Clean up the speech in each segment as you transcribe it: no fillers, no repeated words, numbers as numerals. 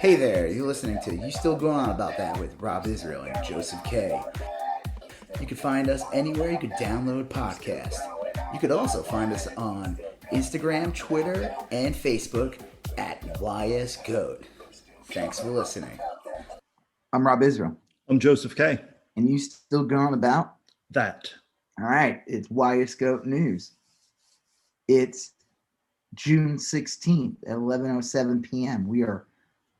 Hey there, you're listening to You Still Going On About That with Rob Israel and Joseph K. You can find us anywhere you could download podcasts. You could also find us on Instagram, Twitter, and Facebook at YSGOAT. Thanks for listening. I'm Rob Israel. I'm Joseph K. And you still going about that? All right, it's YSGOAT News. It's June 16th at 11:07 p.m. We are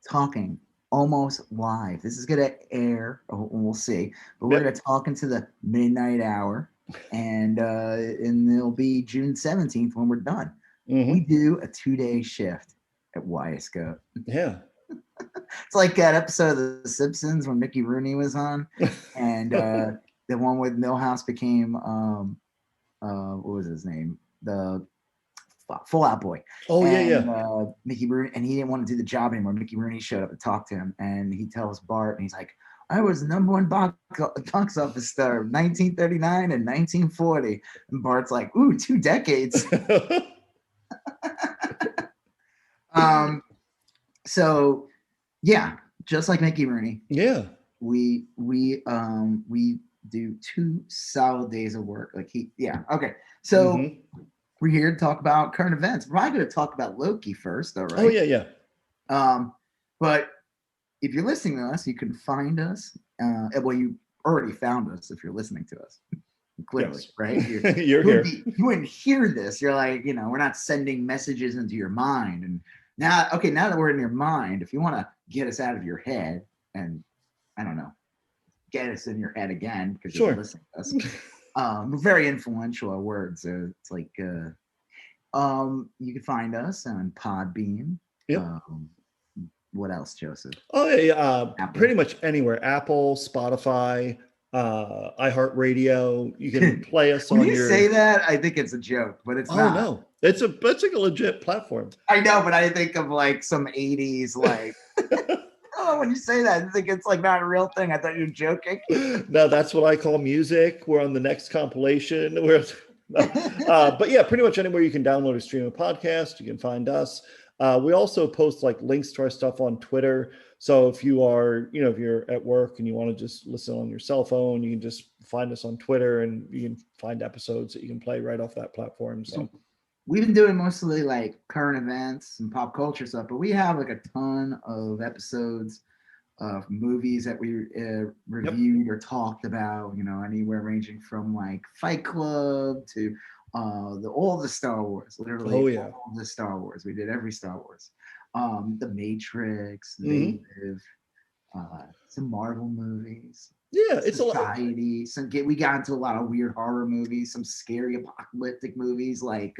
talking almost live. This is going to air, we'll see, but we're going to talk into the midnight hour, and it'll be June 17th when we're done. Mm-hmm. We do a 2-day shift at YSGOAT. Yeah. It's like that episode of The Simpsons when Mickey Rooney was on, and the one with Milhouse became, what was his name? The Full Out Boy. Oh, and, yeah. Mickey Rooney, and he didn't want to do the job anymore. Mickey Rooney showed up to talk to him, and he tells Bart, and he's like, I was the number one box office star of 1939 and 1940. And Bart's like, ooh, 2 decades. So, yeah, just like Mickey Rooney. Yeah. We do 2 solid days of work. Okay. So we're here to talk about current events. We're probably going to talk about Loki first, though, right? Oh, yeah. But if you're listening to us, you can find us. Well, you already found us if you're listening to us. Clearly, yes. Right? You're here. You wouldn't hear this. You're like, we're not sending messages into your mind. And now that we're in your mind, if you want to get us out of your head and, I don't know, get us in your head again because you're listening to us. We're very influential at words. It's like you can find us on Podbean. Yep. What else, Joseph? Oh yeah, pretty much anywhere. Apple, Spotify, iHeartRadio. You can play us on your. When you say that, I think it's a joke, but it's not. Oh no, it's like a legit platform. I know, but I think of like some 80s like. Oh, when you say that, I think it's like not a real thing. I thought you were joking. No, that's what I call music. We're on the next compilation. But yeah, pretty much anywhere you can download or stream a podcast, you can find us. We also post like links to our stuff on Twitter. So if you are, if you're at work and you want to just listen on your cell phone, you can just find us on Twitter and you can find episodes that you can play right off that platform. So we've been doing mostly like current events and pop culture stuff, but we have like a ton of episodes of movies that we reviewed or talked about, anywhere ranging from like Fight Club to all the Star Wars, literally. Oh, yeah. All the Star Wars. We did every Star Wars. The Matrix, They Live, some Marvel movies. Yeah, it's Society. We got into a lot of weird horror movies, some scary apocalyptic movies, like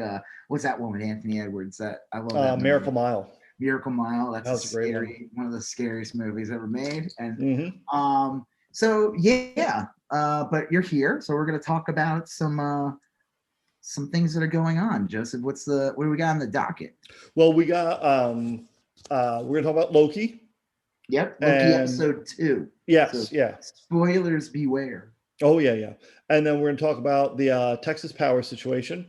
what's that one with Anthony Edwards? That I love. That Miracle Mile. Miracle Mile. That's a great one of the scariest movies ever made. And so yeah. But you're here, so we're gonna talk about some things that are going on. Joseph, what do we got on the docket? Well, we got we're gonna talk about Loki. Yep, Loki episode 2. Yes, so, spoilers beware. Oh yeah. And then we're gonna talk about the Texas power situation.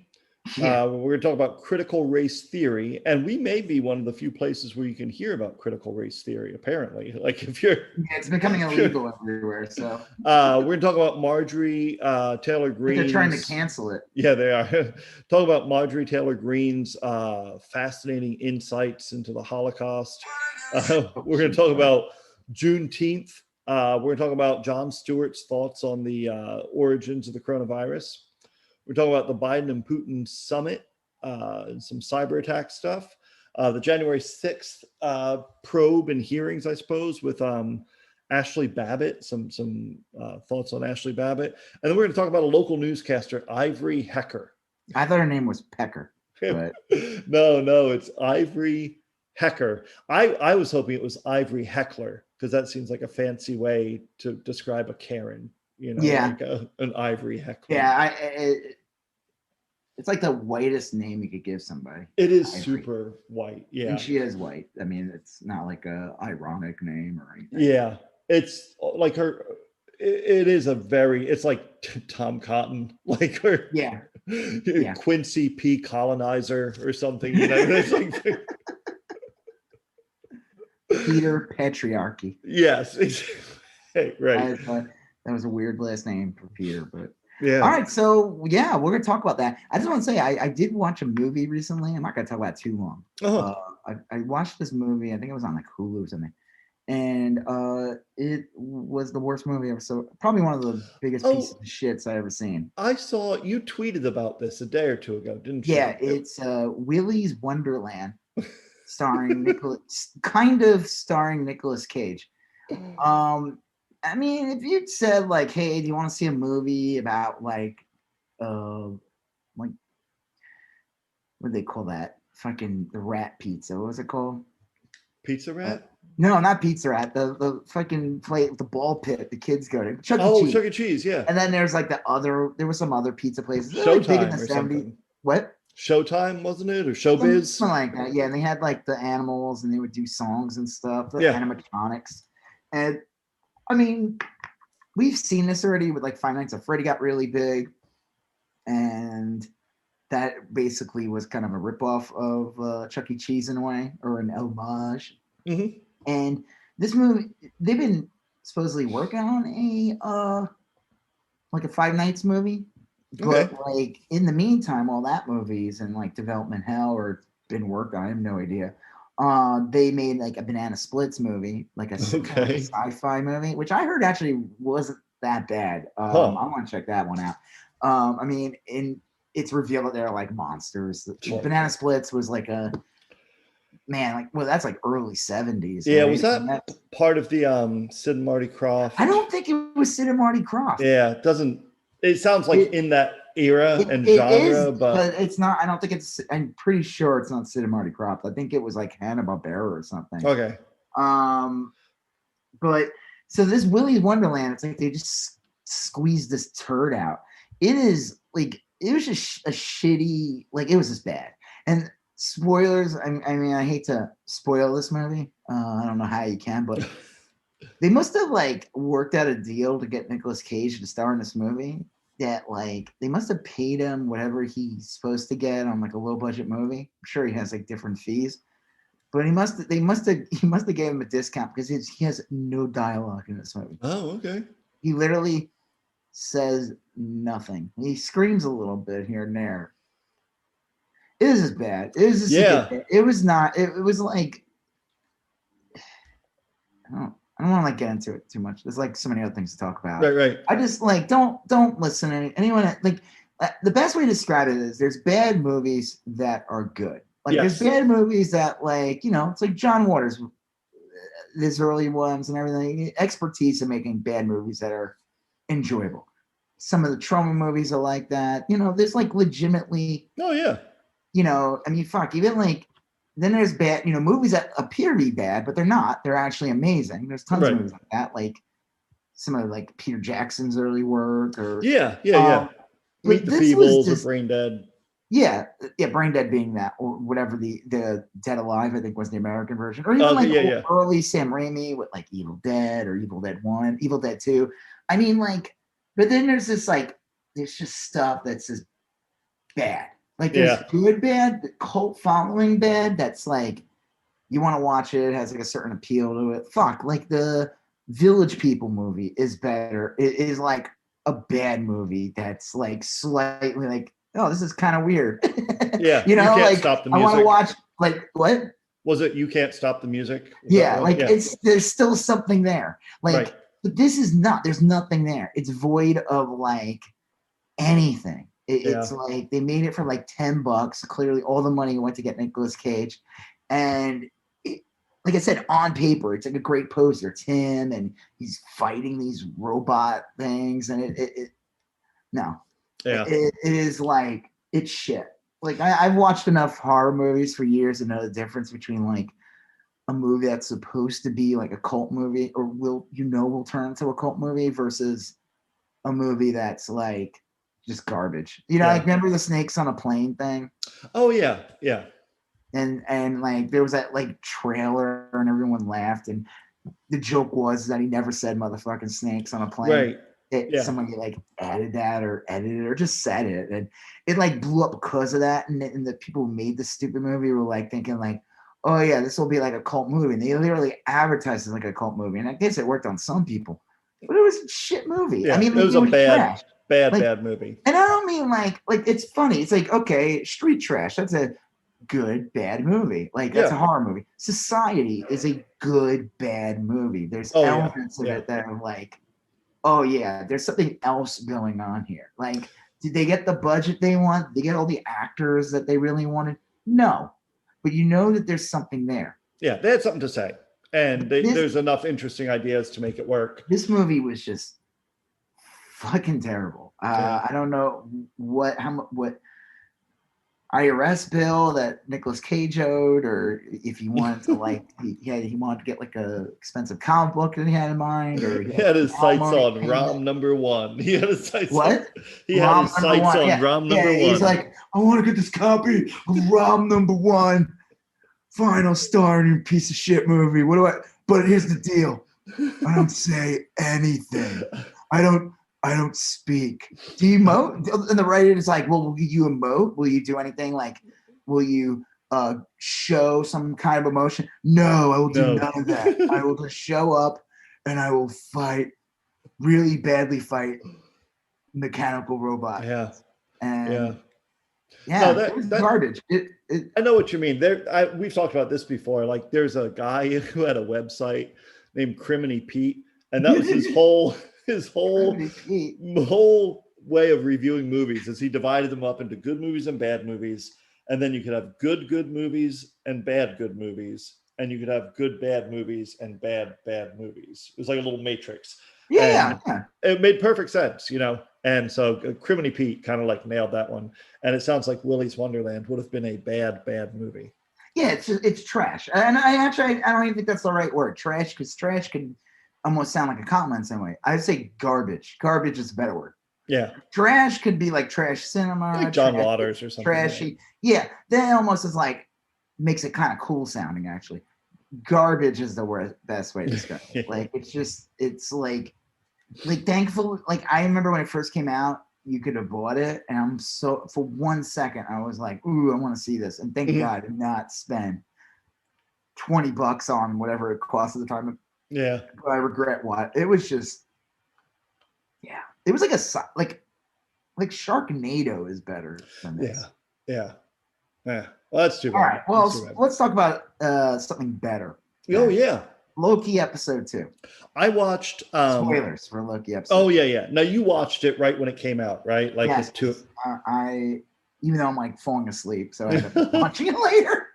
Yeah. We're going to talk about critical race theory, and we may be one of the few places where you can hear about critical race theory. Apparently, like if you're, it's becoming illegal everywhere. So we're going to talk about Marjorie Taylor Green. They're trying to cancel it. Yeah, they are. Talk about Marjorie Taylor Green's fascinating insights into the Holocaust. We're going to talk about Juneteenth. We're going to talk about Jon Stewart's thoughts on the origins of the coronavirus. We're talking about the Biden and Putin summit and some cyber attack stuff. The January 6th probe and hearings, I suppose, with Ashley Babbitt, some thoughts on Ashley Babbitt. And then we're going to talk about a local newscaster, Ivory Hecker. I thought her name was Pecker. But... No, it's Ivory Hecker. I was hoping it was Ivory Heckler, because that seems like a fancy way to describe a Karen. Like an Ivory Heckler. Yeah, it's like the whitest name you could give somebody. It is Ivory. Super white. Yeah, and she is white. I mean, it's not like a ironic name or anything. Yeah, it's like her. It is it's like Tom Cotton, like her. Yeah. Quincy P. Colonizer or something. It's like. Peter Patriarchy. Yes. Right. That was a weird last name for Peter, but Yeah. All right, so yeah, we're gonna talk about that. I just want to say I did watch a movie recently. I'm not gonna talk about it too long. I watched this movie. I think it was on like Hulu or something, and it was the worst movie ever. So probably one of the biggest pieces of shits I ever seen. I saw you tweeted about this a day or two ago, didn't you? Yeah, it's Willy's Wonderland, starring Nicolas Cage. I mean, if you'd said like, "Hey, do you want to see a movie about like what do they call that? Fucking the rat pizza. What was it called? Pizza Rat? No, not Pizza Rat. The fucking play the ball pit the kids go to. Chuck E. Cheese. Chuck E. Cheese, yeah. And then there's like there was some other pizza places. Showtime big in the or 70s. something. What? Showtime, wasn't it? Or Showbiz? Something like that. Yeah, and they had like the animals and they would do songs and stuff, the animatronics. And I mean, we've seen this already with like Five Nights at Freddy got really big. And that basically was kind of a ripoff of Chuck E. Cheese in a way, or an homage. Mm-hmm. And this movie, they've been supposedly working on a Five Nights movie. But like in the meantime, all that movies and like development hell or been worked on, I have no idea. They made like a Banana Splits movie, like a sci-fi movie, which I heard actually wasn't that bad. I want to check that one out. I mean, it's revealed that they're like monsters. Banana Splits was like that's like early 70s. Yeah, right? Was that part of the Sid and Marty Krofft? I don't think it was Sid and Marty Krofft. Yeah, it sounds like in that era and genre, but it's not. I don't think it's. I'm pretty sure it's not Sid and Marty Krofft. I think it was like Hanna-Barbera or something. Okay. But so this Willy's Wonderland, it's like they just squeezed this turd out. It is like it was just a shitty. Like it was just bad. And spoilers. I mean, I hate to spoil this movie. I don't know how you can, but they must have like worked out a deal to get Nicolas Cage to star in this movie. That like they must have paid him whatever he's supposed to get on like a low budget movie. I'm sure he has like different fees, but they must have gave him a discount because he has no dialogue in this movie. Oh, okay. He literally says nothing. He screams a little bit here and there. It was just bad. It was just it was not. It was like I don't want to like get into it too much. There's like so many other things to talk about. Right. I just like don't listen to anyone. Like the best way to describe it is there's bad movies that are good. Like there's bad movies that like it's like John Waters, his early ones and everything. Expertise in making bad movies that are enjoyable. Some of the trauma movies are like that. There's like legitimately. Oh yeah. I mean, fuck. Even like. Then there's bad, movies that appear to be bad, but they're not. They're actually amazing. There's tons of movies like that, like some of like Peter Jackson's early work, or yeah. Meet the Feebles or Brain Dead. Yeah, Brain Dead being that, or whatever the Dead Alive I think was the American version, or even early Sam Raimi with like Evil Dead or Evil Dead 1, Evil Dead 2. I mean, like, but then there's this like there's just stuff that's just bad. Like there's good bad, the cult following bad. That's like you want to watch it. It has like a certain appeal to it. Fuck, like the Village People movie is better. It is like a bad movie that's like slightly like, oh, this is kind of weird. Yeah, you can't like stop the music. I want to watch like what? Was it You Can't Stop the Music? There's still something there. Like, but this is not. There's nothing there. It's void of like anything. It's like they made it for like $10. Clearly, all the money went to get Nicolas Cage, and like I said, on paper, it's like a great poster. It's him, and he's fighting these robot things, and it is like it's shit. Like I've watched enough horror movies for years to know the difference between like a movie that's supposed to be like a cult movie, or will turn into a cult movie, versus a movie that's like just garbage. Like remember the Snakes on a Plane thing? Oh yeah. And like there was that like trailer and everyone laughed, and the joke was that he never said motherfucking snakes on a plane. Right. Somebody like added that or edited it or just said it, and it like blew up because of that. And the people who made the stupid movie were like thinking like, oh yeah, this will be like a cult movie. And they literally advertised it like a cult movie. And I guess it worked on some people, but it was a shit movie. I Yeah, mean, it like, was it a was trash. Like, bad movie. and I don't mean like it's funny. It's like, okay, street trash. That's a good bad movie. Like that's a Yeah. horror movie. Society is a good bad movie. There's Oh yeah. elements of Yeah. it that are like, oh yeah, there's something else going on here. Like, did they get the budget they want? Did they get all the actors that they really wanted? No, but you know that there's something there. Yeah, they had something to say, and This there's enough interesting ideas to make it work. this movie was just fucking terrible. Yeah. I don't know what IRS bill that Nicolas Cage owed, or if he wanted to like he wanted to get like a expensive comic book that he had in mind, or He had his sights on payment. ROM number one. He had his sights What? on, he had his sights on ROM number one. He's like, I want to get this copy of ROM number one. Fine, I'll star in your piece of shit movie. What do I? But here's the deal. I don't say anything. I don't speak. Do you emote? And the writer is like, well, will you emote? Will you do anything? Like, will you show some kind of emotion? No, I will do none of that. I will just show up and I will fight, really badly fight mechanical robots. Yeah. And no, it was garbage. I know what you mean. We've talked about this before. Like, there's a guy who had a website named Criminy Pete, and that was his whole way of reviewing movies. Is he divided them up into good movies and bad movies, and then you could have good movies and bad good movies, and you could have good bad movies and bad movies. It was like a little matrix. Yeah. It made perfect sense, you know. And so Criminy Pete kind of like nailed that one. And it sounds like Willy's Wonderland would have been a bad movie. Yeah, it's trash. And I don't even think that's the right word, trash, because trash could almost sound like a compliment in some way. I'd say garbage. Garbage is a better word. Yeah. Trash could be like trash cinema. Like John Waters or something. Trashy. Yeah, that almost is like, makes it kind of cool sounding, actually. Garbage is the best way to describe it. Like, it's like thankful. Like, I remember when it first came out, you could have bought it, and for 1 second I was like, ooh, I want to see this. And thank God I did not spend $20 on whatever it cost at the time. Yeah. But I regret what it was. Just, yeah, it was like Sharknado is better than this. Yeah. Well, that's too bad. All right, well, let's talk about something better. Oh yeah, Loki episode 2. I watched spoilers for Loki episode. Oh yeah. Now, you watched it right when it came out, right? Like, yes, I even though I'm like falling asleep, so I ended up watching it later.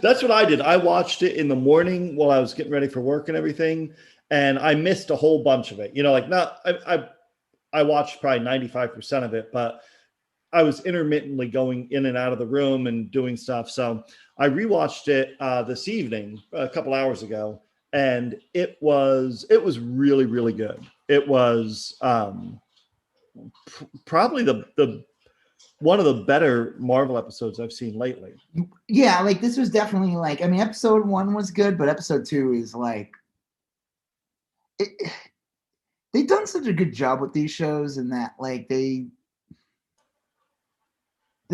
That's what I did. I watched it in the morning while I was getting ready for work and everything, and I missed a whole bunch of it. You know, like, I watched probably 95% of it, but I was intermittently going in and out of the room and doing stuff. So I rewatched it this evening, a couple hours ago, and it was really, really good. It was probably the one of the better Marvel episodes I've seen lately. Yeah, like, this was definitely like, I mean, episode 1 was good, but episode 2 is like, they've done such a good job with these shows, and that like there's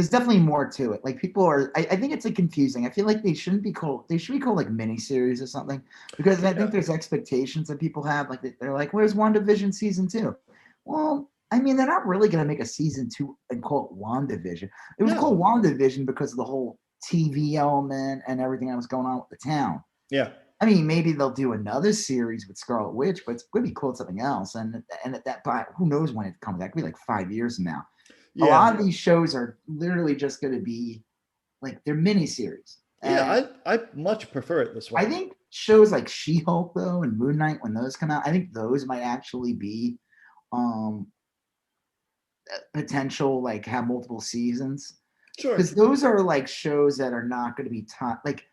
definitely more to it. Like, people are, I think it's like confusing. I feel like they should be called like miniseries or something, because I think there's expectations that people have. Like, they're like, where's WandaVision season 2? Well, I mean, they're not really going to make a season 2 and call it WandaVision. It was called WandaVision because of the whole TV element and everything that was going on with the town. Yeah. I mean, maybe they'll do another series with Scarlet Witch, but it's going to be called something else. And at that point, who knows when it comes back? It could be like 5 years from now. Yeah. A lot of these shows are literally just going to be like, they're miniseries. Yeah, I much prefer it this way. I think shows like She-Hulk, though, and Moon Knight, when those come out, I think those might actually be potential, like, have multiple seasons. Sure. Because those are like shows that are not going to be taught. Like,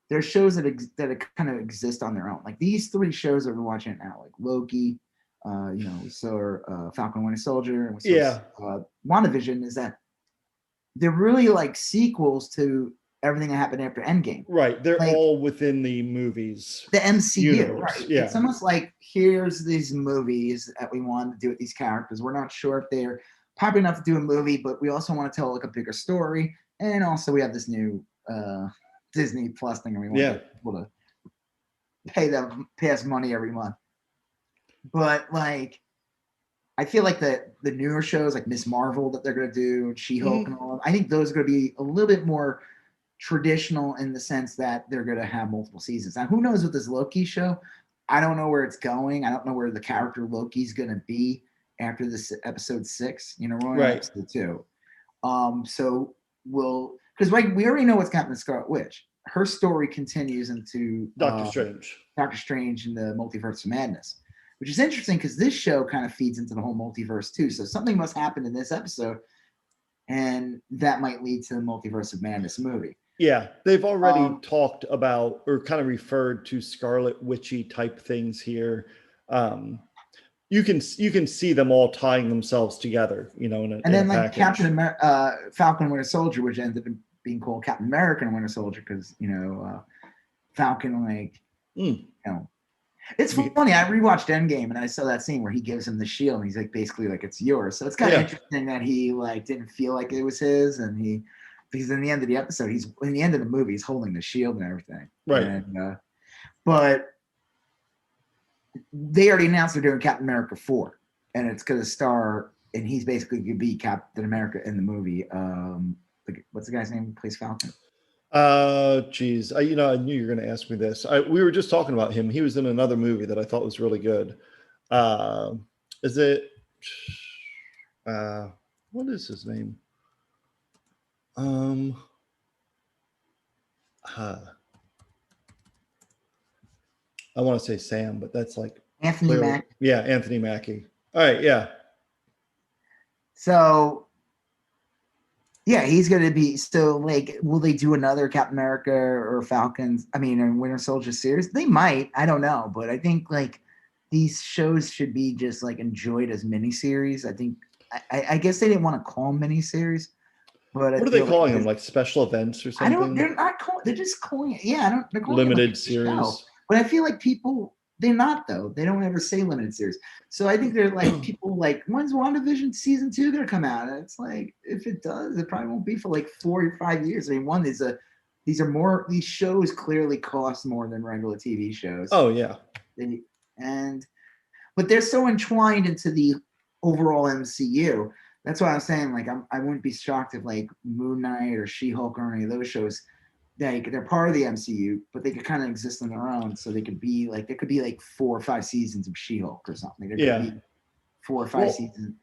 they're shows that kind of exist on their own. Like, these 3 shows that we're watching now, like Loki, we saw Falcon and Winter Soldier, and we saw WandaVision, is that they're really like sequels to everything that happened after Endgame. Right. They're like, all within the movies. The MCU, universe. Right? Yeah. It's almost like, here's these movies that we want to do with these characters. We're not sure if they're popular enough to do a movie, but we also want to tell like a bigger story. And also we have this new Disney Plus thing, and we want people to pay us money every month. But like, I feel like the newer shows like Miss Marvel that they're gonna do, She-Hulk and all, I think those are gonna be a little bit more traditional in the sense that they're gonna have multiple seasons. Now, who knows with this Loki show? I don't know where it's going. I don't know where the character Loki's gonna be after this episode 6. You know, we're on episode 2. So because we already know what's happening to Scarlet Witch. Her story continues into Doctor Strange in the Multiverse of Madness, which is interesting because this show kind of feeds into the whole multiverse too. So something must happen in this episode, and that might lead to the Multiverse of Madness movie. Yeah, they've already talked about or kind of referred to Scarlet Witchy type things here. You can see them all tying themselves together, you know. And then like Falcon Winter Soldier, which ended up being called Captain America and Winter Soldier because Falcon you know. It's funny. I rewatched Endgame and I saw that scene where he gives him the shield and he's like basically like it's yours. So it's kind of interesting that he like didn't feel like it was his, and because in the end of the episode, in the end of the movie, he's holding the shield and everything. Right. And, but they already announced they're doing Captain America 4, and it's going to star, and he's basically going to be Captain America in the movie. What's the guy's name who plays Falcon? Geez, I knew you were going to ask me this. We were just talking about him. He was in another movie that I thought was really good. Is it? What is his name? I want to say Sam, but that's like Anthony Mackie. Yeah, Anthony Mackie. All right, yeah. So, yeah, he's going to be. So, like, will they do another Captain America or Winter Soldier series? They might. I don't know, but I think like these shows should be just like enjoyed as miniseries. I think. I guess they didn't want to call them miniseries. But what are they calling them? Like special events or something? They're not calling. They're just calling it. Yeah, they're calling limited it series. Show. But I feel like people. They're not though. They don't ever say limited series. So I think they're like people like, when's WandaVision season 2 gonna come out? And it's like, if it does, it probably won't be for like 4 or 5 years. I mean, these shows clearly cost more than regular TV shows. Oh yeah. But they're so entwined into the overall MCU. That's why I'm saying, like, I wouldn't be shocked if like Moon Knight or She-Hulk or any of those shows, they're part of the MCU, but they could kind of exist on their own. So there could be like 4 or 5 seasons of She-Hulk or something. There could be 4 or 5 seasons.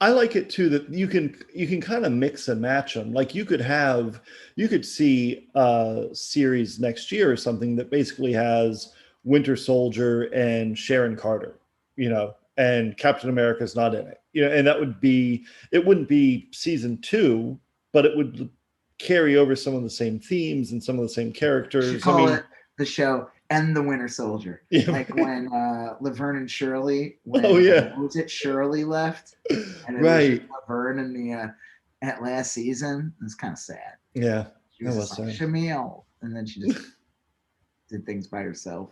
I like it too that you can kind of mix and match them. Like you could see a series next year or something that basically has Winter Soldier and Sharon Carter, and Captain America's not in it, and it wouldn't be season 2, but it would carry over some of the same themes and some of the same characters. Call it the show and the Winter Soldier. Yeah. Like when Laverne and Shirley, was it Shirley left? And it was Laverne in the at last season. It's kind of sad. Yeah. She was like, Shamil. And then she just did things by herself.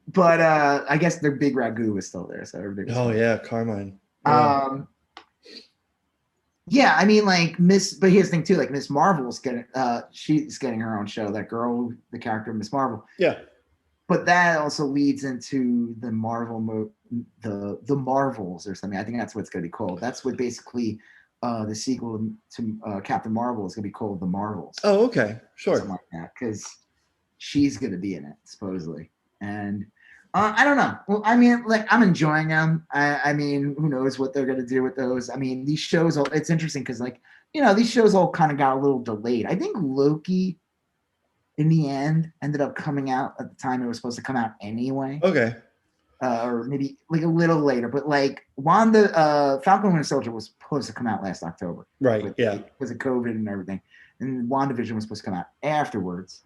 But I guess their big ragu was still there. So everybody was Carmine. Yeah. Yeah, I mean, like but here's the thing too, like Miss Marvel's she's getting her own show. That girl, the character of Miss Marvel. Yeah. But that also leads into the Marvel, the Marvels or something. I think that's what it's going to be called. That's what basically the sequel to Captain Marvel is going to be called, The Marvels. Oh, okay, sure. Something like that, because she's going to be in it supposedly, and. I don't know. Well, I mean, like, I'm enjoying them. I mean, who knows what they're going to do with those? I mean, these shows, it's interesting because, like, these shows all kind of got a little delayed. I think Loki, in the end, ended up coming out at the time it was supposed to come out anyway. Okay. Or maybe, like, a little later. But, like, Falcon Winter Soldier was supposed to come out last October. Right, Because of COVID and everything. And WandaVision was supposed to come out afterwards.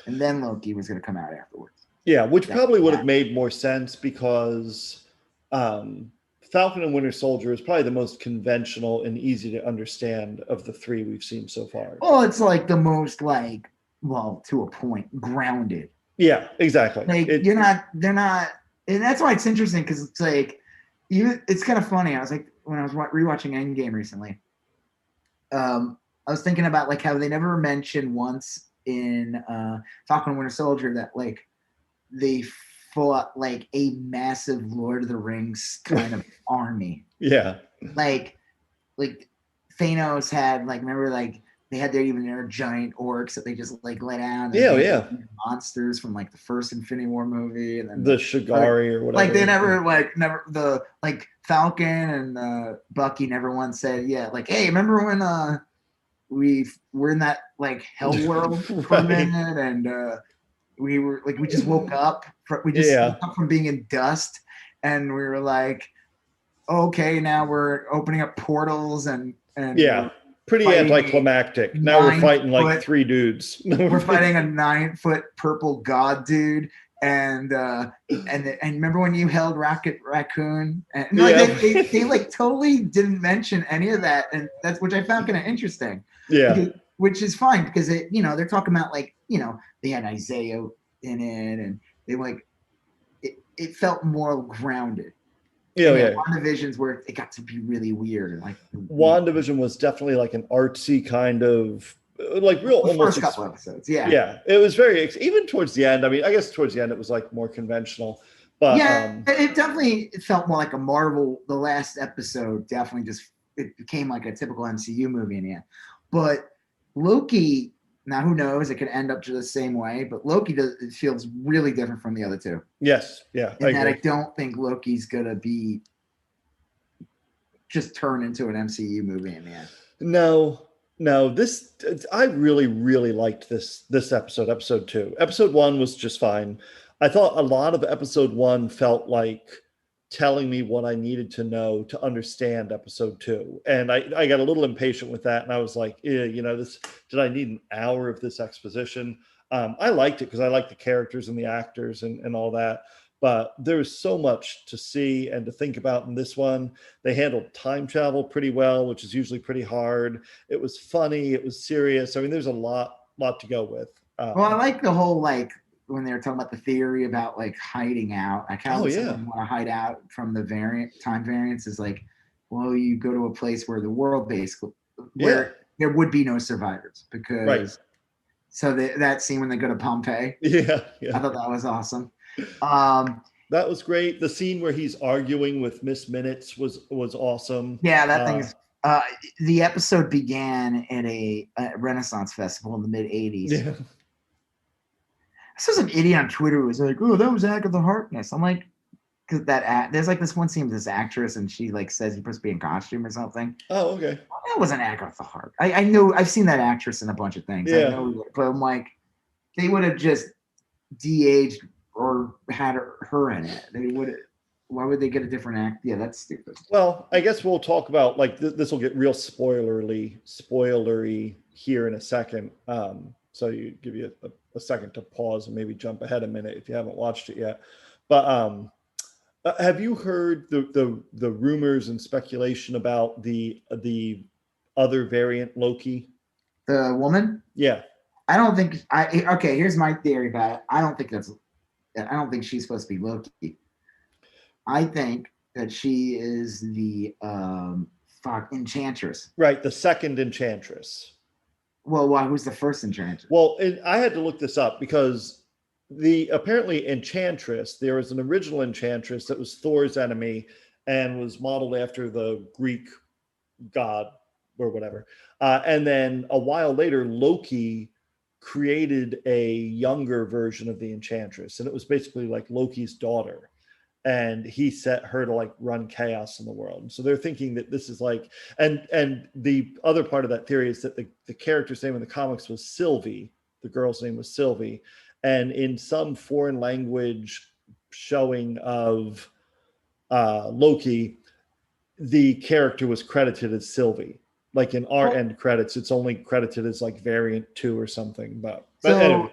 And then Loki was going to come out afterwards. Yeah, which probably would have made more sense because Falcon and Winter Soldier is probably the most conventional and easy to understand of the 3 we've seen so far. Well, it's like the most to a point, grounded. Yeah, exactly. Like they're not, and that's why it's interesting because it's like, it's kind of funny. I was like, when I was rewatching Endgame recently, I was thinking about like how they never mentioned once in Falcon and Winter Soldier that like they fought like a massive Lord of the Rings kind of army. Yeah. Like Thanos had like, remember, like they had their giant orcs that they just like let out. And Yeah. Monsters from like the first Infinity War movie, and then The Shigari or whatever. Like they never the like Falcon and Bucky never once said, yeah, like, hey, remember when we're in that like hell world for a minute, and we were like, we just woke up, woke up from being in dust, and we were like, okay, now we're opening up portals and yeah, pretty anticlimactic. Now we're fighting like 3 dudes. We're fighting a 9-foot purple god dude. And remember when you held Rocket Raccoon? And they like totally didn't mention any of that, and that's, which I found kind of interesting. Yeah, which is fine because it, they're talking about like, they had Isaiah in it, and they like it felt more grounded. Yeah. WandaVision's where it got to be really weird, and like WandaVision was definitely like an artsy kind of like real the almost first couple episodes. Yeah, it was very even towards the end. I mean, I guess towards the end it was like more conventional, but it definitely felt more like a Marvel. The last episode definitely it became like a typical MCU movie in the end. But Loki, now who knows? It could end up just the same way. But Loki it feels really different from the other two. Yes, yeah. I don't think Loki's gonna be just turn into an MCU movie in the end. No. This I really liked this episode. Episode 2. Episode 1 was just fine. I thought a lot of episode 1 felt like telling me what I needed to know to understand episode 2. And I got a little impatient with that. And I was like, did I need an hour of this exposition? I liked it because I liked the characters and the actors and all that. But there was so much to see and to think about in this one. They handled time travel pretty well, which is usually pretty hard. It was funny. It was serious. I mean, there's a lot to go with. Well, I like the whole, like, when they were talking about the theory about like hiding out, like how someone want to hide out from the time variance is like, well, you go to a place where the world basically where there would be no survivors because so that scene when they go to Pompeii, I thought that was awesome. That was great. The scene where he's arguing with Miss Minutes was awesome. Yeah, that thing's the episode began at a Renaissance festival in the mid 80s. Yeah. I saw some idiot on Twitter who was like, "Oh, that was Agatha Harkness." I'm like, because there's like this one scene with this actress, and she like says you're supposed to be in costume or something. Oh, okay. That wasn't Agatha Harkness. I know I've seen that actress in a bunch of things. Yeah. I know, but I'm like, they would have just de-aged or had her in it. They would. Why would they get a different act? Yeah, that's stupid. Well, I guess we'll talk about like this will get real spoilery here in a second. So you give you a second to pause and maybe jump ahead a minute if you haven't watched it yet. But have you heard the rumors and speculation about the other variant Loki? The woman? Yeah. I don't think okay, here's my theory about it. I don't think she's supposed to be Loki. I think that she is the Enchantress. Right, the second Enchantress. Well, who's the first Enchantress? Well, I had to look this up because apparently Enchantress, there was an original Enchantress that was Thor's enemy and was modeled after the Greek god or whatever. And then a while later, Loki created a younger version of the Enchantress, and it was basically like Loki's daughter. And he set her to like run chaos in the world. So they're thinking that this is like, and the other part of that theory is that the character's name in the comics was Sylvie. The girl's name was Sylvie. And in some foreign language showing of Loki, the character was credited as Sylvie. Like in our end credits, it's only credited as like variant 2 or something. But anyway.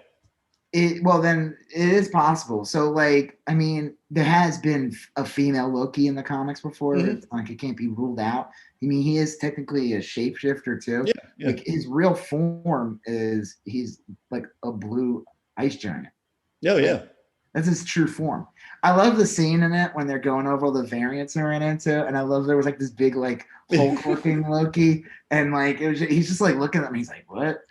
Then it is possible. So, like, I mean, there has been a female Loki in the comics before. Mm-hmm. It's like it can't be ruled out. I mean, he is technically a shapeshifter too. Yeah. Like his real form is he's like a blue ice giant. Oh, yeah. That's his true form. I love the scene in it when they're going over all the variants they ran into, and I love there was like this big like Hulk-looking Loki, and like he's just like looking at me. He's like, "What?"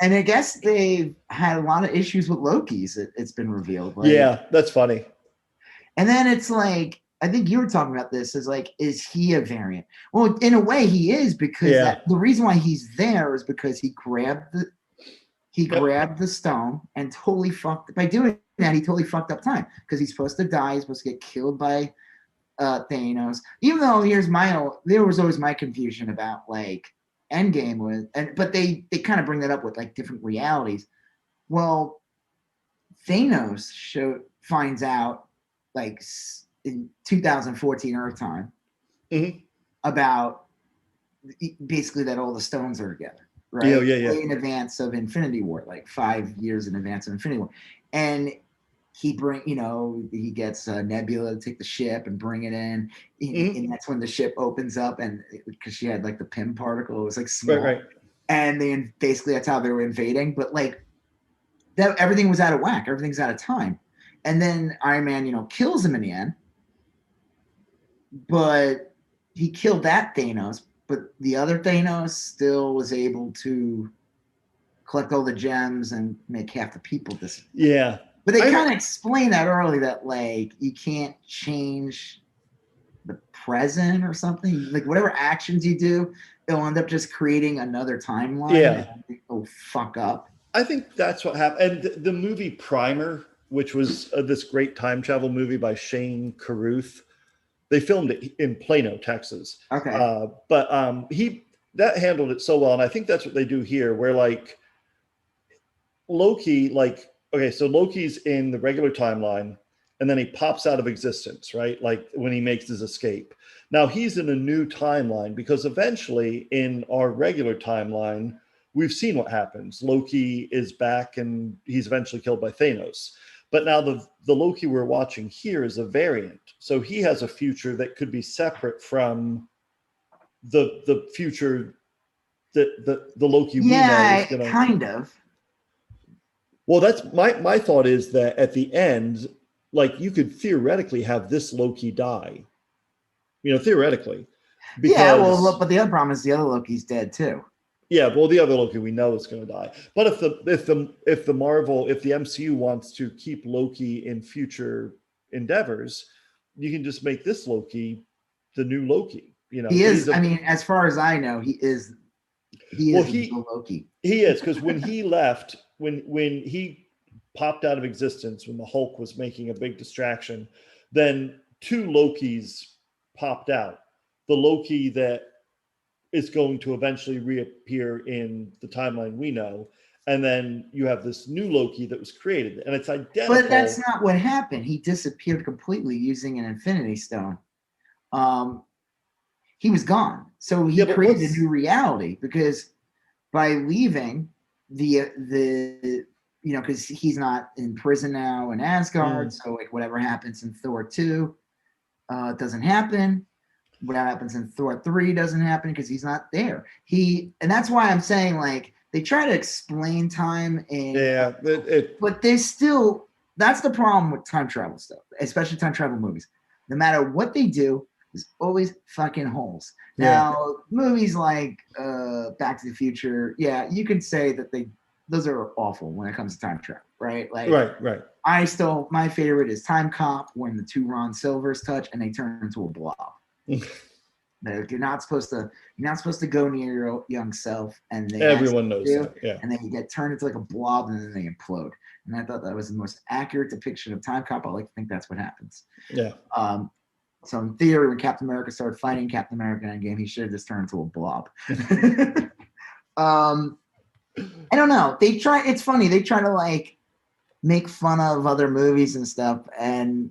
And I guess they've had a lot of issues with Lokis. It's been revealed. Like, yeah, that's funny. and then it's like, I think you were talking about this, is like, is he a variant? Well, in a way, he is, because the reason why he's there is because he grabbed the stone and totally fucked. By doing that, he totally fucked up time, because he's supposed to die. He's supposed to get killed by Thanos. Even though there was always my confusion about like Endgame but they kind of bring that up with like different realities. Well, Thanos finds out like in 2014 Earth time about basically that all the stones are together, right? Yeah. Way in advance of Infinity War, like 5 years in advance of Infinity War, and he gets Nebula to take the ship and bring it in, and that's when the ship opens up, and because she had like the Pym particle, it was like small, right. And then basically that's how they were invading, but like that everything was out of whack, everything's out of time, and then Iron Man, kills him in the end, but he killed that Thanos, but the other Thanos still was able to collect all the gems and make half the people disappear. Yeah. But they kind of explain that early, that like you can't change the present or something. Like whatever actions you do, it'll end up just creating another timeline. Yeah. And it'll fuck up. I think that's what happened. And the movie Primer, which was this great time travel movie by Shane Carruth, they filmed it in Plano, Texas. Okay. But that handled it so well. And I think that's what they do here, where like Loki, like, okay, so Loki's in the regular timeline, and then he pops out of existence, right? Like when he makes his escape. Now he's in a new timeline, because eventually in our regular timeline, we've seen what happens. Loki is back and he's eventually killed by Thanos. But now the Loki we're watching here is a variant. So he has a future that could be separate from the future that the Loki we know is gonna kind of. Well, that's my thought, is that at the end, like you could theoretically have this Loki die, theoretically. Because, but the other problem is the other Loki's dead too. Yeah, well, the other Loki we know is going to die. But if the MCU wants to keep Loki in future endeavors, you can just make this Loki the new Loki. He is. As far as I know, he is. He is the Loki. He is, because when he left. When he popped out of existence, when the Hulk was making a big distraction, then two Lokis popped out. The Loki that is going to eventually reappear in the timeline we know, and then you have this new Loki that was created, and it's identical. But that's not what happened. He disappeared completely using an Infinity Stone. He was gone. So he created a new reality, because by leaving because he's not in prison now in Asgard, so like whatever happens in Thor 2 doesn't happen. What happens in Thor 3 doesn't happen, because he's not there. And that's why I'm saying, like, they try to explain time but there's still, that's the problem with time travel stuff, especially time travel movies. No matter what they do, there's always fucking holes. Now, movies like Back to the Future, you can say that those are awful when it comes to time travel, right? Like, right. My favorite is Time Cop, when the two Ron Silvers touch and they turn into a blob. You're not supposed to go near your young self, and everyone knows that. Yeah. And then you get turned into like a blob, and then they implode. And I thought that was the most accurate depiction of Time Cop. I like to think that's what happens. Yeah. So in theory, when Captain America started fighting Captain America in Endgame, he should have just turned into a blob. I don't know. It's funny. They try to like make fun of other movies and stuff, and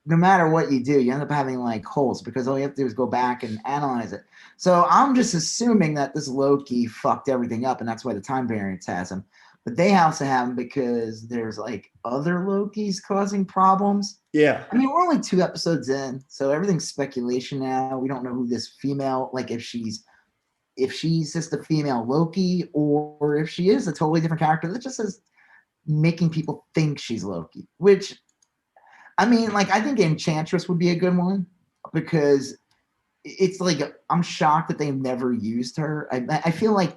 no matter what you do, you end up having like holes, because all you have to do is go back and analyze it. So I'm just assuming that this Loki fucked everything up, and that's why the time variance has him. But they also have him because there's like other Lokis causing problems. Yeah. We're only 2 episodes in, so everything's speculation now. We don't know who this female, like if she's just a female Loki, or if she is a totally different character that just has making people think she's Loki, which, I mean, like, I think Enchantress would be a good one because it's like, I'm shocked that they've never used her. I feel like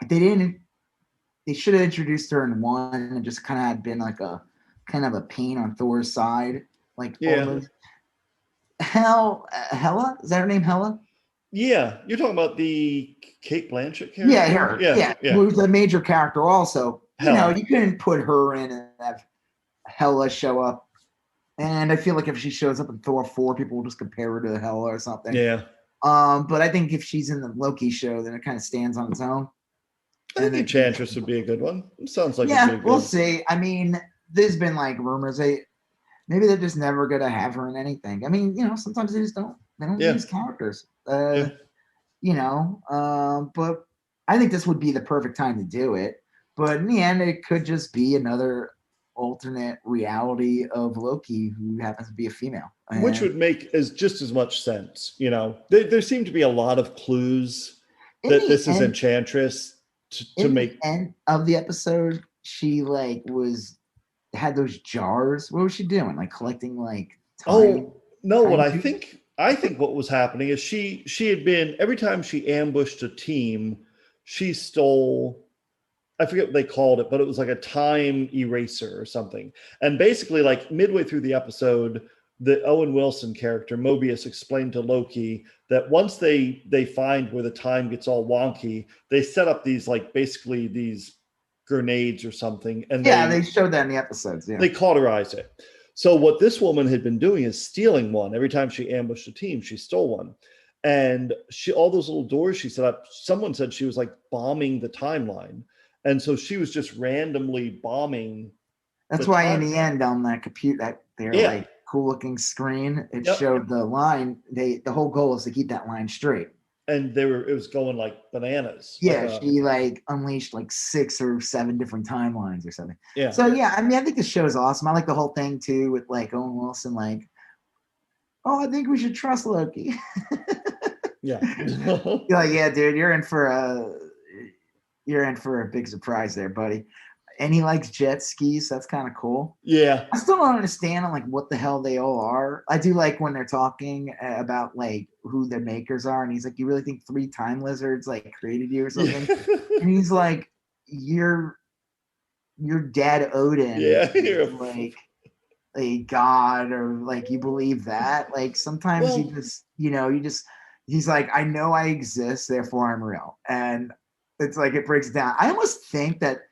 they should have introduced her in one and just kind of had been like a kind of a pain on Thor's side. Like, almost. Hela? Is that her name, Hela? Yeah, you're talking about the Kate Blanchett character? Yeah, her. Yeah. Who's a major character also. Hela. You couldn't put her in and have Hela show up. And I feel like if she shows up in Thor 4, people will just compare her to Hela or something. Yeah. But I think if she's in the Loki show, then it kind of stands on its own. I think Enchantress would be a good one. It sounds like we'll see. I mean, there's been like rumors maybe they're just never gonna have her in anything. I mean, sometimes they just don't use characters. But I think this would be the perfect time to do it. But in the end, it could just be another alternate reality of Loki who happens to be a female. Which would make just as much sense. There seem to be a lot of clues that this is Enchantress to make. The end of the episode, she had those jars. What was she doing? Like collecting time? Oh no! What I think what was happening is she had been, every time she ambushed a team, she stole, I forget what they called it, but it was like a time eraser or something. And basically, like midway through the episode, the Owen Wilson character Mobius explained to Loki that once they find where the time gets all wonky, they set up these basically these grenades or something, and they showed that in the episodes. Yeah, they cauterize it. So what this woman had been doing is stealing one. Every time she ambushed a team, she stole one. And all those little doors she set up, someone said she was like bombing the timeline. And so she was just randomly bombing. That's why in the end on that computer, that like cool looking screen, it showed the line. The whole goal is to keep that line straight. And it was going like bananas. Yeah, she unleashed 6 or 7 different timelines or something. Yeah. So I mean, I think the show is awesome. I like the whole thing too with Owen Wilson. I think we should trust Loki. Yeah. Yeah, dude, you're in for a big surprise there, buddy. And he likes jet skis. So that's kind of cool. Yeah. I still don't understand what the hell they all are. I do like when they're talking about who their makers are, and he's like, "You really think 3 time lizards created you or something?" Yeah. And he's like, "Your dad Odin, is a god, or you believe that?" Sometimes he's like, "I know I exist, therefore I'm real," and it's it breaks it down. I almost think that.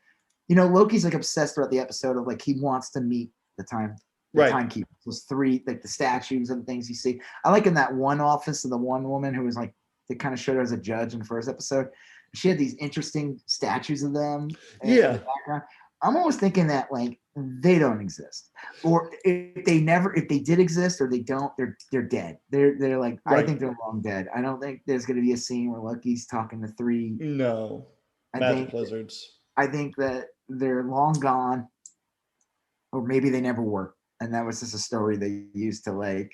Loki's obsessed throughout the episode of he wants to meet the timekeeper. Those 3 the statues and things you see. I like in that one office of the one woman who was they kind of showed her as a judge in the first episode. She had these interesting statues of them. In the background. I'm almost thinking that they don't exist, or if they did exist or they don't, they're dead. They're right. I think they're long dead. I don't think there's going to be a scene where Loki's talking to 3. No, magic lizards. I think that they're long gone, or maybe they never were, and that was just a story they used to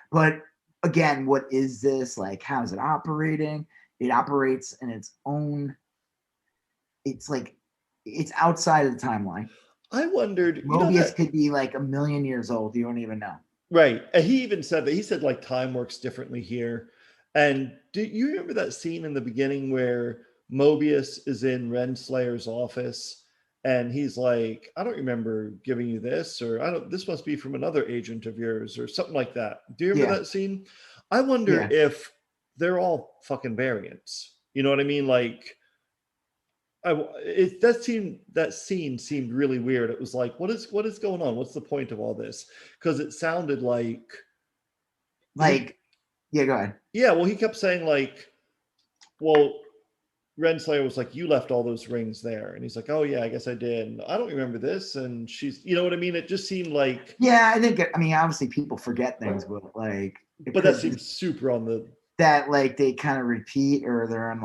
But again, what is this? How is it operating? It operates in its own. It's it's outside of the timeline. I wondered. Mobius could be 1 million years old. You don't even know. Right, and he even said that. He said time works differently here. And do you remember that scene in the beginning where Mobius is in Renslayer's office and he's like, "I don't remember giving you this," or this must be from another agent of yours," or something like that. Do you remember that scene? I wonder if they're all fucking variants. You know what I mean? That scene seemed really weird. It was what is going on? What's the point of all this? Because it sounded yeah, go ahead. Yeah, well, he kept saying well, Renslayer was like, "You left all those rings there," and he's like, "Oh yeah, I guess I did. And I don't remember this." And she's, you know what I mean? It just seemed yeah, I think. I mean, obviously people forget things, but but that seems super on the that they kind of repeat, or they're on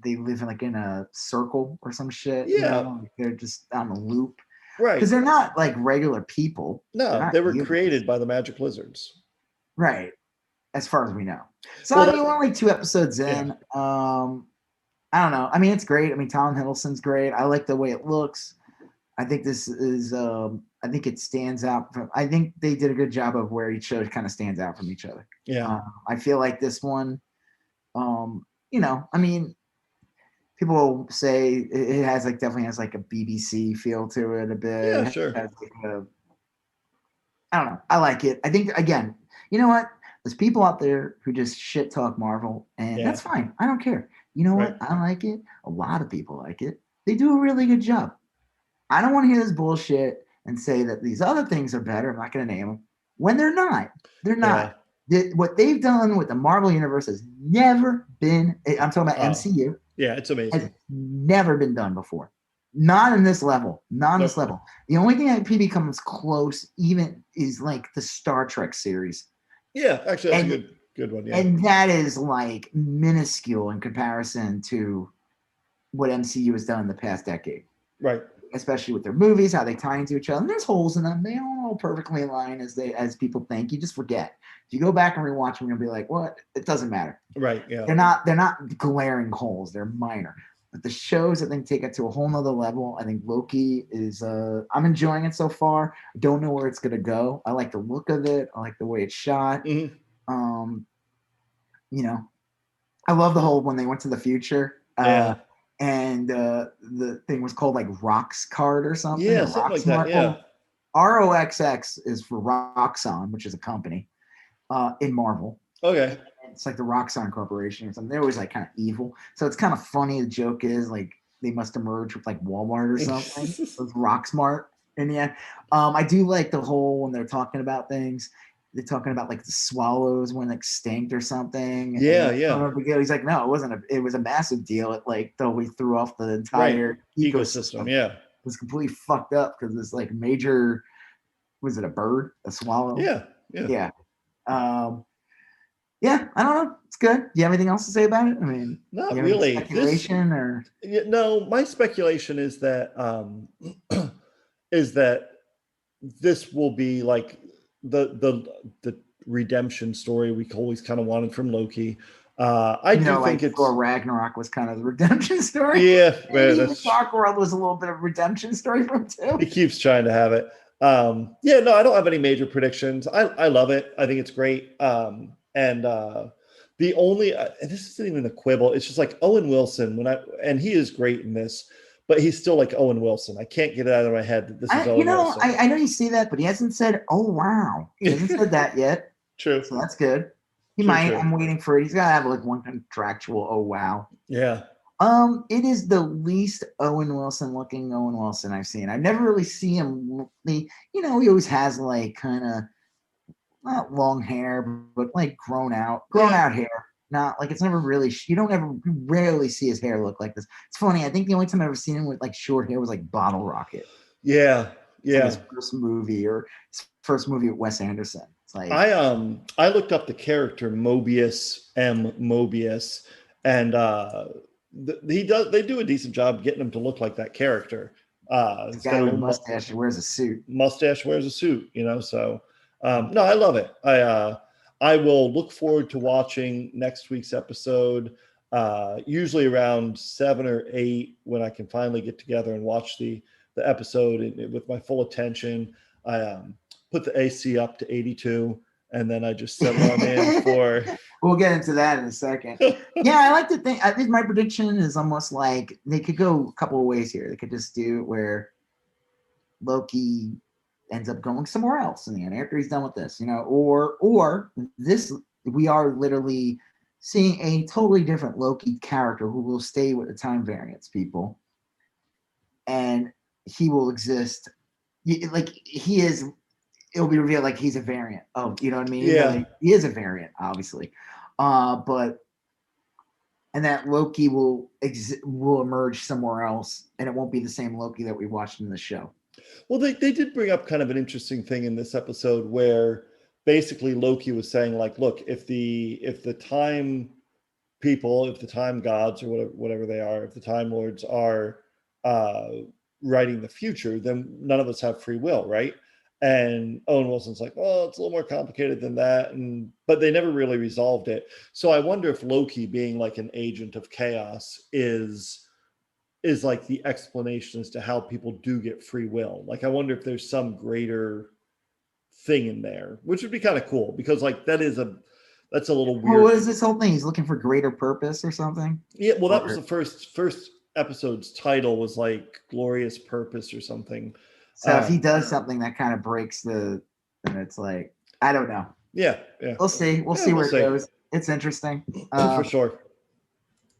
they live in a circle or some shit. Yeah, they're just on a loop, right? Because they're not regular people. No, they were created by the magic lizards, right? As far as we know. So we're only 2 episodes in. I don't know. I mean, it's great. I mean, Tom Hiddleston's great. I like the way it looks. I think this is. I think it stands out from. I think they did a good job of where each show kind of stands out from each other. Yeah. I feel like this one. I mean, people say it has like definitely has like a BBC feel to it a bit. Yeah, It sure. has like I don't know. I like it. I think again, you know what? There's people out there who just shit talk Marvel, and Yeah. that's fine. I don't care. You know Right. what? I like it. A lot of people like it. They do a really good job. I don't want to hear this bullshit and say that these other things are better. I'm not going to name them when they're not. They're Yeah. not. What they've done with the Marvel universe has never been. I'm talking about Oh, MCU. yeah, it's Has amazing. never been done before. Not in this level. Not in Nope. this level. The only thing that PB comes close even is like the Star Trek series. Yeah, actually, that's And a good one. Yeah. and that is like minuscule in comparison to what MCU has done in the past decade. Right. Especially with their movies, how they tie into each other. And there's holes in them. They don't all perfectly align as people think. You just forget. If you go back and rewatch them, you'll be like, "What?" It doesn't matter. Right. Yeah. They're not glaring holes. They're minor. But the shows, I think, take it to a whole nother level. I think Loki is. I'm enjoying it so far. I don't know where it's gonna go. I like the look of it. I like the way it's shot. Mm-hmm. You know, I love the whole when they went to the future. Yeah. And the thing was called like Rox Card or something. Yeah, Or something like Roxmart. that. Yeah. ROXX is for Roxxon, which is a company in Marvel. Okay. It's like the Roxxon Corporation or something. They're always like kind of evil. So it's kind of funny. The joke is like they must emerge with like Walmart or something. With Roxmart in the end. I do like the whole when they're talking about things. They're talking about like the swallows when extinct or something. Yeah. And Yeah. he's like, no, it wasn't. It was a massive deal. It like totally threw off the Right. entire Ecosystem. ecosystem. Yeah. It was completely fucked up because this like major. Was it a bird? A swallow? Yeah. Yeah. Yeah. Um, yeah, I don't know. It's good. Do you have anything else to say about it? I mean, do Not you have any really. This. speculation or? No, my speculation is that is that this will be like the redemption story we always kind of wanted from Loki. I do think Like Thor it's Ragnarok was kind of the redemption story. yeah, Maybe man, even that's Dark World was a little bit of redemption story from too. he keeps trying to have it. Yeah, no, I don't have any major predictions. I love it. I think it's great. And the only and this isn't even a quibble. It's just like Owen Wilson and he is great in this, but he's still like Owen Wilson. I can't get it out of my head that this is Owen Wilson. I know you see that, but he hasn't said, "Oh wow," he hasn't said that yet. True. So that's good. He True, might. true. I'm waiting for it. He's got to have like one contractual. Oh wow. Yeah. It is the least Owen Wilson looking Owen Wilson I've seen. I never really see him. He always has like kind of not long hair, but like grown out hair. Not like it's never really. You rarely see his hair look like this. It's funny. I think the only time I've ever seen him with like short hair was like Bottle Rocket. Yeah. Yeah. Like his first movie or his first movie with Wes Anderson. It's like I looked up the character Mobius M. Mobius, and they do a decent job getting him to look like that character. the guy with a mustache who wears a suit. Mustache wears a suit, so no, I love it. I will look forward to watching next week's episode, usually around 7 or 8 when I can finally get together and watch the episode with my full attention. I put the AC up to 82 and then I just settle on in for. We'll get into that in a second. Yeah, I like to think. I think my prediction is almost like they could go a couple of ways here. They could just do it where Loki ends up going somewhere else in the end after he's done with this, or this we are literally seeing a totally different Loki character who will stay with the time variance people, and he will exist like he is. It'll be revealed like he's a variant. Oh, you know what I mean? Yeah, he is a variant, obviously, but and that Loki will emerge somewhere else, and it won't be the same Loki that we watched in the show. Well, they did bring up kind of an interesting thing in this episode where basically Loki was saying like, look, if the time people, if the time gods or whatever they are, if the time lords are writing the future, then none of us have free will, right? And Owen Wilson's like, oh, it's a little more complicated than that. But they never really resolved it. So I wonder if Loki, being like an agent of chaos, is like the explanation as to how people do get free will. Like, I wonder if there's some greater thing in there, which would be kind of cool, because like that's a little weird. What is this whole thing? He's looking for greater purpose or something? Yeah, well, that was the first episode's title, was like Glorious Purpose or something. So if he does something that kind of breaks then it's like, I don't know. Yeah. We'll see. We'll see where it goes. It's interesting. For sure.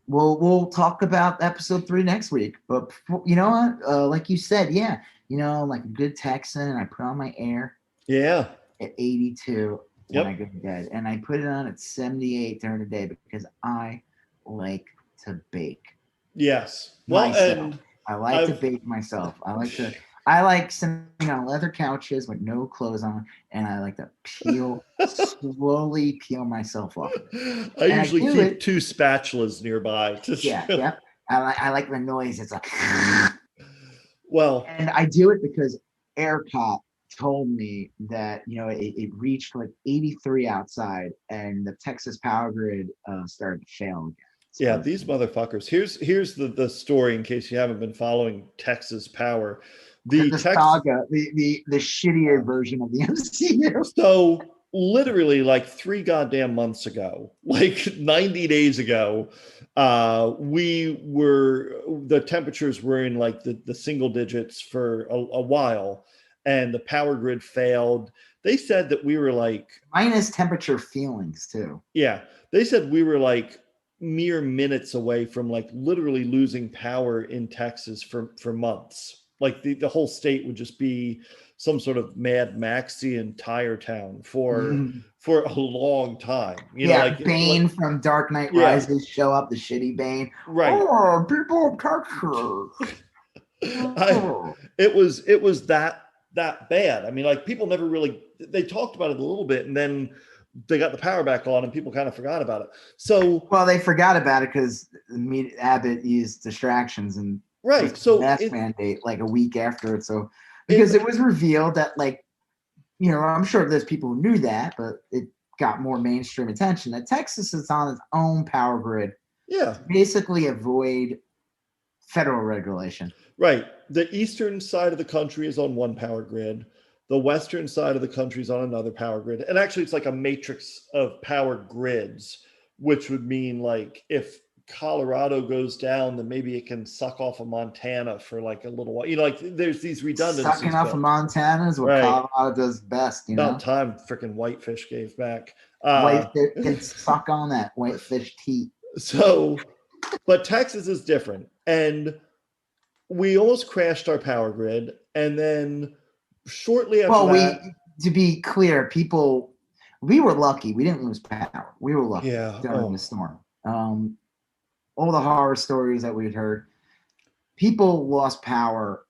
We'll talk about episode 3 next week. But you know what? Like you said, yeah. Like a good Texan, I put on my air. Yeah. At 82 when I go to bed. And I put it on at 78 during the day because I like to bake. Yes. Well, and I like to bake myself. I like sitting on leather couches with no clothes on, and I like to slowly peel myself off. I usually keep 2 spatulas nearby. Yeah. I like the noise. It's like, well, and I do it because ERCOT told me that it reached like 83 outside, and the Texas power grid started to fail again. Yeah, these motherfuckers. Here's the story, in case you haven't been following Texas Power. The saga, the shittier version of the MCU. So literally like 3 goddamn months ago, like 90 days ago, the temperatures were in like the single digits for a while, and the power grid failed. They said that we were like minus temperature feelings too. Yeah, they said we were like mere minutes away from like literally losing power in Texas for months. Like the whole state would just be some sort of Mad Maxian tire town for a long time. Like Bane from Dark Knight Rises show up, the shitty Bane. Right. Oh, people of Texas. It was that bad. I mean, like, people never really, they talked about it a little bit, and then they got the power back on and people kind of forgot about it. So, well, they forgot about it because Abbott used distractions and mask mandate like a week after it. So because it was revealed that, like, I'm sure there's people who knew that, but it got more mainstream attention that Texas is on its own power grid. Yeah. Basically avoid federal regulation. Right. The eastern side of the country is on one power grid. The western side of the country is on another power grid. And actually, it's like a matrix of power grids, which would mean, like, if Colorado goes down, then maybe it can suck off of Montana for like a little while. Like, there's these redundancies. Sucking off of Montana is what Colorado does best. About time freaking Whitefish gave back. Whitefish can suck on that Whitefish teat. So, but Texas is different. And we almost crashed our power grid. And then shortly after that, to be clear, we were lucky. We didn't lose power. We were lucky during the storm. All the horror stories that we'd heard, people lost power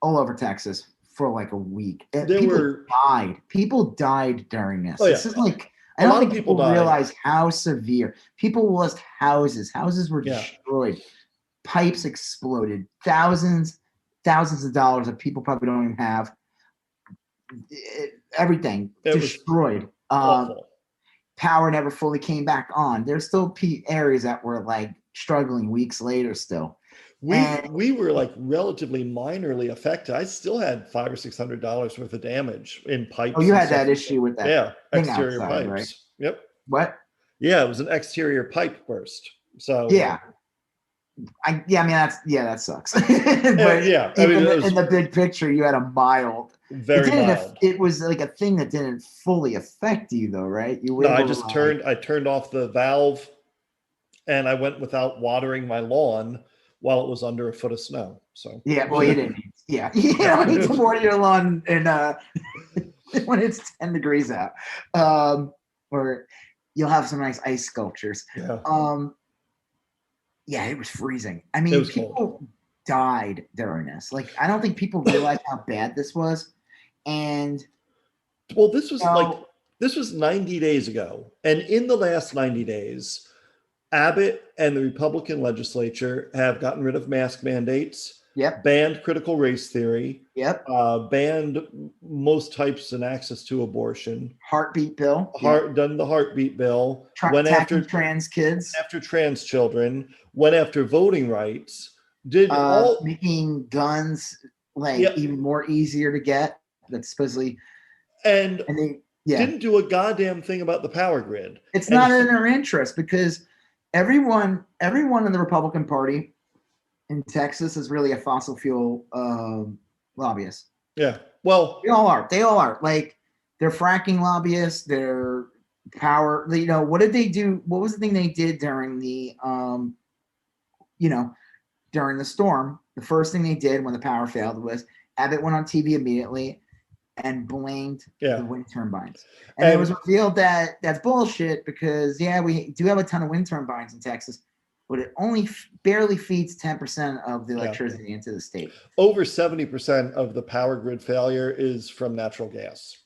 all over Texas for like a week. People died during this. This is like, I don't think people realize how severe. People lost houses. Houses were destroyed. Pipes exploded. Thousands of dollars that people probably don't even have. Everything destroyed. Power never fully came back on. There's still areas that were like struggling weeks later still. We were like relatively minorly affected. I still had $500 or $600 worth of damage in pipes. Oh, you had that issue with that exterior outside, pipes. Right? Yep. What? Yeah, it was an exterior pipe burst. So that sucks. But in the big picture, you had a mild. It was like a thing that didn't fully affect you, though, right? I turned off the valve, and I went without watering my lawn while it was under a foot of snow. So you didn't. You don't need to water your lawn when it's 10 degrees out, or you'll have some nice ice sculptures. Yeah, it was freezing. I mean, people died during this. Like, I don't think people realized how bad this was. And this was 90 days ago. And in the last 90 days, Abbott and the Republican legislature have gotten rid of mask mandates. Yep. banned critical race theory, Yep. banned most types and access to abortion, Heartbeat bill. Yep. done the heartbeat bill, went Tackling after trans kids. trans children, went after voting rights, did all making guns like Yep. even more easier to get. That's supposedly and they didn't do a goddamn thing about the power grid. It's not in their interest because everyone in the Republican Party in Texas is really a fossil fuel lobbyist. Yeah. Well, they all are. Like, they're fracking lobbyists, they're power, what did they do? What was the thing they did during the during the storm? The first thing they did when the power failed was Abbott went on TV immediately and blamed the wind turbines. And it was revealed that that's bullshit because, we do have a ton of wind turbines in Texas, but it only barely feeds 10% of the electricity into the state. Over 70% of the power grid failure is from natural gas.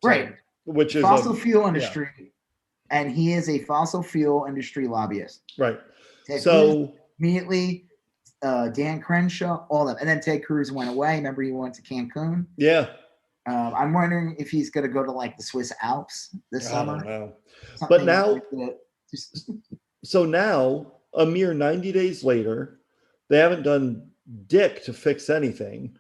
So, right. Which is fossil fuel industry. Yeah. And he is a fossil fuel industry lobbyist. Right. Ted Cruz immediately, Dan Crenshaw, all of them. And then Ted Cruz went away. Remember, he went to Cancun? Yeah. I'm wondering if he's going to go to like the Swiss Alps this summer. I don't know. But now, so now, a mere 90 days later, they haven't done dick to fix anything.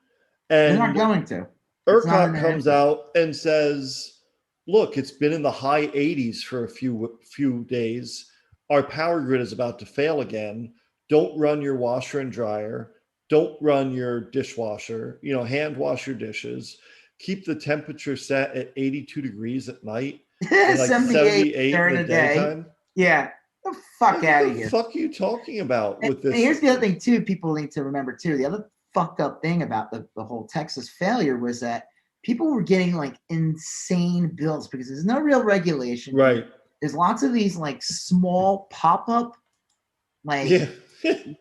And they're not going to. ERCOT comes out and says, look, it's been in the high 80s for a few days. Our power grid is about to fail again. Don't run your washer and dryer. Don't run your dishwasher. Hand wash your dishes. Keep the temperature set at 82 degrees at night. And like 78 during the daytime. Yeah. The fuck out of here. What the fuck are you talking about with this? And here's the other thing, too, people need to remember, too. The other fucked up thing about the whole Texas failure was that people were getting like insane bills because there's no real regulation. Right. There's lots of these like small pop-up,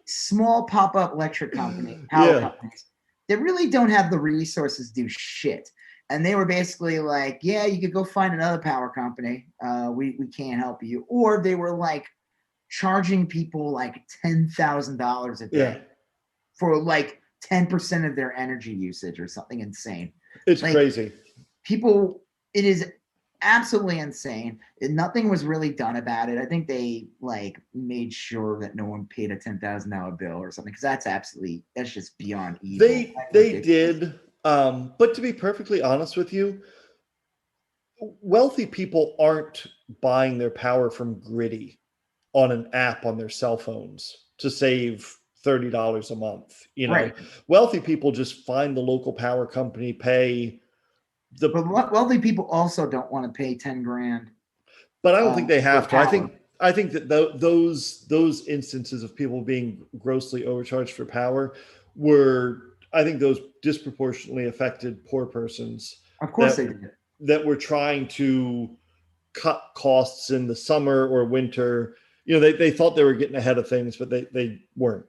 small pop-up electric power companies that really don't have the resources to do shit. And they were basically like, yeah, you could go find another power company. We can't help you. Or they were like charging people like $10,000 a day for like 10% of their energy usage or something insane. It's crazy. People, it is absolutely insane. Nothing was really done about it. I think they like made sure that no one paid a $10,000 bill or something, because that's just beyond evil. They did. But to be perfectly honest with you, wealthy people aren't buying their power from Griddy on an app on their cell phones to save $30 a month. Right. Wealthy people just find the local power company, pay but wealthy people also don't want to pay 10 grand. But I don't think they have to. I think that those instances of people being grossly overcharged for power I think those disproportionately affected poor persons. Of course they did. That were trying to cut costs in the summer or winter. They thought they were getting ahead of things, but they weren't.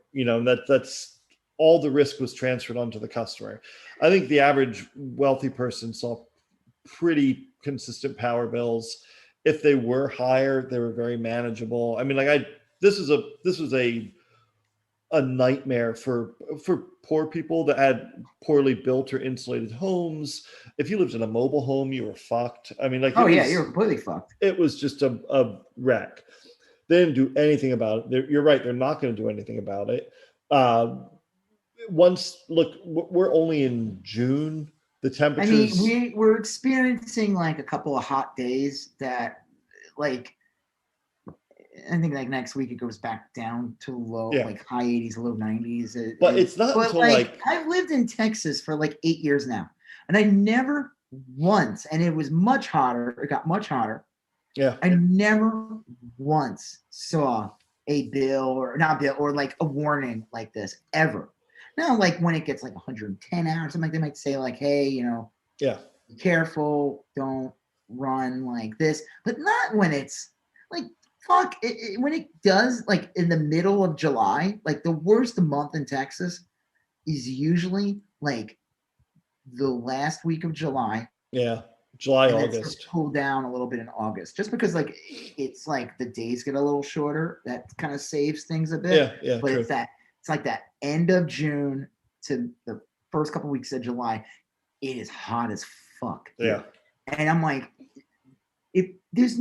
That's all the risk was transferred onto the customer. I think the average wealthy person saw pretty consistent power bills. If they were higher, they were very manageable. I mean, this was a nightmare for poor people that had poorly built or insulated homes. If you lived in a mobile home, you were fucked. I mean, you're completely fucked. It was just a wreck. They didn't do anything about it. You're right. They're not going to do anything about it. We're only in June. The temperatures. I mean, we're experiencing like a couple of hot days that, like, I think like next week it goes back down to like high 80s, low 90s. But it's not until I've lived in Texas for like 8 years now, and I never once, and it was much hotter. It got much hotter. Yeah. I never once saw a bill or like a warning like this ever. Now, like when it gets like 110 hours, something like they might say like, hey, be careful, don't run like this, but not when it's like, fuck it, when it does like in the middle of July, like the worst month in Texas is usually like the last week of July. Yeah. July, August. Cool down a little bit in August, just because like it's like the days get a little shorter. That kind of saves things a bit. Yeah. But true. it's like that end of June to the first couple weeks of July, it is hot as fuck. Yeah. And I'm like, if there's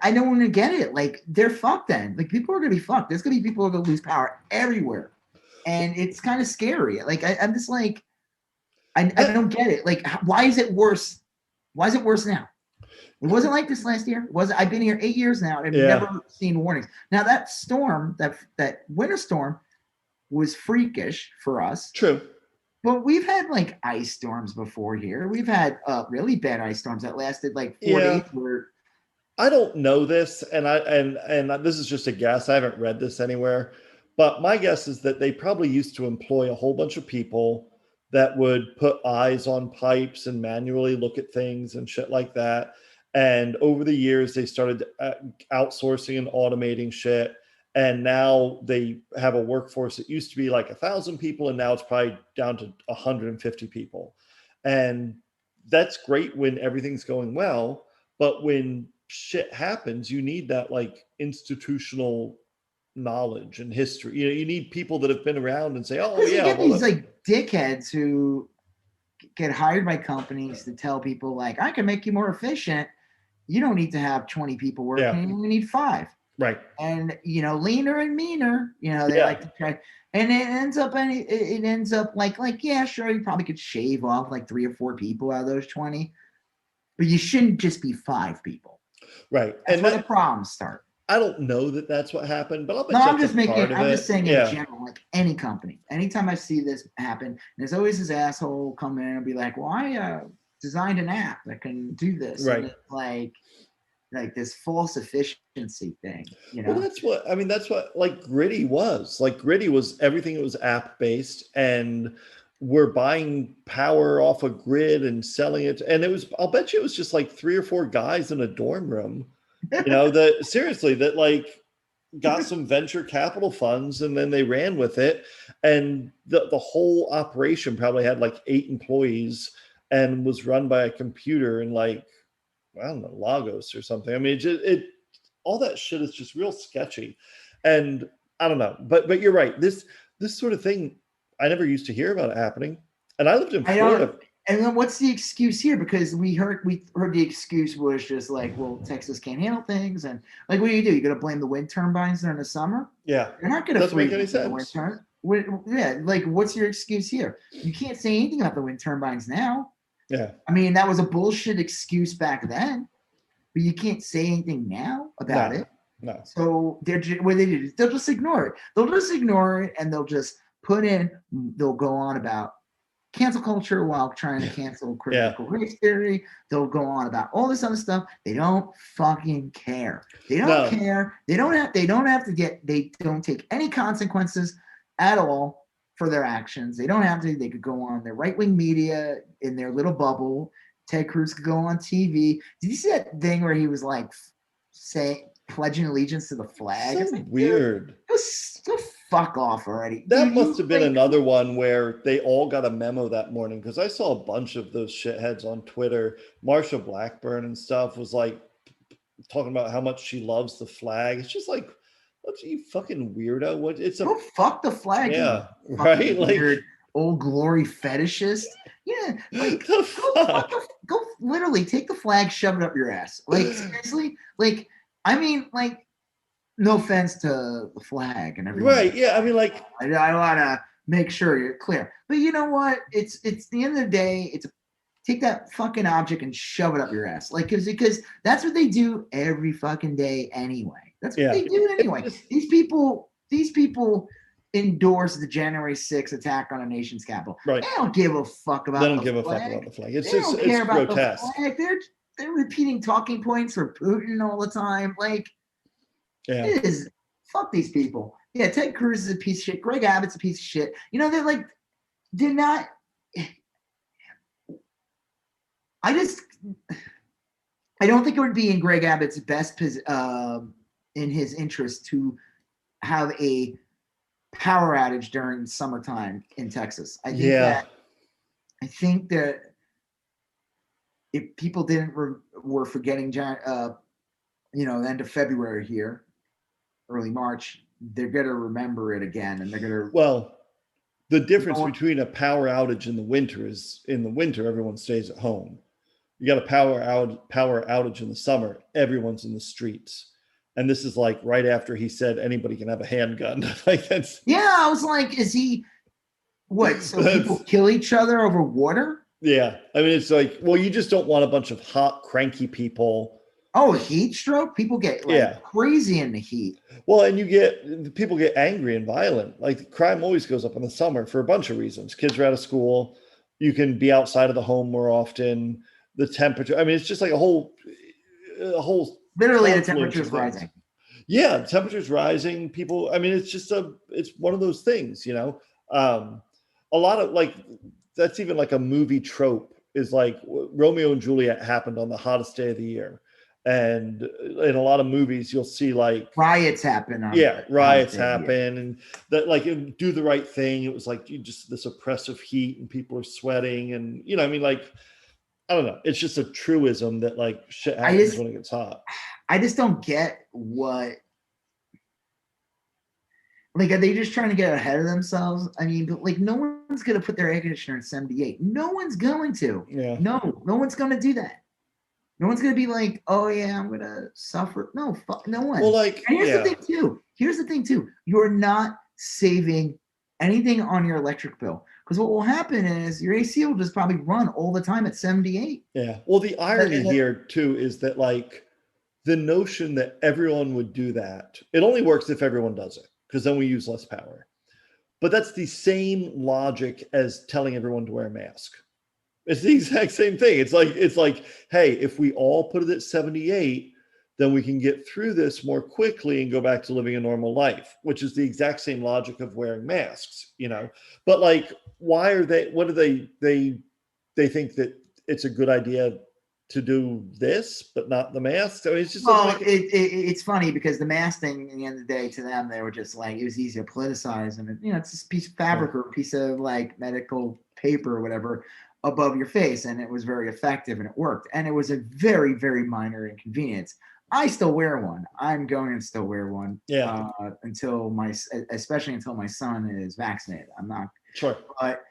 I don't want to get it. Like, they're fucked then. Like, people are gonna be fucked. There's gonna be people who are gonna lose power everywhere. And it's kind of scary. Like, I'm just like, I don't get it. Like, why is it worse? Why is it worse now? It wasn't like this last year. I've been here 8 years now, and I've never seen warnings. Now, that storm, that winter storm, was freakish for us. True. But we've had like ice storms before here. We've had really bad ice storms that lasted like 4 days. I don't know this, and this is just a guess. I haven't read this anywhere, but my guess is that they probably used to employ a whole bunch of people that would put eyes on pipes and manually look at things and shit like that. And over the years, they started outsourcing and automating shit. And now they have a workforce that used to be like 1,000 people, and now it's probably down to 150 people. And that's great when everything's going well. But when shit happens, you need that like institutional knowledge and history. You need people that have been around and say, "Oh yeah." You get these like dickheads who get hired by companies to tell people like, "I can make you more efficient. You don't need to have 20 people working. You need 5." Right. And leaner and meaner. They like to try, and it ends up like yeah, sure, you probably could shave off like 3 or 4 people out of those 20, but you shouldn't just be 5 people. Right. That's where the problems start. I don't know that that's what happened, but I'll bet I'm just saying in general, like any company, anytime I see this happen, there's always this asshole come in and be like, well, I designed an app that can do this. Right. And it's like this false efficiency thing, Well, that's what like Gritty was. Like Gritty was everything. It was app based, and we're buying power off a grid and selling it. And I'll bet you it was just like 3 or 4 guys in a dorm room, that like got some venture capital funds, and then they ran with it. And the whole operation probably had like 8 employees and was run by a computer and like, I don't know, Lagos or something. I mean, it all that shit is just real sketchy. And I don't know, but you're right. This sort of thing, I never used to hear about it happening. And I lived in Florida. And then what's the excuse here? Because we heard the excuse was just like, well, Texas can't handle things, and like, what do? You're going to blame the wind turbines during the summer? Yeah, you're not going to make any sense. The wind like, what's your excuse here? You can't say anything about the wind turbines now. Yeah, I mean, that was a bullshit excuse back then, but you can't say anything now about it. No. So what they do is they'll just ignore it. They'll just ignore it, and they'll just they'll go on about cancel culture while trying to cancel critical race theory. They'll go on about all this other stuff. They don't fucking care. They don't care. They don't take any consequences at all for their actions. They don't have to. They could go on their right-wing media in their little bubble. Ted Cruz could go on TV. Did you see that thing where he was like pledging allegiance to the flag? So it's like, weird. Go fuck off already. That must have been another one where they all got a memo that morning, because I saw a bunch of those shitheads on Twitter. Marsha Blackburn and stuff was like talking about how much she loves the flag. It's just like, what, you fucking weirdo? Go fuck the flag. Yeah, right. Weird old glory fetishist. Yeah, like go literally take the flag, shove it up your ass. Like, seriously, like, I mean, like, no offense to the flag and everything. Right. Yeah. I mean, like, I want to make sure you're clear. But you know what? It's the end of the day. Take that fucking object and shove it up your ass. Like, because that's what they do every fucking day anyway. That's what they do anyway. These people endorse the January 6th attack on a nation's capital. Right. They don't give a fuck about the flag. They don't give a fuck about the flag. They don't care about grotesque. The flag. They're repeating talking points for Putin all the time. Like, it is, fuck these people. Yeah, Ted Cruz is a piece of shit. Greg Abbott's a piece of shit. They're not. I don't think it would be in Greg Abbott's best in his interest to have a power outage during summertime in Texas. I think that if people were forgetting, the end of February here, early March, they're gonna remember it again, and they're gonna. Well, The difference between a power outage in the winter is in the winter, everyone stays at home. You got a power outage in the summer, everyone's in the streets. And this is like right after he said anybody can have a handgun. Like that's I was like, is he what? So people kill each other over water? Yeah. I mean, it's like, well, you just don't want a bunch of hot, cranky people. Oh, heat stroke? People get like crazy in the heat. Well, and people get angry and violent. Like crime always goes up in the summer for a bunch of reasons. Kids are out of school. You can be outside of the home more often. The temperature. I mean, it's just like a whole. Literally, the temperature is rising. Yeah, the temperature's rising. People. I mean, it's one of those things, you know. A lot of like that's even like a movie trope is like Romeo and Juliet happened on the hottest day of the year. And in a lot of movies, you'll see like riots happen. Riots happen, and that like Do the Right Thing. It was like this oppressive heat, and people are sweating, and I mean, like I don't know. It's just a truism that like shit happens when it gets hot. I just don't get what. Like, are they just trying to get ahead of themselves? I mean, but like, no one's gonna put their air conditioner in 78. No one's going to. Yeah. No one's gonna do that. No one's gonna be like, oh yeah, I'm gonna suffer. No, fuck, no one. Well, like, and here's the thing too. You're not saving anything on your electric bill because what will happen is your AC will just probably run all the time at 78. Yeah. Well, the irony here too is that like the notion that everyone would do that, it only works if everyone does it because then we use less power. But that's the same logic as telling everyone to wear a mask. It's the exact same thing. It's like, hey, if we all put it at 78, then we can get through this more quickly and go back to living a normal life, which is the exact same logic of wearing masks, But like, why are they? What do they think that it's a good idea to do this, but not the mask? I mean, it's just it's funny because the mask thing, at the end of the day, to them, they were just like it was easy to politicize, and it's this piece of fabric or a piece of like medical paper or whatever above your face, and it was very effective and it worked, and it was a very, very minor inconvenience. I still wear one. I'm going to still wear one especially until my son is vaccinated. I'm not sure, but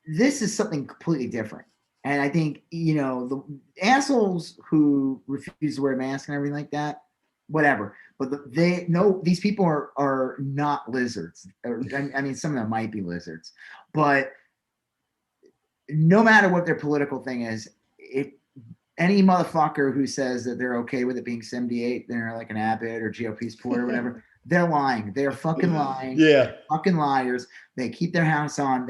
this is something completely different, and I think the assholes who refuse to wear masks and everything like that, whatever. But they know these people are not lizards. I mean, some of them might be lizards, but no matter what their political thing is, if any motherfucker who says that they're okay with it being 78, they're like an Abbott or GOP supporter or whatever, they're lying. They're fucking lying. Yeah. They're fucking liars. They keep their house on.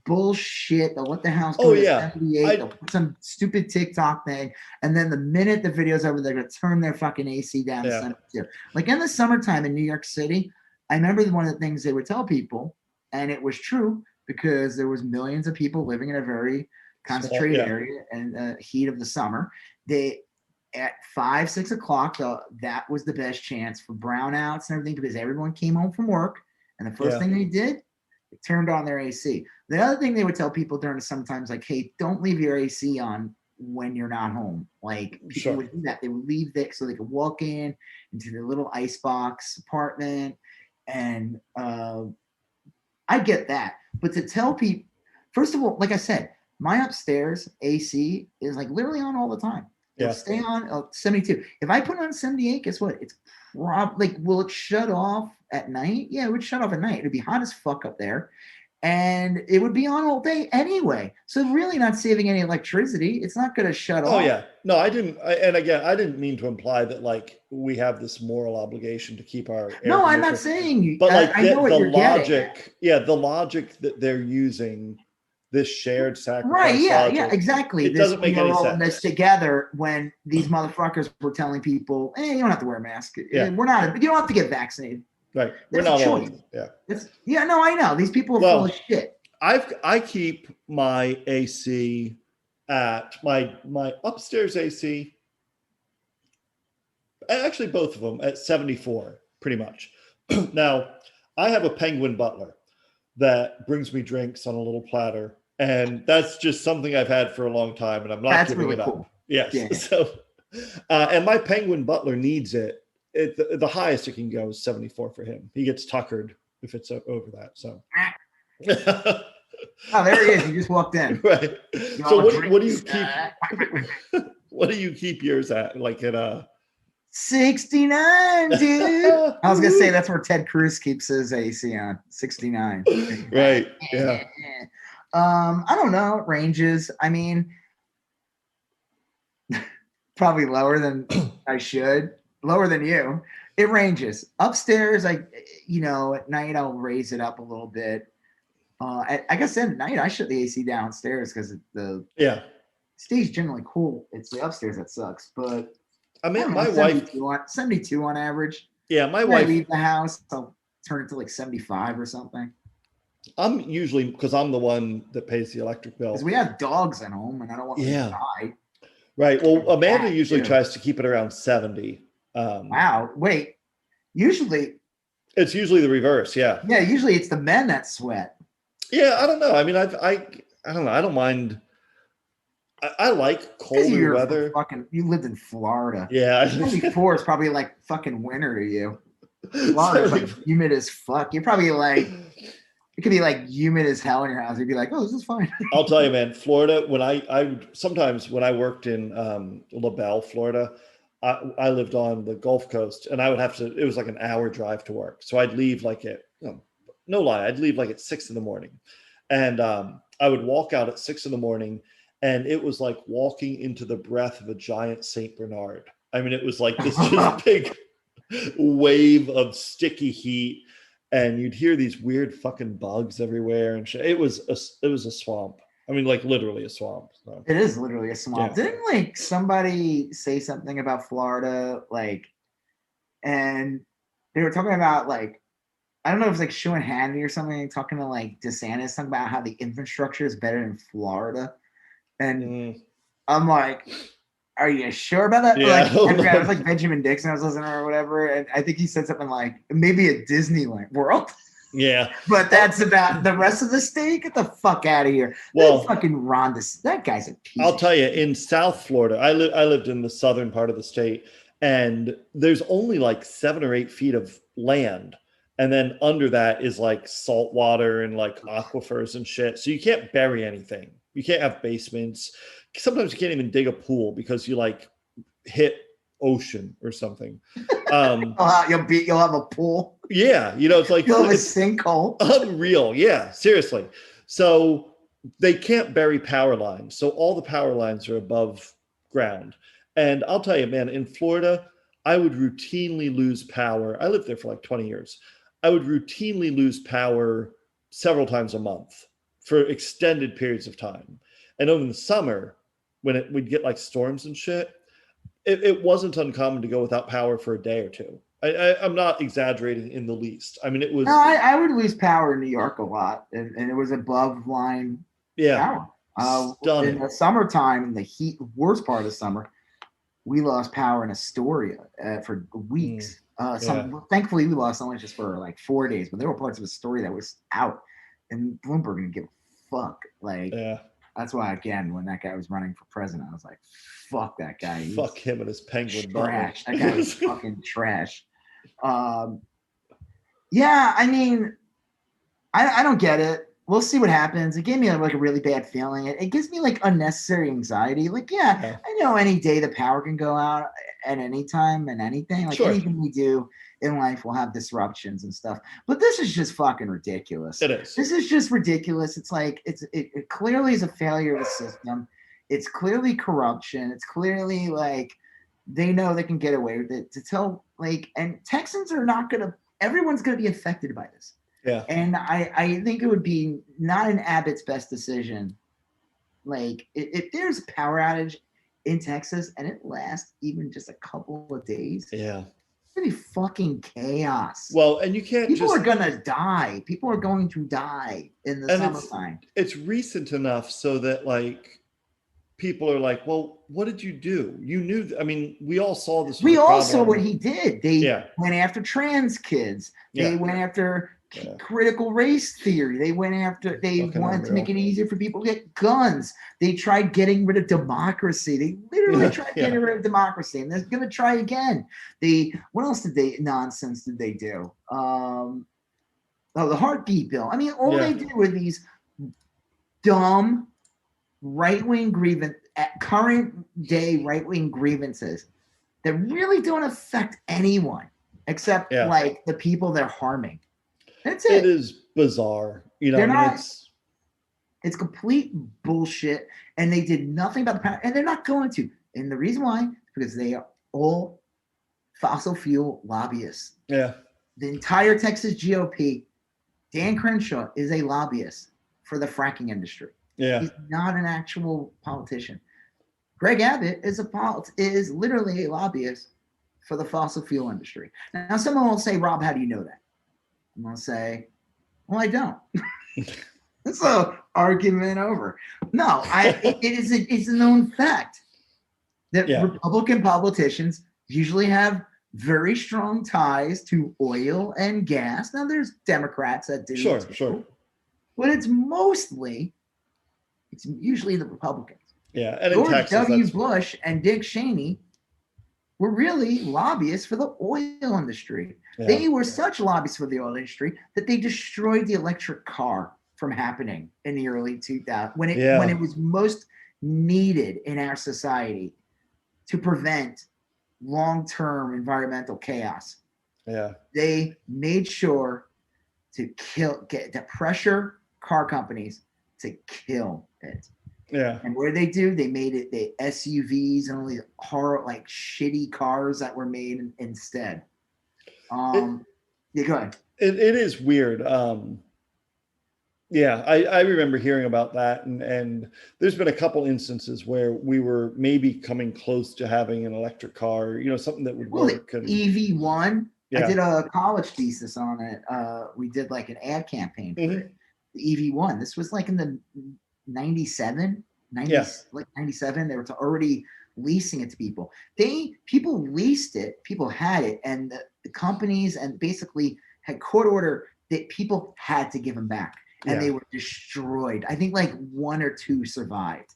Bullshit. They'll let the house go to 78. They'll put some stupid TikTok thing, and then the minute the video's over, they're gonna turn their fucking AC down to 72. Like in the summertime in New York City, I remember one of the things they would tell people, and it was true because there was millions of people living in a very concentrated area in the heat of the summer. They at 5-6 o'clock, that was the best chance for brownouts and everything because everyone came home from work, and the first thing they did, they turned on their AC. The other thing they would tell people during the summertime is like, hey, don't leave your AC on when you're not home. Like people would do that. They would leave it so they could walk into their little icebox apartment. And I get that. But to tell people, first of all, like I said, my upstairs AC is like literally on all the time. It'll stay on 72. If I put it on 78, guess what? It's probably like, will it shut off at night? Yeah, it would shut off at night. It'd be hot as fuck up there. And it would be on all day anyway. So really not saving any electricity. It's not going to shut off. Oh, yeah. No, I didn't. And again, I didn't mean to imply that like we have this moral obligation to keep our air. No, I'm not saying you. But like I know what you're logic, the logic that they're using, this shared sacrifice. Right, yeah, exactly. It doesn't make any sense. This together when these motherfuckers were telling people, hey, you don't have to wear a mask. Yeah. You don't have to get vaccinated. Right. We're not all. No, I know. These people are full of shit. I keep my AC at my upstairs AC. Actually, both of them at 74, pretty much. Now, I have a penguin butler that brings me drinks on a little platter, and that's just something I've had for a long time, and I'm not giving it up. Yes. Yeah. So, and my penguin butler needs it the highest it can go is 74 for him. He gets tuckered if it's over that. So. Oh, there he is. He just walked in. Right. So what do you keep? What do you keep yours at? Like at 69, dude. I was gonna say that's where Ted Cruz keeps his AC on 69. Right. Yeah. I don't know. It ranges. I mean, probably lower than I should. Lower than you. It ranges. Upstairs, at night I'll raise it up a little bit. Like I said, at night I shut the AC downstairs because the stays generally cool. It's the upstairs that sucks. But I mean, my 72 wife 72 on average. Yeah, my when wife. I leave the house, I'll turn it to like 75 or something. I'm usually because I'm the one that pays the electric bill. Because we have dogs at home, and I don't want them to die. Right. Well, Amanda usually tries to keep it around 70. Wow. Wait. It's usually the reverse. Yeah. Yeah. Usually it's the men that sweat. Yeah. I don't know. I mean, I don't know. I don't mind. I like colder weather. You lived in Florida. Yeah. 74 is probably like fucking winter to you. Florida's like humid as fuck. You're probably like, it could be like humid as hell in your house. You'd be like, oh, this is fine. I'll tell you, man, Florida, when sometimes when I worked in LaBelle, Florida, I lived on the Gulf Coast, and I would it was like an hour drive to work. So I'd leave like no lie, I'd leave like at 6 a.m. And I would walk out at 6 a.m, and it was like walking into the breath of a giant Saint Bernard. I mean, it was like this just big wave of sticky heat, and you'd hear these weird fucking bugs everywhere and shit. It was a swamp. I mean, like literally a swamp. So. It is literally a swamp. Yeah. Didn't like somebody say something about Florida, and they were talking about like, I don't know if it's like Sean Hannity or something, talking to like DeSantis, talking about how the infrastructure is better in Florida. And I'm like, are you sure about that? Yeah. It was like Benjamin Dixon I was listening to or whatever. And I think he said something like, maybe a Disneyland World. Yeah. But that's about the rest of the state. Get the fuck out of here. Well, that fucking that guy's a piece. I'll tell you, in South Florida, I lived in the southern part of the state, and there's only like 7 or 8 feet of land. And then under that is like salt water and like aquifers and shit. So you can't bury anything. You can't have basements. Sometimes you can't even dig a pool because you like hit ocean or something. You'll have a pool. Yeah, it's like you'll have a sinkhole. Unreal. Yeah, seriously. So they can't bury power lines. So all the power lines are above ground. And I'll tell you, man, in Florida, I would routinely lose power. I lived there for like 20 years. I would routinely lose power several times a month for extended periods of time. And over the summer, when we'd get like storms and shit, it wasn't uncommon to go without power for a day or two. I'm not exaggerating in the least. I mean, it was. No, I would lose power in New York a lot, and it was above line power. Stunning. In the summertime, in the heat, worst part of the summer, we lost power in Astoria for weeks. Thankfully, we lost only just for like 4 days, but there were parts of Astoria that was out, and Bloomberg didn't give a fuck. That's why, again, when that guy was running for president, I was like, fuck that guy. Fuck him and his penguin trash. That guy is fucking trash. Yeah, I mean, I don't get it. We'll see what happens. It gave me like a really bad feeling. It gives me like unnecessary anxiety. Like, I know any day the power can go out at any time and anything. Like anything we do in life will have disruptions and stuff. But this is just fucking ridiculous. It is. This is just ridiculous. It's like it clearly is a failure of the system. It's clearly corruption. It's clearly like they know they can get away with it. And Texans are not gonna. Everyone's gonna be affected by this. Yeah. And I think it would be not in Abbott's best decision. Like if there's a power outage in Texas and it lasts even just a couple of days. Yeah. It's gonna be fucking chaos. Well, and you can't. People are gonna die. People are going to die in the summertime. It's recent enough so that like people are like, well, what did you do? You knew. I mean, we all saw this. We all saw what he did. They Yeah. went after trans kids. They Yeah. went after critical race theory. They went after, they Fucking wanted to unreal. make it easier for people to get guns. They tried getting rid of democracy. They literally tried getting rid of democracy, and they're going to try again. What else nonsense did they do? The heartbeat bill. I mean, all they did were these dumb right-wing current day right-wing grievances that really don't affect anyone except like the people they're harming. That's it. It is bizarre. You know, it's complete bullshit, and they did nothing about the power, and they're not going to. And the reason why is because they are all fossil fuel lobbyists. Yeah. The entire Texas GOP, Dan Crenshaw, is a lobbyist for the fracking industry. Yeah. He's not an actual politician. Greg Abbott is literally a lobbyist for the fossil fuel industry. Now, someone will say, Rob, how do you know that? I'm going to say, well, I don't. It's an argument over. No, it's a known fact that Republican politicians usually have very strong ties to oil and gas. Now, there's Democrats that do. Sure. But it's usually the Republicans. Yeah, and George in Texas, W. Bush and Dick Cheney were really lobbyists for the oil industry. Yeah. They were such lobbyists for the oil industry that they destroyed the electric car from happening in the early 2000s when it was most needed in our society to prevent long-term environmental chaos. Yeah, they made sure to pressure car companies to kill it. Yeah. And what did they made it the SUVs and all these horror, like shitty cars that were made instead. Go ahead. It is weird. I remember hearing about that, and there's been a couple instances where we were maybe coming close to having an electric car, something that would work. EV1. I did a college thesis on it. We did like an ad campaign for it. The EV1. This was like in the 97. They were already leasing it to people. People leased it, people had it, and the companies and basically had court order that people had to give them back, and they were destroyed. I think like one or two survived.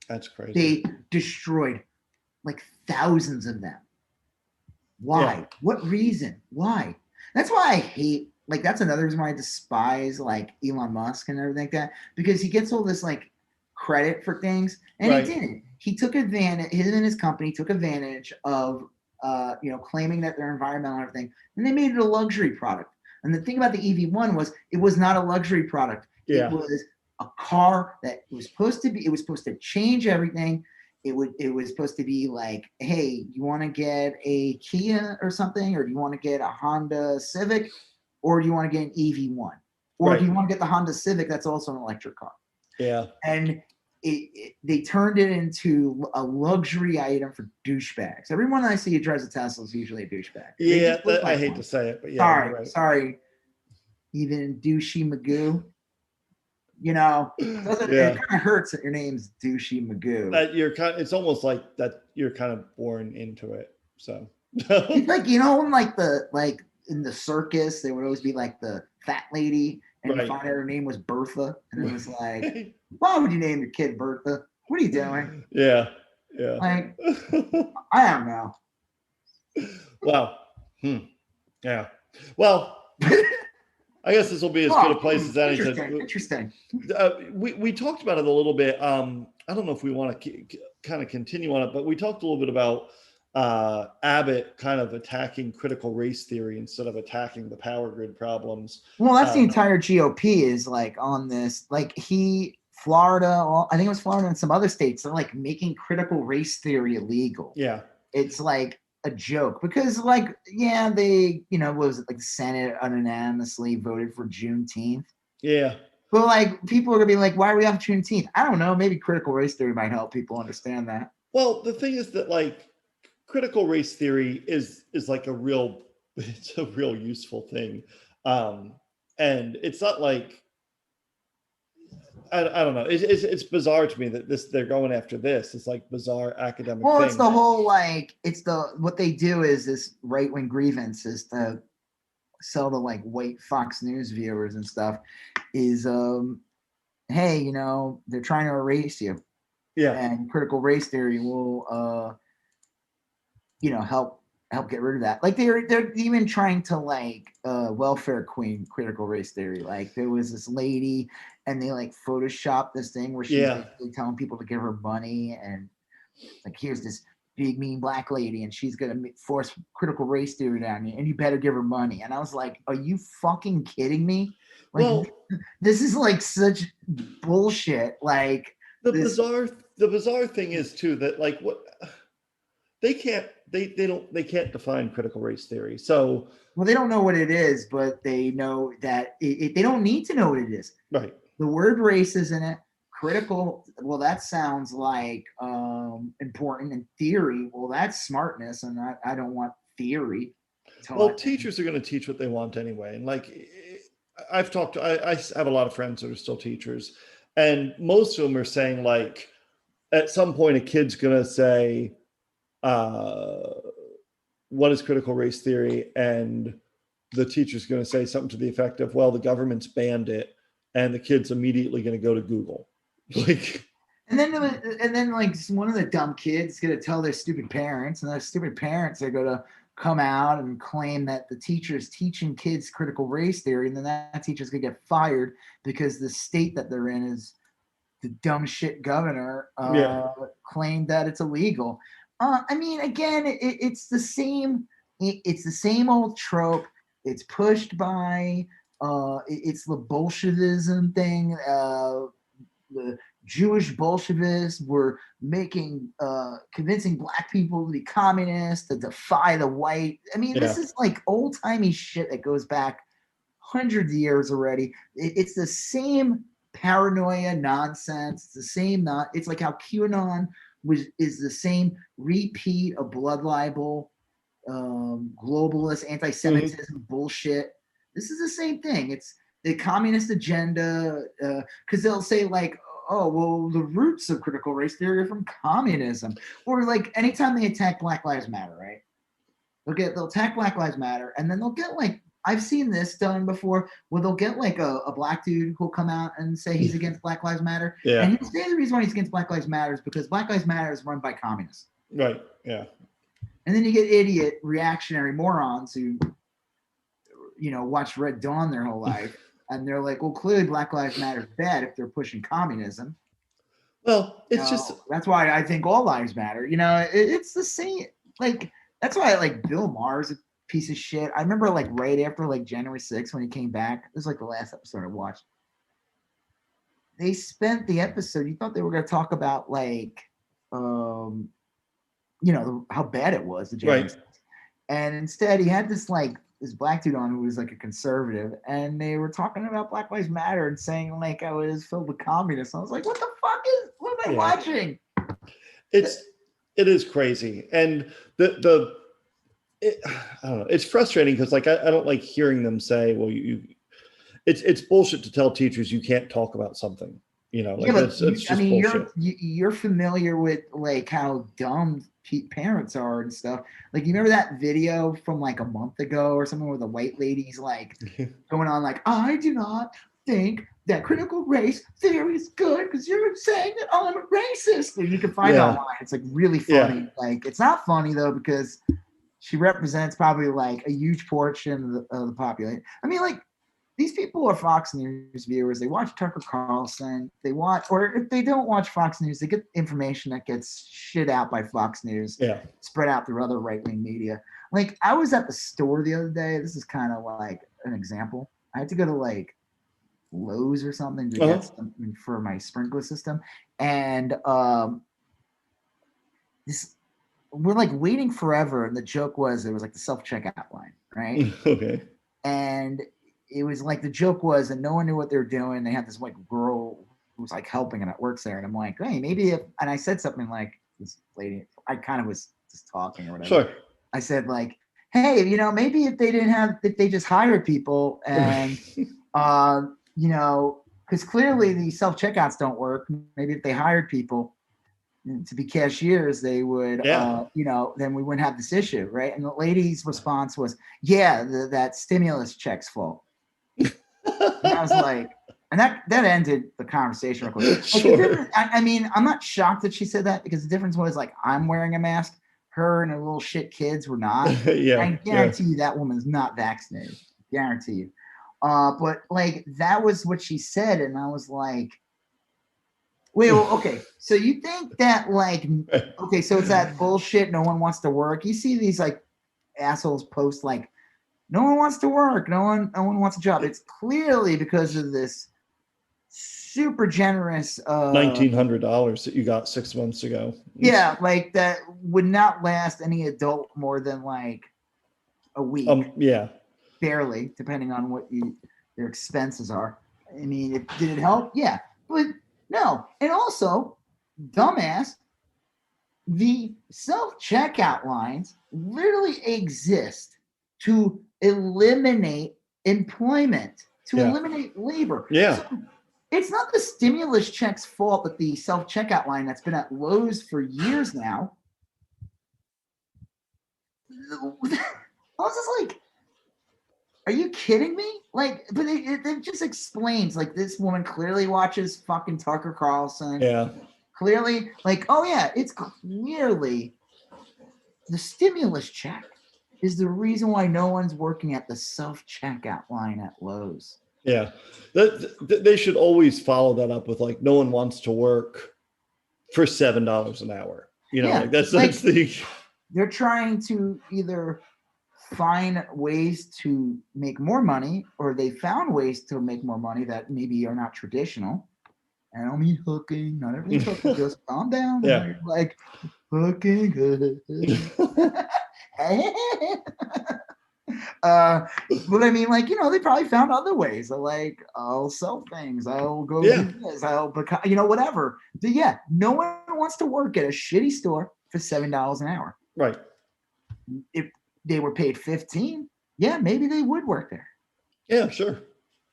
That's crazy. They destroyed like thousands of them. Why? Yeah. What reason? Why? That's why I hate, like, that's another reason why I despise like Elon Musk and everything like that, because he gets all this like credit for things, and he didn't. He took advantage, him and his company took advantage of claiming that they're environmental and everything, and they made it a luxury product. And the thing about the EV1 was it was not a luxury product. It was a car that was supposed to change everything. It was supposed to be like, hey, you want to get a Kia or something, or do you want to get a Honda Civic, or do you want to get an EV1, or do you want to get the Honda Civic that's also an electric car? Yeah. And they turned it into a luxury item for douchebags. Everyone I see who drives a Tesla is usually a douchebag. Yeah, I hate to say it, but yeah. Sorry. Even douchey Magoo. It kind of hurts that your name's douchey Magoo. That it's almost like that you're kind of born into it. So it's like, when in the circus, there would always be like the fat lady, and you find out her name was Bertha, and it was like, why would you name your kid Bertha? What are you doing? Yeah. Like, I don't know. Wow. Yeah. Well, I guess this will be as good a place as any. Interesting. We talked about it a little bit. I don't know if we want to kind of continue on it, but we talked a little bit about Abbott kind of attacking critical race theory instead of attacking the power grid problems. Well, that's the entire GOP is like on this. Like Florida, I think it was Florida and some other states, they're like making critical race theory illegal. Yeah. It's like a joke because they, what was it, like the Senate unanimously voted for Juneteenth. Yeah. But like people are gonna be like, why are we off Juneteenth? I don't know. Maybe critical race theory might help people understand that. Well, the thing is that like critical race theory is like it's a real useful thing. And it's not like, I don't know. It's bizarre to me that they're going after this. It's like bizarre academic. Well, thing. It's the whole what they do is this right-wing grievance is to sell to like white Fox News viewers and stuff is, hey, you know, they're trying to erase you, Yeah. and critical race theory will, you know, help get rid of that. Like they're even trying to like welfare queen critical race theory. Like there was this lady, and they like photoshopped this thing where she's Yeah. basically telling people to give her money, and like here's this big mean black lady, and she's gonna force critical race theory down you, and you better give her money. And I was like, are you fucking kidding me? Like Well, this is like such bullshit. Like the this. bizarre thing is too that like what they can't define critical race theory. So Well, they don't know what it is, but they know that they don't need to know what it is. right. The word race is in it. Critical, well, that sounds like important. In theory, well, that's smartness, and I don't want theory taught. Well, teachers are going to teach what they want anyway. And like I've talked to, I have a lot of friends that are still teachers, and most of them are saying like at some point a kid's going to say, what is critical race theory? And the teacher's going to say something to the effect of, well, the government's banned it, and the kid's immediately going to go to Google. Like, and then like one of the dumb kids is going to tell their stupid parents, and their stupid parents are going to come out and claim that the teacher is teaching kids critical race theory, and then that teacher's going to get fired because the state that they're in is the dumb shit governor claimed that it's illegal. I mean, again, it's the same. It's the same old trope. It's pushed by. It's the Bolshevism thing. The Jewish Bolshevists were convincing black people to be communists, to defy the white. I mean, this is like old timey shit that goes back hundreds of years already. It's the same paranoia nonsense. It's the same. It's like how QAnon is the same repeat of blood libel, globalist anti-Semitism bullshit. This is the same thing. It's the communist agenda, because they'll say like, oh, well, the roots of critical race theory are from communism. Or like anytime they attack Black Lives Matter, right? They'll attack Black Lives Matter, and then they'll get like, I've seen this done before, where they'll get like a black dude who'll come out and say he's against Black Lives Matter. Yeah. And he'll say the reason why he's against Black Lives Matter is because Black Lives Matter is run by communists. Right. Yeah. And then you get idiot reactionary morons who, you know, watch Red Dawn their whole life. And they're like, well, clearly Black Lives Matter is bad if they're pushing communism. Well, it's just. That's why I think all lives matter. You know, it's the same. Like, that's why I like Bill Maher's a piece of shit. I remember like right after like January 6th when he came back, this was like the last episode I watched. They spent the episode, you thought they were going to talk about like, you know, how bad it was, the January 6th. And instead he had this black dude on who was like a conservative, and they were talking about Black Lives Matter and saying like I was filled with communists. I was like, what am I watching? It is crazy. And I don't know, it's frustrating because like I don't like hearing them say, well, it's bullshit to tell teachers you can't talk about something. You know, like it's just bullshit. You're familiar with like how dumb parents are and stuff. Like, you remember that video from like a month ago or something where the white lady's like going on like, I do not think that critical race theory is good because you're saying that I'm a racist. And you can find it online. It's like really funny. Yeah. Like, it's not funny though because she represents probably like a huge portion of the population. I mean, like, these people are Fox News viewers. They watch Tucker Carlson. Or if they don't watch Fox News, they get information that gets shit out by Fox News, spread out through other right-wing media. Like, I was at the store the other day. This is kind of like an example. I had to go to like Lowe's or something to get something for my sprinkler system. And we're like waiting forever. And the joke was, it was like the self-checkout line, right? Okay. And it was like, the joke was, and no one knew what they were doing. They had this like girl who was like helping and it works there. And I'm like, hey, maybe if, and I said something like, this lady, I kind of was just talking or whatever. Sure. I said like, hey, you know, maybe if they just hired people and, you know, because clearly the self-checkouts don't work. Maybe if they hired people, to be cashiers, they would, then we wouldn't have this issue, right? And the lady's response was, yeah, that stimulus check's full. And I was like, and that ended the conversation real quick. Sure. I mean, I'm not shocked that she said that, because the difference was, like, I'm wearing a mask. Her and her little shit kids were not. I guarantee you that woman's not vaccinated. Guarantee you. But like, that was what she said, and I was like, wait, well, okay. So you think that, like, okay, so it's that bullshit, no one wants to work. You see these, like, assholes post, like, no one wants to work, no one wants a job. It's clearly because of this super generous $1,900 that you got 6 months ago. Yeah, like, that would not last any adult more than, like, a week. Yeah. Barely, depending on what their expenses are. I mean, did it help? Yeah, but no. And also, dumbass, the self-checkout lines literally exist to eliminate employment, to eliminate labor. Yeah. So it's not the stimulus check's fault that the self-checkout line that's been at Lowe's for years now. I was just like, are you kidding me? Like, but it just explains, like, this woman clearly watches fucking Tucker Carlson. Yeah. Clearly, like, oh yeah, it's clearly the stimulus check is the reason why no one's working at the self-checkout line at Lowe's. Yeah. They should always follow that up with, like, no one wants to work for $7 an hour. You know, like, that's the. They're trying to either find ways to make more money, or they found ways to make more money that maybe are not traditional. I don't mean hooking. Not everything's hooking. Just calm down. Yeah. Like, hooking. But I mean, like, you know, they probably found other ways. They're like, I'll sell things. I'll go do this. I'll, you know, whatever. But yeah, no one wants to work at a shitty store for $7 an hour. Right. If they were paid $15, yeah, maybe they would work there. Yeah, sure.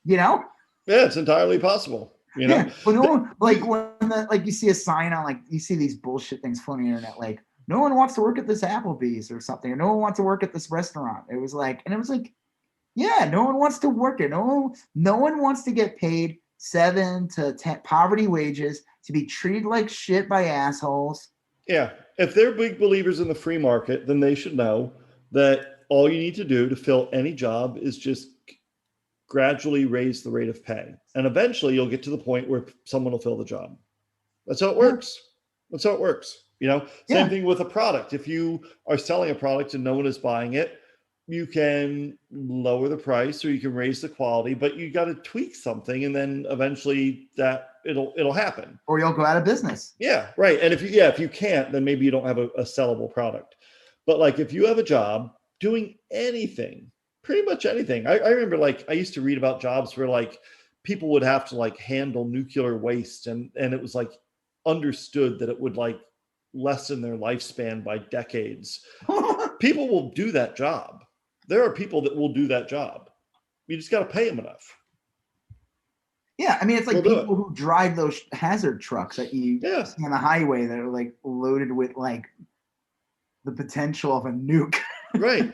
You know? Yeah, it's entirely possible. You know, but no one, like, when you see a sign on, like, you see these bullshit things floating on the internet, like, no one wants to work at this Applebee's or something, or no one wants to work at this restaurant. It was like, yeah, no one wants to work there. No one wants to get paid 7 to 10 poverty wages to be treated like shit by assholes. Yeah, if they're big believers in the free market, then they should know that all you need to do to fill any job is just gradually raise the rate of pay. And eventually you'll get to the point where someone will fill the job. That's how it works. That's how it works. You know, same thing with a product. If you are selling a product and no one is buying it, you can lower the price or you can raise the quality, but you got to tweak something, and then eventually that it'll happen. Or you'll go out of business. Yeah, right. And if you can't, then maybe you don't have a sellable product. But like, if you have a job doing anything, pretty much anything. I remember, like, I used to read about jobs where, like, people would have to, like, handle nuclear waste, and it was, like, understood that it would, like, lessen their lifespan by decades. People will do that job. There are people that will do that job. You just got to pay them enough. Yeah, I mean, it's like people who drive those hazard trucks that you see on the highway that are, like, loaded with, like, the potential of a nuke. Right.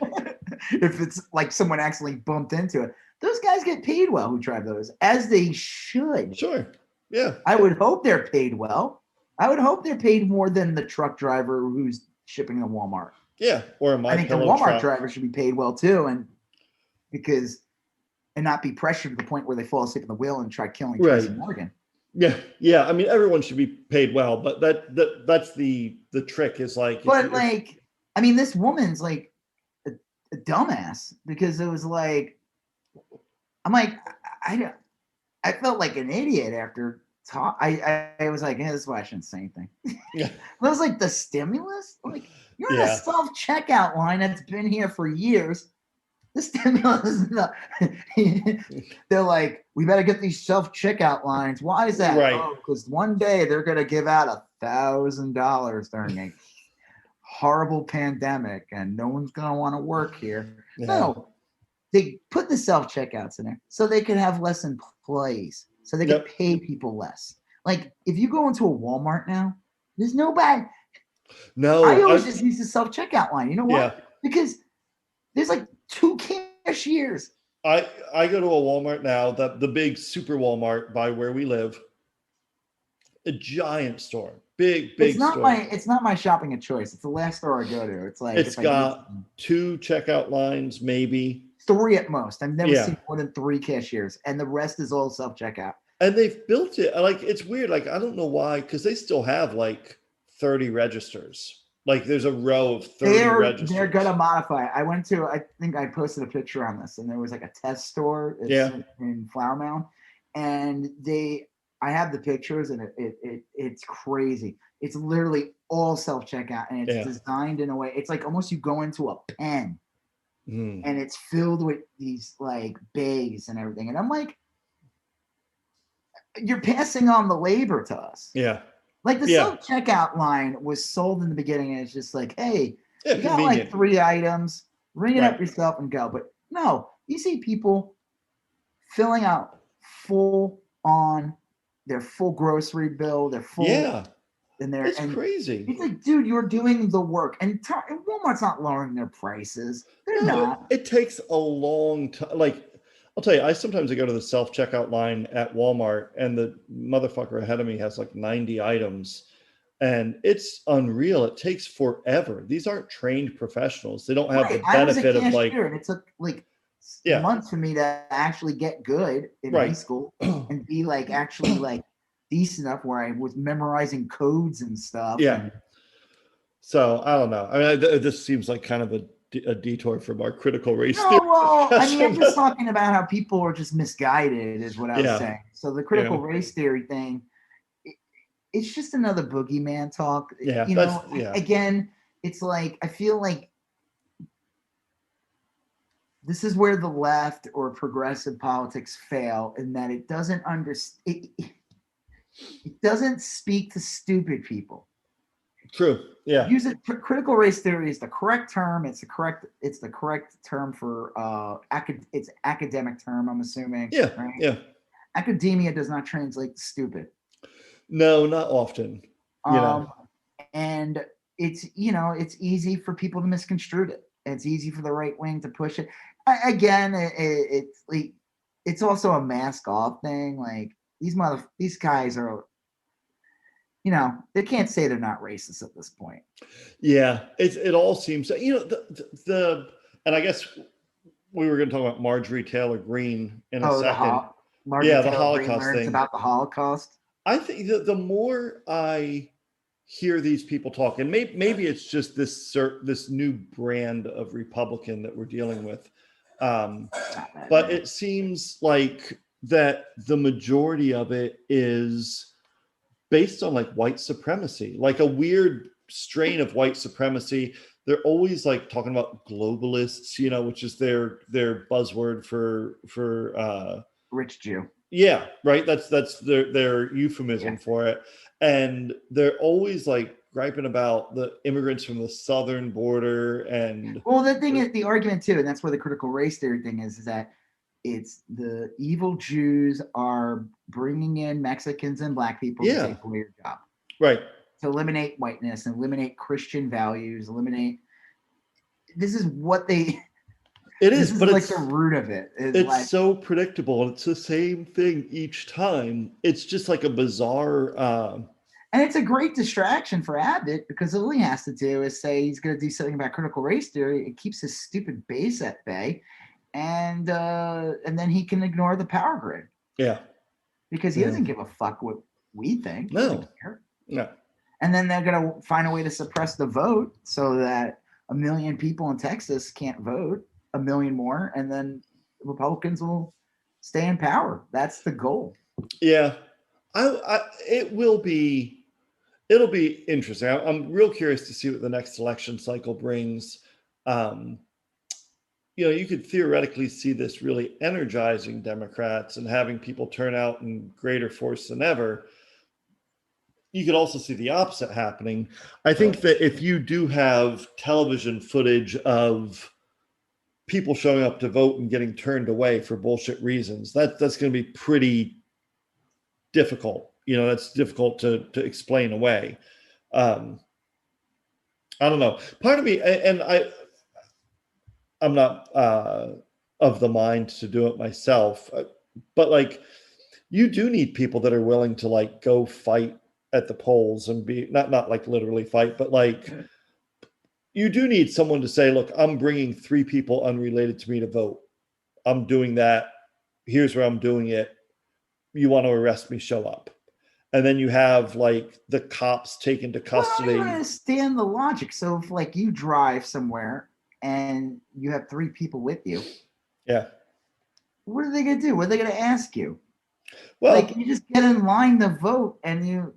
If it's like someone accidentally bumped into it. Those guys get paid well who drive those, as they should. Sure. Yeah. I would hope they're paid well. I would hope they're paid more than the truck driver who's shipping to Walmart. Yeah. Or I think the Walmart driver should be paid well too, and not be pressured to the point where they fall asleep at the wheel and try killing Tracy Morgan. Yeah. Yeah. I mean, everyone should be paid well, but that's the trick is, like. But I mean, this woman's like a dumbass, because it was like, I'm like, I felt like an idiot after I was like, this is why I shouldn't say anything. Yeah. I was like, the stimulus? Like, you're in a self-checkout line that's been here for years. The stimulus is not. They're like, we better get these self-checkout lines. Why is that? Right. Because one day they're going to give out $1,000 during a horrible pandemic, and no one's going to want to work here. Yeah. No, they put the self-checkouts in there so they could have less employees, so they could pay people less. Like, if you go into a Walmart now, There's nobody. No, I always just use the self-checkout line. You know why? Yeah. Because there's like 2 cashiers. I go to a Walmart now, the big super Walmart by where we live. A giant store, big It's not store. it's not my shopping of choice. It's the last store I go to. It's like It's got 2 checkout lines, maybe 3 at most. I've never seen more than 3 cashiers, and the rest is all self-checkout. And they've built it like it's weird. Like I don't know why, because they still have like 30 registers. Like there's a row of 30 registers. They're gonna modify it. I think I posted a picture on this, and there was like a test store in Flower Mound, and I have the pictures, and it's crazy. It's literally all self-checkout, and it's designed in a way, it's like almost you go into a pen and it's filled with these like bays and everything. And I'm like, you're passing on the labor to us. Yeah. Like the self-checkout line was sold in the beginning, and it's just like, hey, you got like 3 items, ring it up yourself and go. But no, you see people filling out their full grocery bill, their full it's crazy. It's like, dude, you're doing the work, and Walmart's not lowering their prices. They're not. It takes a long time. Like I'll tell you, sometimes I go to the self-checkout line at Walmart, and the motherfucker ahead of me has like 90 items, and it's unreal. It takes forever. These aren't trained professionals. They don't have the benefit of like. And it took like months for me to actually get good in high school and be like actually like decent enough where I was memorizing codes and stuff. Yeah. So I don't know. I mean, this seems like kind of a detour from our critical race theory. Well, I mean, I'm just talking about how people are just misguided, is what I was saying. So the critical race theory thing, it's just another boogeyman talk. Yeah. Again, it's like, I feel like this is where the left or progressive politics fail, in that it doesn't understand. It doesn't speak to stupid people. True. Yeah. Use it. Critical race theory is the correct term. It's the correct term for it's academic term, I'm assuming. Yeah. Right? Yeah. Academia does not translate to stupid. No, not often. And it's it's easy for people to misconstrue it. It's easy for the right wing to push it. Again, it's also a mask off thing. Like these guys are, they can't say they're not racist at this point. Yeah, it all seems, the and I guess we were going to talk about Marjorie Taylor Green in a second. The Holocaust thing. It's about the Holocaust. I think that the more I hear these people talk, and maybe it's just this new brand of Republican that we're dealing with, but it seems like that the majority of it is based on like white supremacy, like a weird strain of white supremacy. They're always like talking about globalists, which is their buzzword for rich Jew. Yeah, right. That's their euphemism for it. And they're always like griping about the immigrants from the southern border. And the thing is, the argument too, and that's where the critical race theory thing is that it's the evil Jews are bringing in Mexicans and black people to take away your job. Right. To eliminate whiteness and eliminate Christian values, this is what they. It is, but like the root of it. It's like, so predictable. It's the same thing each time. It's just like a bizarre. And it's a great distraction for Abbott, because all he has to do is say he's going to do something about critical race theory. It keeps his stupid base at bay, and then he can ignore the power grid. Yeah, because he doesn't give a fuck what we think. No. And then they're going to find a way to suppress the vote so that 1 million people in Texas can't vote, 1 million more, and then Republicans will stay in power. That's the goal. Yeah, it'll be interesting. I'm real curious to see what the next election cycle brings. You could theoretically see this really energizing Democrats and having people turn out in greater force than ever. You could also see the opposite happening. I think that if you do have television footage of people showing up to vote and getting turned away for bullshit reasons, that's going to be pretty difficult. That's difficult to explain away. I don't know. Part of me, and I'm not of the mind to do it myself, but like, you do need people that are willing to like go fight at the polls and be not like literally fight, but like, you do need someone to say, look, I'm bringing 3 people unrelated to me to vote. I'm doing that. Here's where I'm doing it. You want to arrest me, show up. And then you have like the cops taken to custody. Well, I don't even understand the logic. So if like you drive somewhere and you have 3 people with you, yeah, what are they gonna do? What are they gonna ask you? well, like you just get in line to vote and you're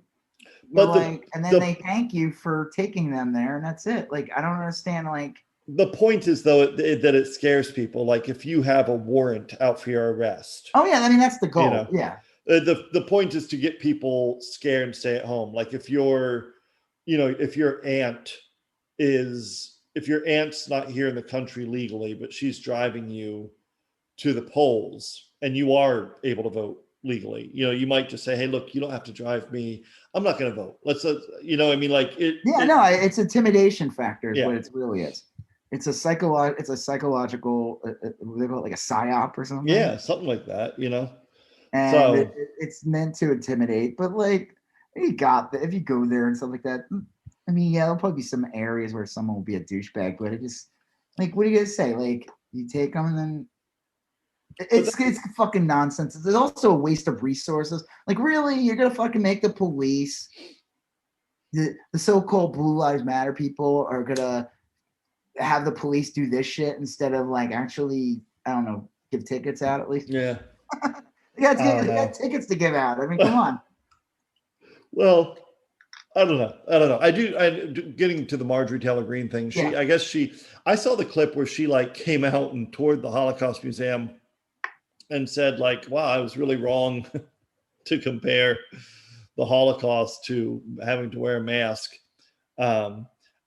like, and then they thank you for taking them there, and that's it. Like, I don't understand. Like, the point is though that it scares people. Like, if you have a warrant out for your arrest. Oh yeah, I mean that's the goal. You know, yeah. The point is to get people scared and stay at home. Like, if your aunt's not here in the country legally, but she's driving you to the polls and you are able to vote legally, you might just say, hey, look, you don't have to drive me. I'm not going to vote. Let's I mean, like it. Yeah, no, it's intimidation factor is yeah. what it really is. It's a psychological, they call it like a psyop or something. Yeah, something like that, And so it's meant to intimidate, but like if you go there and stuff like that, I mean, yeah, there'll probably be some areas where someone will be a douchebag, but it just like, what are you gonna say? Like, you take them and then it's fucking nonsense. There's also a waste of resources. Like, really, you're gonna fucking make the police, the so-called Blue Lives Matter people are gonna have the police do this shit instead of like actually, I don't know, give tickets out at least. Yeah. They got tickets to give out. I mean, come on. Well, I don't know. I getting to the Marjorie Taylor Green thing. I saw the clip where she like came out and toured the Holocaust Museum and said like, wow, I was really wrong to compare the Holocaust to having to wear a mask.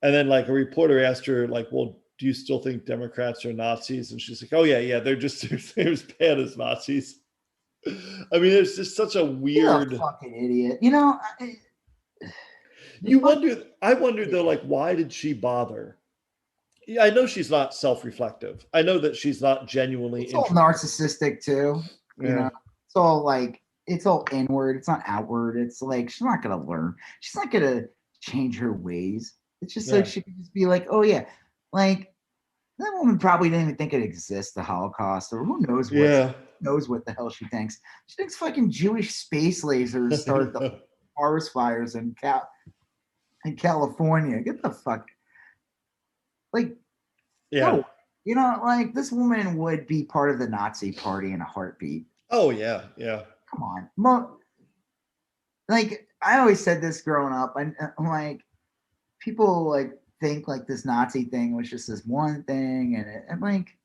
And then like a reporter asked her like, well, do you still think Democrats are Nazis? And she's like, oh yeah, they're as bad as Nazis. I mean, it's just such a weird. You're a fucking idiot. I wonder though, like, why did she bother? Yeah, I know she's not self-reflective. I know that she's not genuinely. It's all narcissistic too. You know, it's all like, it's all inward. It's not outward. It's like, she's not gonna learn. She's not gonna change her ways. It's just like she could just be like, oh yeah, like that woman probably didn't even think it exists, the Holocaust, or who knows what the hell she thinks. She thinks fucking Jewish space lasers started the forest fires in California. Get the fuck. Like, no, like this woman would be part of the Nazi party in a heartbeat. Oh yeah. Come on, like I always said this growing up. I'm like, people like think like this Nazi thing was just this one thing, and I'm like,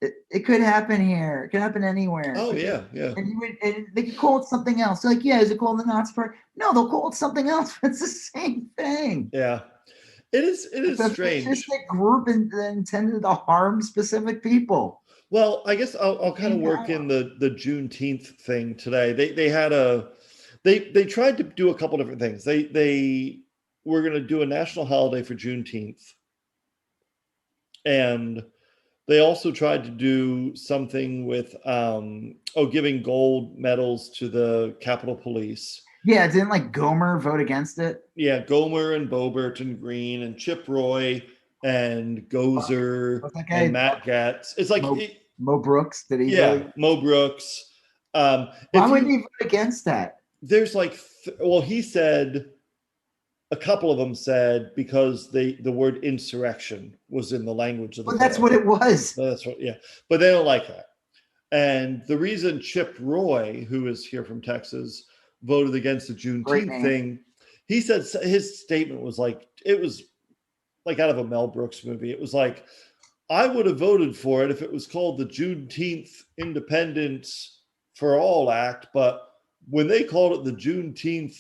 it could happen here. It could happen anywhere. Oh yeah. And they could call it something else. They're like, yeah, is it called the Nazi party? No, they'll call it something else. It's the same thing. Yeah. It is strange. It's just a group intended to harm specific people. Well, I guess I'll kind of work in the Juneteenth thing today. They tried to do a couple different things. They were going to do a national holiday for Juneteenth, and they also tried to do something with giving gold medals to the Capitol Police. Yeah, didn't like Gomer vote against it? Yeah, Gomer and Boebert and Green and Chip Roy and Gozer and Matt Gaetz. It's like Mo Brooks. Did he? Yeah, Mo Brooks. Why would he vote against that? There's like, he said, a couple of them said because the word insurrection was in the language of the. But that's what it was. That's what, yeah. But they don't like that. And the reason Chip Roy, who is here from Texas, voted against the Juneteenth thing, he said his statement was like, it was like out of a Mel Brooks movie. It was like, I would have voted for it if it was called the Juneteenth Independence for All Act, but when they called it the Juneteenth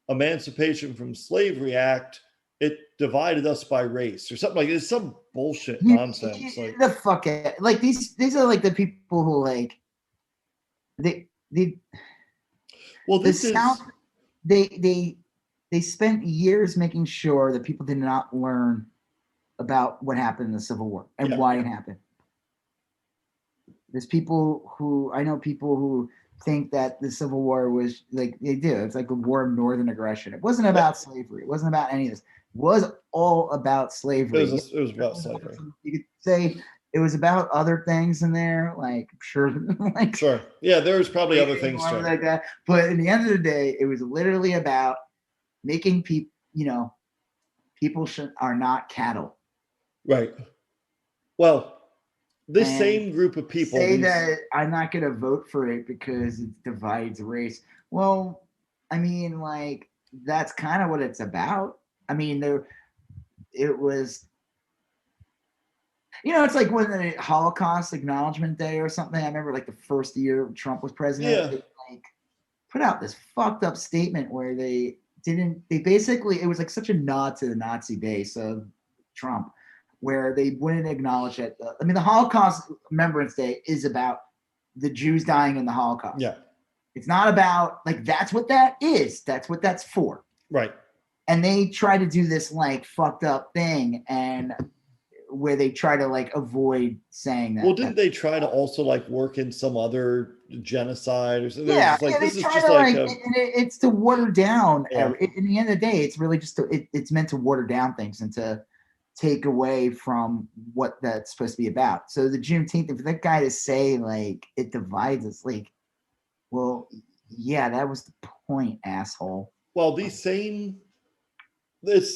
Emancipation from Slavery Act, it divided us by race or something like it's some bullshit nonsense. Like the fuck it. Like these are like the people who like they they spent years making sure that people did not learn about what happened in the Civil War and why it happened. There's people who I know people who think that the Civil War was like they do. It's like a war of northern aggression. It wasn't about slavery. It wasn't about any of this. It was all about slavery. It was about slavery. You could say it was about other things in there, like sure, like sure. Yeah, there was probably other things too. Like that. But at the end of the day, it was literally about making people, people are not cattle. Right. Well, this same group of people say that I'm not going to vote for it because it divides race. Well, I mean, like that's kind of what it's about. I mean, it was, it's like when the Holocaust Acknowledgement Day or something. I remember like the first year Trump was president, they like put out this fucked up statement where they basically, it was like such a nod to the Nazi base of Trump, where they wouldn't acknowledge it. The Holocaust Remembrance Day is about the Jews dying in the Holocaust. Yeah. It's not about, like, that's what that is. That's what that's for. Right. And they try to do this, like, fucked up thing, and where they try to, like, avoid saying that. Well, didn't they try to also, like, work in some other genocide or something? Yeah, like, they this try is just to, like it's to water down. Yeah. In the end of the day, it's really just it's meant to water down things and to take away from what that's supposed to be about. So the Juneteenth, if that guy to say like it divides us, like, well, yeah, that was the point, asshole. Well, it's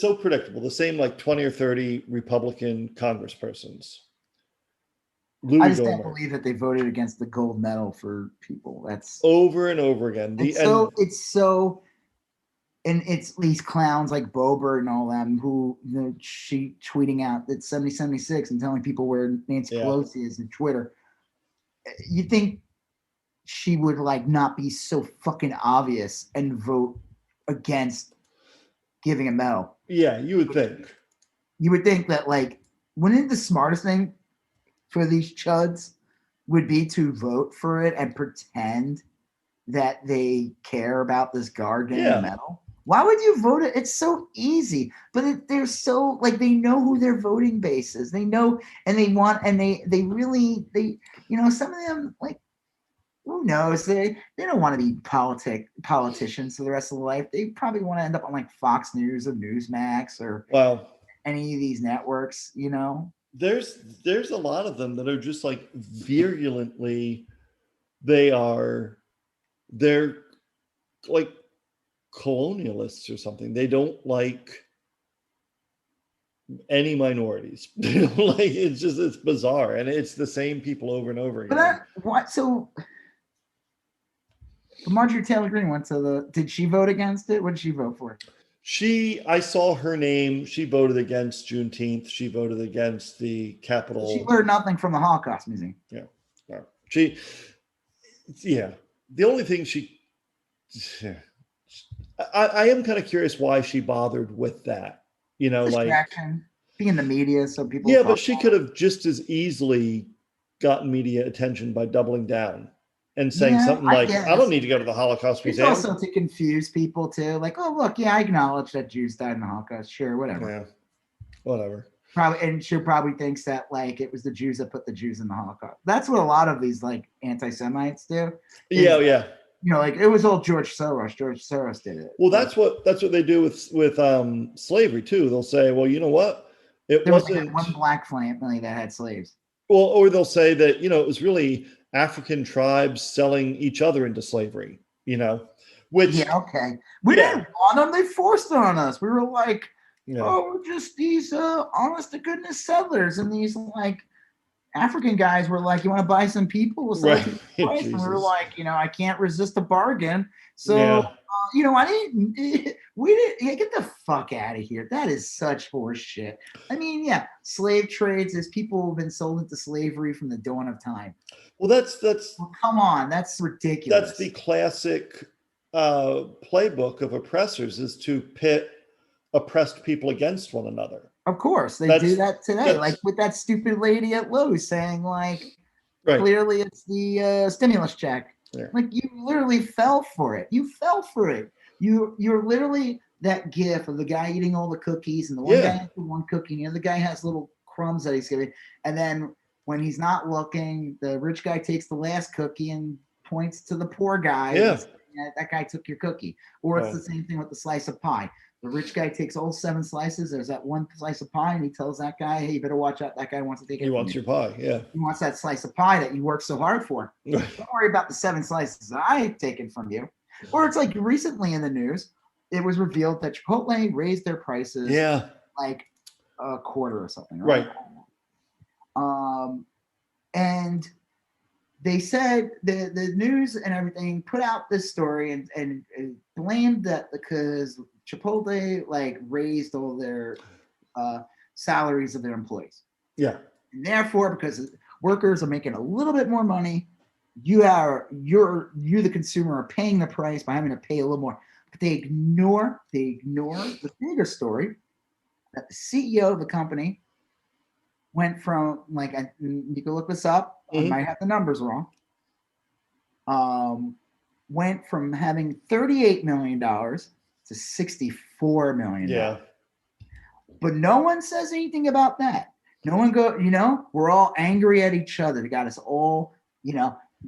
so predictable. The same like 20 or 30 Republican congresspersons. I just can't believe that they voted against the gold medal for people. That's over and over again. It's so. And it's these clowns like Boebert and all them who she tweeting out that 7076 and telling people where Nancy Pelosi is on Twitter. You think she would like not be so fucking obvious and vote against giving a medal? Yeah, you would think. You would think that, like, wouldn't the smartest thing for these chuds would be to vote for it and pretend that they care about this guard getting a medal? Why would you vote it? It's so easy, but they're so like they know who their voting base is. They know, and they want, and they really some of them, like, who knows? They don't want to be politicians for the rest of their life. They probably want to end up on like Fox News or Newsmax or any of these networks. There's a lot of them that are just like virulently. They're like colonialists or something. They don't like any minorities. It's bizarre, and it's the same people over and over again. But Marjorie Taylor Green went to did she vote against it? What did she vote for? I saw her name. She voted against Juneteenth. She voted against the Capitol. She learned nothing from the Holocaust Museum. Yeah. The only thing I am kind of curious why she bothered with that. Distraction, like being in the media, so people. Yeah, but she could have just as easily gotten media attention by doubling down and saying something like, "I don't need to go to the Holocaust Museum." It's also to confuse people too, like, "Oh, look, yeah, I acknowledge that Jews died in the Holocaust. Sure, whatever." Yeah, whatever. Probably, and she probably thinks that like it was the Jews that put the Jews in the Holocaust. That's what a lot of these like anti-Semites do. Yeah. Like it was all George Soros. George Soros did it. Well, that's what they do with slavery too. They'll say, well, you know what? There wasn't one black family that had slaves. Well, or they'll say that, it was really African tribes selling each other into slavery, which. Yeah, okay. We didn't want them. They forced it on us. We were like, we're just these honest to goodness settlers. And these like African guys were like, you want to buy some people? Right. And we were like, I can't resist a bargain. So, we didn't get the fuck out of here. That is such horse shit. I mean, slave trades, there's people who've been sold into slavery from the dawn of time. Well, that's come on, that's ridiculous. That's the classic playbook of oppressors, is to pit oppressed people against one another. Of course, they do that today, like with that stupid lady at Lowe's saying, like, clearly it's the stimulus check. Yeah. Like, you literally fell for it. You fell for it. You're literally that gif of the guy eating all the cookies, and the one guy Yeah. has the one cookie, and the other guy has little crumbs that he's giving, and then when he's not looking, the rich guy takes the last cookie and points to the poor guy. Yeah. That guy took your cookie. Or it's the same thing with the slice of pie. The rich guy takes all 7 slices. There's that one slice of pie, and he tells that guy, "Hey, you better watch out. That guy wants to take it." He wants your pie. Yeah. He wants that slice of pie that you worked so hard for. Don't worry about the 7 slices that I've taken from you. Or it's like recently in the news, it was revealed that Chipotle raised their prices like a quarter or something. Right. And they said the news and everything put out this story and blamed that because Chipotle like raised all their salaries of their employees. Yeah. And therefore, because workers are making a little bit more money, you the consumer are paying the price by having to pay a little more. But they ignore the bigger story that the CEO of the company went from, like, you can look this up. I might have the numbers wrong. Went from having $38 million to $64 million. Yeah. But no one says anything about that. No one we're all angry at each other. They got us all,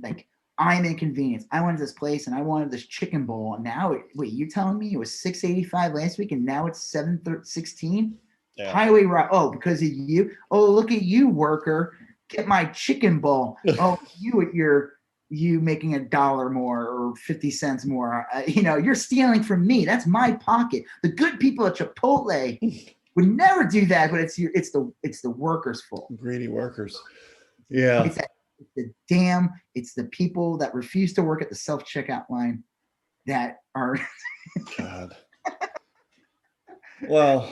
like, I'm inconvenienced. I wanted this place and I wanted this chicken bowl. And now, wait, you telling me it was $6.85 last week and now it's $7.16? Yeah. Highway route. Oh, because of you. Oh, look at you, worker. Get my chicken bowl. Oh, you making $1 more or 50 cents more. You're stealing from me. That's my pocket. The good people at Chipotle would never do that, but it's the workers' fault. Greedy workers. Yeah. It's the people that refuse to work at the self-checkout line that are God. Well.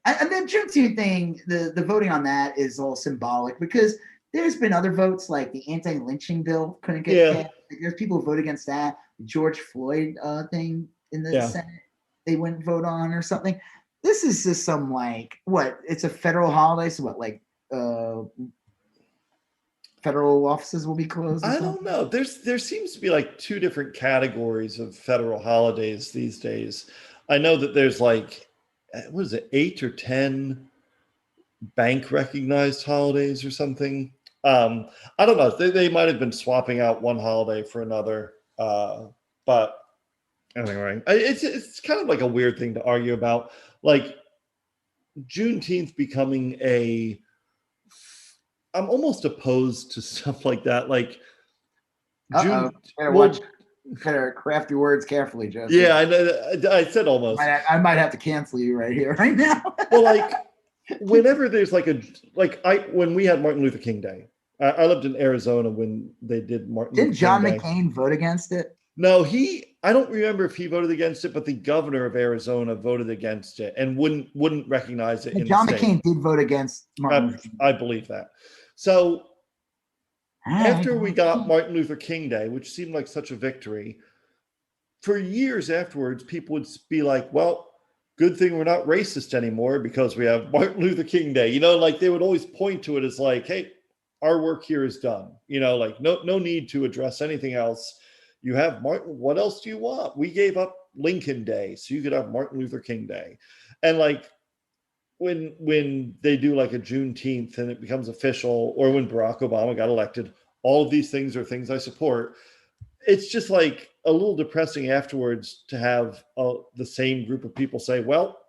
And the Juneteenth thing, the voting on that is all symbolic because there's been other votes like the anti-lynching bill couldn't get passed. Like, there's people who vote against that. The George Floyd thing in the Senate, they wouldn't vote on or something. This is just some it's a federal holiday, so federal offices will be closed? I don't know. There seems to be like 2 different categories of federal holidays these days. I know that there's 8 or 10 bank recognized holidays or something. I don't know. They might have been swapping out one holiday for another. But anyway, it's kind of like a weird thing to argue about. Like Juneteenth becoming I'm almost opposed to stuff like that. Like Better craft your words carefully, Joseph. Yeah, I know. I said almost. I might have to cancel you right here, right now. Well, whenever there's when we had Martin Luther King Day, I lived in Arizona when they did Martin Luther King Day. Didn't John McCain vote against it? No, I don't remember if he voted against it, but the governor of Arizona voted against it and wouldn't recognize it. John McCain did vote against Martin. I believe that. So after we got Martin Luther King Day, which seemed like such a victory, for years afterwards, people would be like, well, good thing we're not racist anymore because we have Martin Luther King Day. They would always point to it as like, hey, our work here is done. No need to address anything else. You have Martin. What else do you want? We gave up Lincoln Day so you could have Martin Luther King Day. And when they do a Juneteenth and it becomes official, or when Barack Obama got elected, all of these things are things I support. It's just a little depressing afterwards to have the same group of people say, well,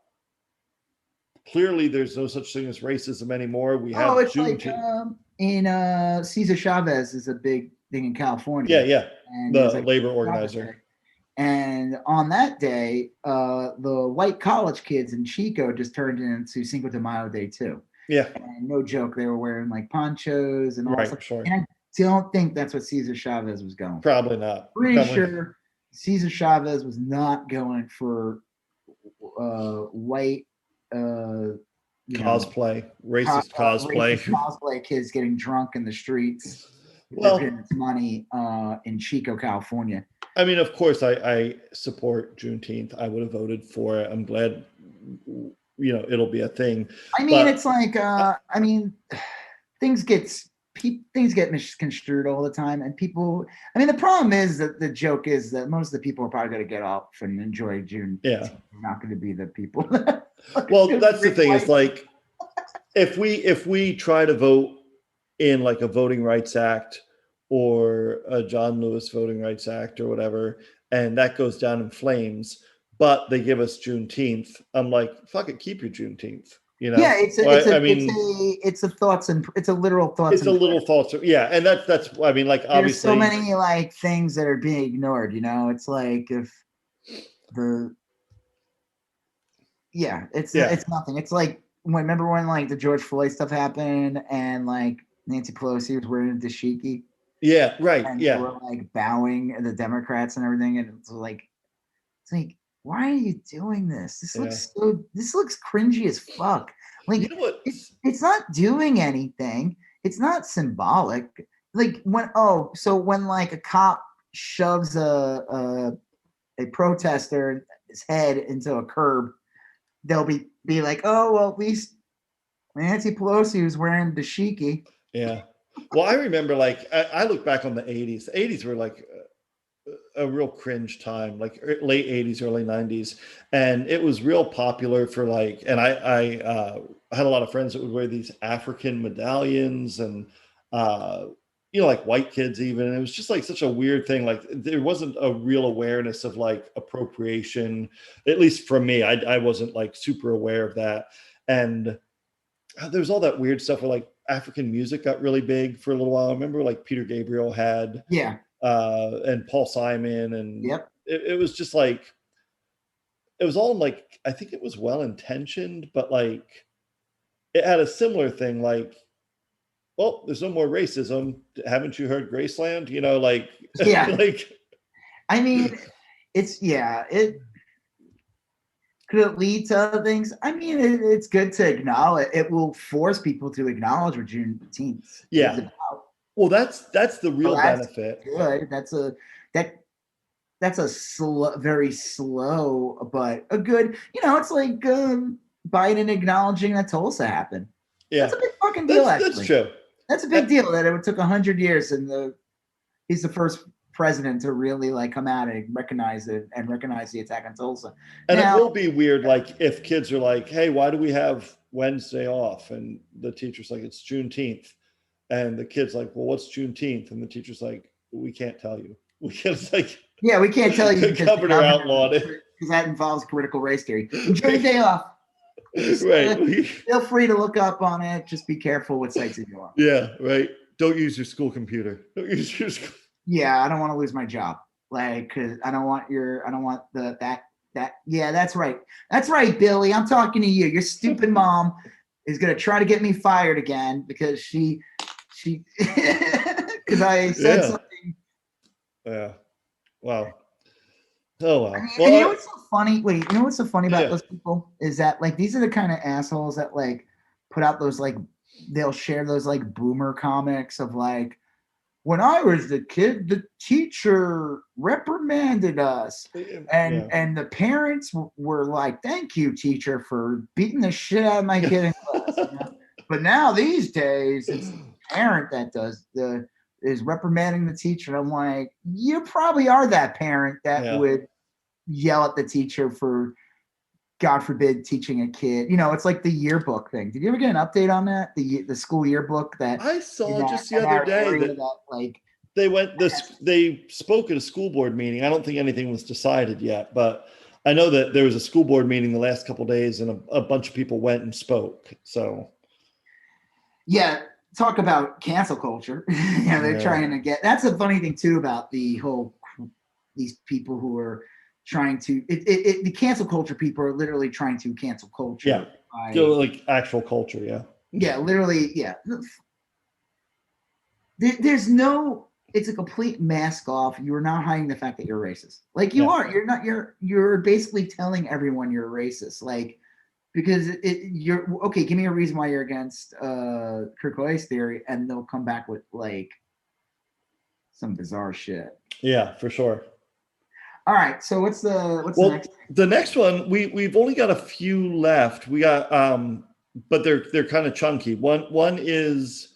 clearly there's no such thing as racism anymore. We have Juneteenth. In Cesar Chavez is a big thing in California. Yeah. And the labor organizer. And on that day, the white college kids in Chico just turned it into Cinco de Mayo Day too. Yeah. And no joke, they were wearing ponchos and all that stuff. Sure. And I don't think that's what Cesar Chavez was going for. Probably not. Pretty sure Cesar Chavez was not going for white cosplay, racist cosplay kids getting drunk in the streets. It's money in Chico, California. I mean, of course, I support Juneteenth. I would have voted for it. I'm glad, it'll be a thing. I mean, it's things get things get misconstrued all the time, and people. I mean, the problem is that the joke is that most of the people are probably going to get off and enjoy June. Yeah, they're not going to be the people. Well, that's the thing. Is like if we try to vote in like a Voting Rights Act or a John Lewis Voting Rights Act or whatever, and that goes down in flames, but they give us Juneteenth, I'm like, fuck it, keep your Juneteenth. You know? Yeah, it's a literal thoughts. It's a little thoughts. Yeah, and that's. I mean, like obviously, there's so many like things that are being ignored. You know, it's like if the. Yeah, it's nothing. It's like remember when like the George Floyd stuff happened and like Nancy Pelosi was wearing a dashiki. Yeah, right. And yeah, they were like bowing at the Democrats and everything, and it's like, why are you doing this? This looks cringy as fuck. Like, you know what? It's not doing anything. It's not symbolic. Like when like a cop shoves a protester his head into a curb, they'll be like, oh well, at least Nancy Pelosi was wearing dashiki. Yeah. Well, I remember like I look back on the 80s. The 80s were like a real cringe time, like late 80s, early 90s, and it was real popular for like. And I had a lot of friends that would wear these African medallions, and like white kids even. And it was just like such a weird thing. Like there wasn't a real awareness of like appropriation, at least from me. I wasn't like super aware of that, and there was all that weird stuff where like African music got really big for a little while. I remember like Peter Gabriel had, and Paul Simon, and it was just like, it was all like, I think it was well intentioned, but like it had a similar thing like, well, there's no more racism. Haven't you heard Graceland? You know, like, like, I mean, it could it lead to other things? I mean, it's good to acknowledge. It will force people to acknowledge what Juneteenth is about. Well, that's the real benefit. Good. That's a very slow, but a good. You know, it's like Biden acknowledging that Tulsa happened. Yeah, that's a big fucking deal. That's true. That's a big deal. That it took 100 years, and he's the first president to really like come out and recognize it and recognize the attack on Tulsa. And now, it will be weird, like if kids are like, "Hey, why do we have Wednesday off?" And the teacher's like, "It's Juneteenth," and the kid's like, "Well, what's Juneteenth?" And the teacher's like, "We can't tell you. We can't." It's like, yeah, we can't tell you. The governor outlawed it because that involves critical race theory. Enjoy your day off. Right. Feel free to look up on it. Just be careful what sites you go on. Yeah. Right. Don't use your school computer. Don't use your school. Yeah, I don't want to lose my job. Like, cause I don't want that. Yeah, that's right. That's right, Billy. I'm talking to you. Your stupid mom is gonna try to get me fired again because she because I said something. Yeah. Wow. Oh wow. I mean, and you know what's so funny? Wait, you know what's so funny about those people is that like these are the kind of assholes that like put out those like they'll share those like boomer comics of like, when I was the kid, the teacher reprimanded us, and the parents were like, "Thank you, teacher, for beating the shit out of my kid in class." You know? But now these days, it's the parent that is reprimanding the teacher. And I'm like, you probably are that parent that would yell at the teacher for, God forbid, teaching a kid. You know, it's like the yearbook thing. Did you ever get an update on that? The school yearbook that I saw just the other day that like they spoke at a school board meeting. I don't think anything was decided yet, but I know that there was a school board meeting the last couple of days, and a bunch of people went and spoke. So, yeah, talk about cancel culture. They're trying to get. That's the funny thing too about the whole these people who are trying to the cancel culture people are literally trying to cancel culture. Like actual culture. Literally. There's no. It's a complete mask off. You are not hiding the fact that you're racist. Like you are. You're not. You're basically telling everyone you're racist. Like because you're okay. Give me a reason why you're against critical race theory, and they'll come back with like some bizarre shit. Yeah, for sure. All right. So what's the next? The next one we've only got a few left. We got but they're kind of chunky. One is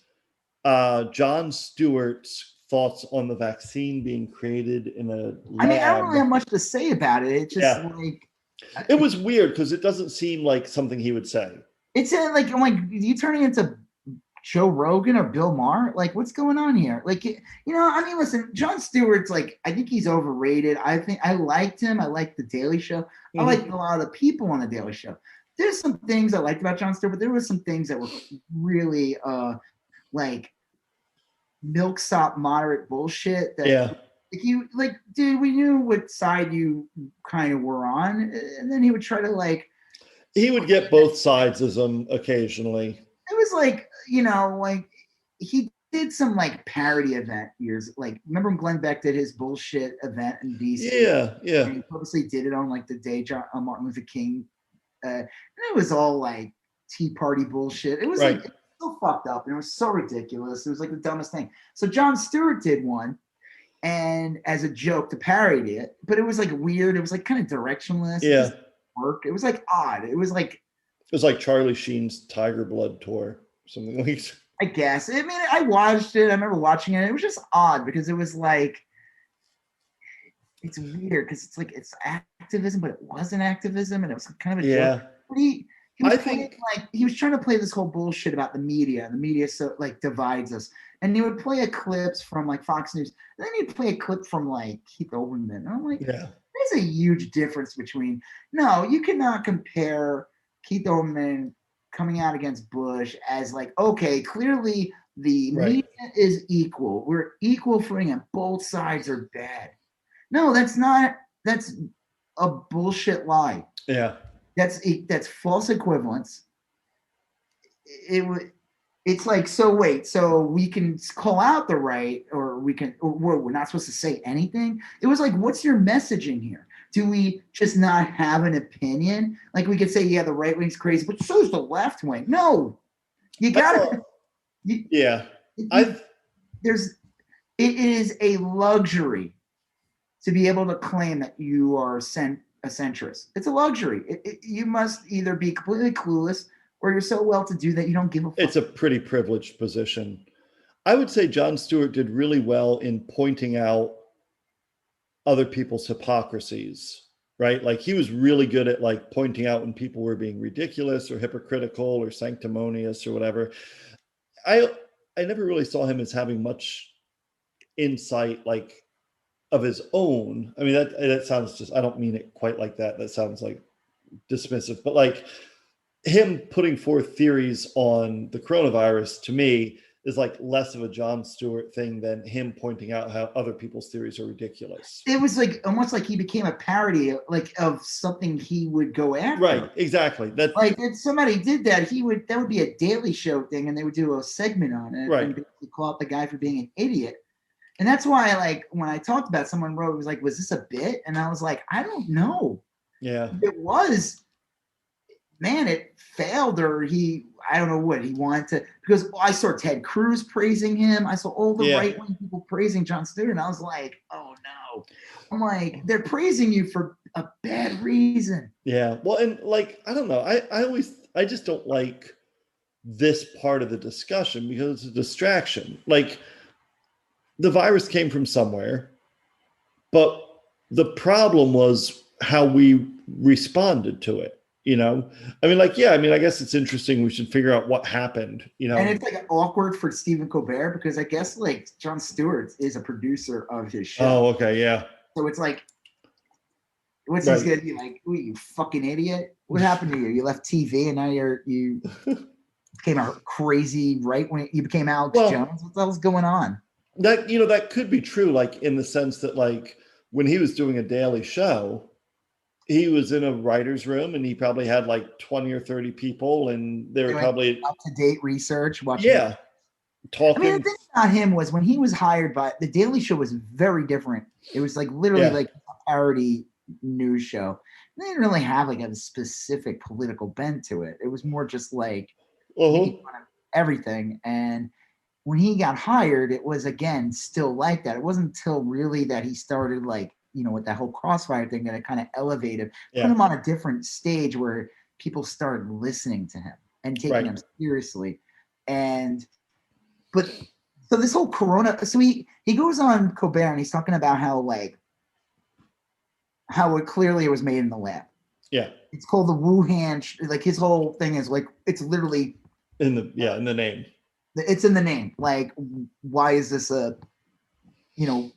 Jon Stewart's thoughts on the vaccine being created in a lab. I mean, I don't really have much to say about it. It's just like it was weird because it doesn't seem like something he would say. It's like I'm like, you turning into Joe Rogan or Bill Maher? Like, what's going on here? Like, I mean, listen, Jon Stewart's like, I think he's overrated. I think I liked him. I liked the Daily Show. Mm-hmm. I liked a lot of the people on the Daily Show. There's some things I liked about Jon Stewart, but there was some things that were really like milksop moderate bullshit. That dude, we knew what side you kind of were on, and then he would try to like. He would get both sides of them occasionally. It was like, like he did some like parody event years. Like, remember when Glenn Beck did his bullshit event in DC? Yeah. And he purposely did it on like the day Martin Luther King. And it was all like Tea Party bullshit. It was like it was so fucked up and it was so ridiculous. It was like the dumbest thing. So Jon Stewart did one, and as a joke to parody it, but it was like weird. It was like kind of directionless. Yeah. It was like odd. It was like Charlie Sheen's Tiger Blood tour, something like that. I guess. I mean, I watched it. I remember watching it. It was just odd because it was like, it's weird because it's like it's activism, but it wasn't activism, and it was kind of a joke. But he was trying to play this whole bullshit about the media. The media so like divides us, and he would play a clips from like Fox News, and then he'd play a clip from like Keith Olbermann. And I'm like, there's a huge difference between. No, you cannot compare Keith Olbermann coming out against Bush as like, okay, clearly the media is equal. We're equal footing and both sides are bad. No, that's a bullshit lie. Yeah. That's false equivalence. It's like, so we can call out the right, or we're not supposed to say anything. It was like, what's your messaging here? Do we just not have an opinion? Like, we could say, the right wing's crazy, but so's the left wing. No, you gotta. It is a luxury to be able to claim that you are a centrist. It's a luxury. You must either be completely clueless or you're so well-to-do that you don't give a fuck. It's a pretty privileged position. I would say Jon Stewart did really well in pointing out other people's hypocrisies, right? Like, he was really good at like pointing out when people were being ridiculous or hypocritical or sanctimonious or whatever. I never really saw him as having much insight like of his own. I mean, that sounds just, I don't mean it quite like that. That sounds like dismissive, but like him putting forth theories on the coronavirus to me is like less of a Jon Stewart thing than him pointing out how other people's theories are ridiculous. It was like almost like he became a parody like of something he would go after. Right, exactly. That like if somebody did that, that would be a Daily Show thing, and they would do a segment on it and basically call out the guy for being an idiot. And that's why, like, when I talked about, someone wrote, it was like, was this a bit? And I was like, I don't know. Yeah. It was. Man, it failed, or I don't know what he wanted to, because I saw Ted Cruz praising him. I saw all the right-wing people praising Jon Stewart, and I was like, oh no. I'm like, they're praising you for a bad reason. Yeah. Well, and like, I don't know. I just don't like this part of the discussion because it's a distraction. Like, the virus came from somewhere, but the problem was how we responded to it. I mean, like, I guess it's interesting. We should figure out what happened, And it's like awkward for Stephen Colbert because I guess like Jon Stewart is a producer of his show. Oh, okay. Yeah. So it's like, what's he's going to be like? Ooh, you fucking idiot. What happened to you? You left TV and now you became a crazy right wing. You became Alex Jones. What the hell's going on? That could be true. Like, in the sense that like when he was doing a Daily Show, he was in a writer's room and he probably had like 20 or 30 people, and they were probably up-to-date research. Talking. I mean, the thing about him was when he was hired by the Daily Show was very different. It was like literally like a parody news show. They didn't really have like a specific political bent to it. It was more just like everything. And when he got hired, it was again still like that. It wasn't until really that he started like, with that whole Crossfire thing that it kind of elevated, put him on a different stage where people started listening to him and taking him seriously. But So this whole corona, so he goes on Colbert and he's talking about how it clearly was made in the lab. Yeah. It's called the Wuhan, like his whole thing is like, it's literally in the name. It's in the name. Like, why is this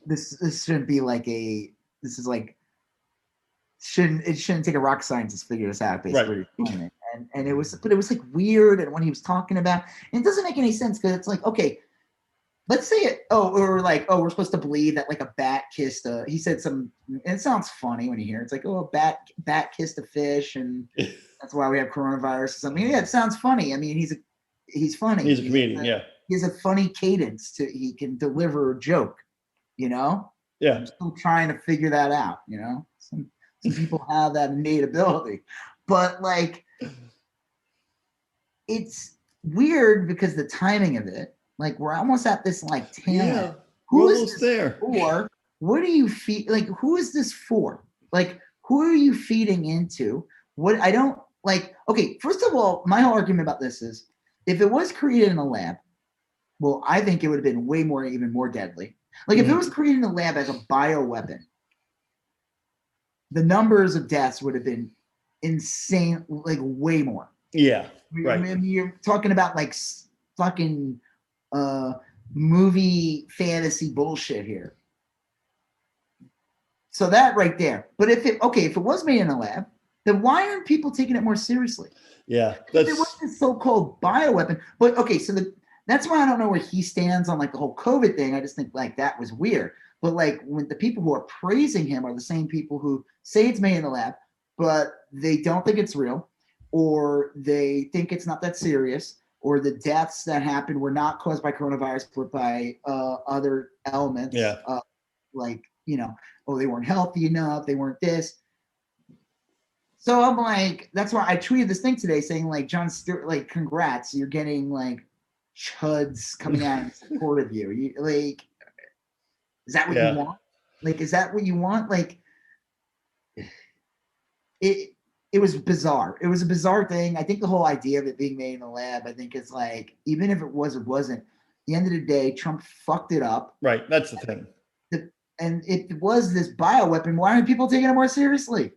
this shouldn't be like this is like, it shouldn't take a rocket scientist to figure this out, basically. Right. And it was like weird. And when he was talking about, and it doesn't make any sense because it's like, okay, let's say it. We're supposed to believe that like a bat kissed he said some. And it sounds funny when you hear it. It's like, oh, a bat kissed a fish, and that's why we have coronavirus or something. Yeah, it sounds funny. I mean, he's funny. He's a comedian. Yeah, he has a funny cadence he can deliver a joke. Yeah, I'm still trying to figure that out. Some people have that innate ability, but like, it's weird because the timing of it. Like, we're almost at this like yeah. Who is this there for? What do you feed? Like, who is this for? Like, who are you feeding into? What I don't like. Okay, first of all, my whole argument about this is, if it was created in a lab, well, I think it would have been even more deadly. Like, if it was created in a lab as a bioweapon, the numbers of deaths would have been insane, like way more. Yeah, right. I mean, you're talking about like fucking movie fantasy bullshit here. So that right there. But if it was made in a lab, then why aren't people taking it more seriously? Yeah, it was this so-called bioweapon. But okay, so that's why I don't know where he stands on like the whole COVID thing. I just think like that was weird. But like, when the people who are praising him are the same people who say it's made in the lab, but they don't think it's real, or they think it's not that serious, or the deaths that happened were not caused by coronavirus, but by other elements. Yeah. Like, they weren't healthy enough, they weren't this. So I'm like, that's why I tweeted this thing today saying like, Jon Stewart, like, congrats, you're getting like chuds coming out in support of you. Like, is that what you want? Like, is that what you want? Like, it was bizarre. It was a bizarre thing. I think the whole idea of it being made in the lab, I think is like, even if it was or wasn't, at the end of the day, Trump fucked it up. Right. That's the thing. And if it was this bioweapon, why aren't people taking it more seriously?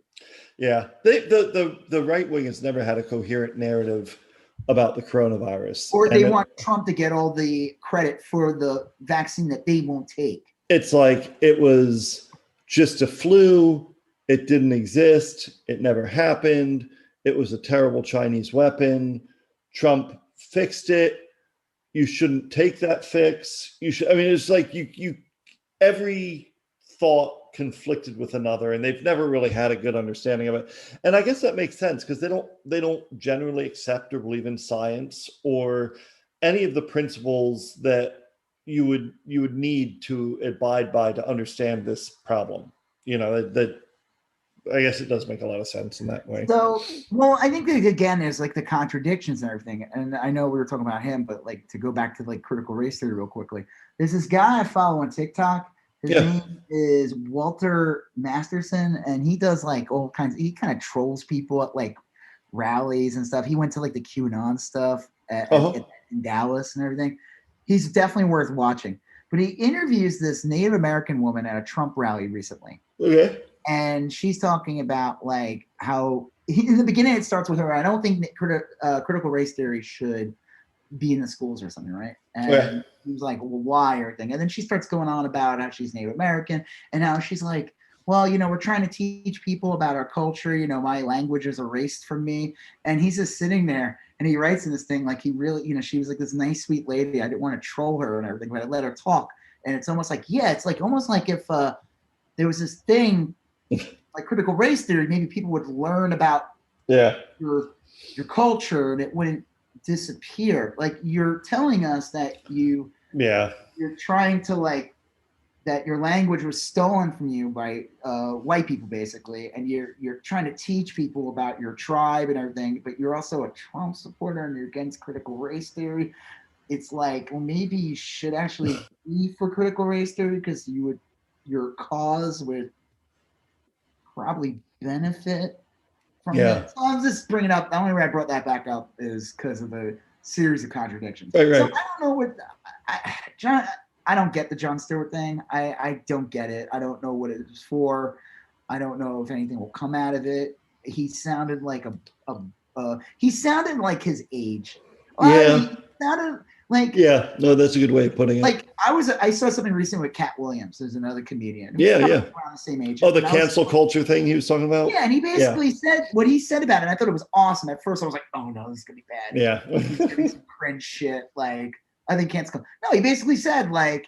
Yeah. The right wing has never had a coherent narrative about the coronavirus. Or they want Trump to get all the credit for the vaccine that they won't take. It's like, it was just a flu. It didn't exist. It never happened. It was a terrible Chinese weapon. Trump fixed it. You shouldn't take that fix. It's like you every thought conflicted with another, and they've never really had a good understanding of it. And I guess that makes sense because they don't generally accept or believe in science or any of the principles that you would need to abide by to understand this problem. That I guess it does make a lot of sense in that way. So, well, I think that, again, there's like the contradictions and everything. And I know we were talking about him, but like, to go back to like critical race theory real quickly, there's this guy I follow on TikTok. His name is Walter Masterson, and he does like all kinds. He kind of trolls people at like rallies and stuff. He went to like the QAnon stuff in Dallas and everything. He's definitely worth watching. But he interviews this Native American woman at a Trump rally recently. Okay. And she's talking about like how in the beginning it starts with her. I don't think that critical race theory should be in the schools or something, right? And he was like, well, why, or everything. And then she starts going on about how she's Native American and how she's like, well, we're trying to teach people about our culture. My language is erased from me. And he's just sitting there and he writes in this thing like, he really, she was like this nice, sweet lady. I didn't want to troll her and everything, but I let her talk. And it's almost like, it's like almost like if there was this thing like critical race theory, maybe people would learn about your culture and it wouldn't disappear. Like, you're telling us that you're trying to like that your language was stolen from you by white people, basically, and you're trying to teach people about your tribe and everything, but you're also a Trump supporter and you're against critical race theory. It's like, well, maybe you should actually be for critical race theory because your cause would probably benefit from it. So I'm just bringing up, the only way I brought that back up is because of the series of contradictions. Right. So I don't know what John. I don't get the Jon Stewart thing. I don't get it. I don't know what it was for. I don't know if anything will come out of it. He sounded like he sounded like his age. Yeah. He sounded like Yeah. No, that's a good way of putting it. like I saw something recently with Cat Williams, who's another comedian. Yeah. Around the same age. Oh, the cancel culture thing he was talking about. Yeah, and he basically said what he said about it. And I thought it was awesome. At first, I was like, "Oh no, this is gonna be bad." Yeah. It's gonna be some cringe shit. Like I think cancel. No, he basically said like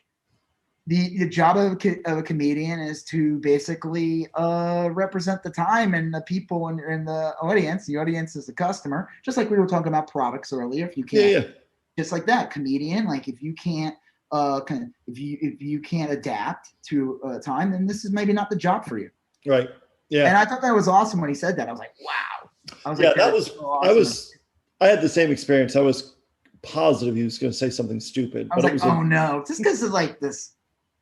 the job of a comedian is to basically represent the time and the people in the audience. The audience is the customer, just like we were talking about products earlier. If you can't, just like that, comedian. Like if you can't, if you can't adapt to time, then this is maybe not the job for you. Right. Yeah. And I thought that was awesome when he said that. I was like, wow. I was like, that was so awesome. I had the same experience. I was positive he was going to say something stupid. I was like, oh no, just because of like this.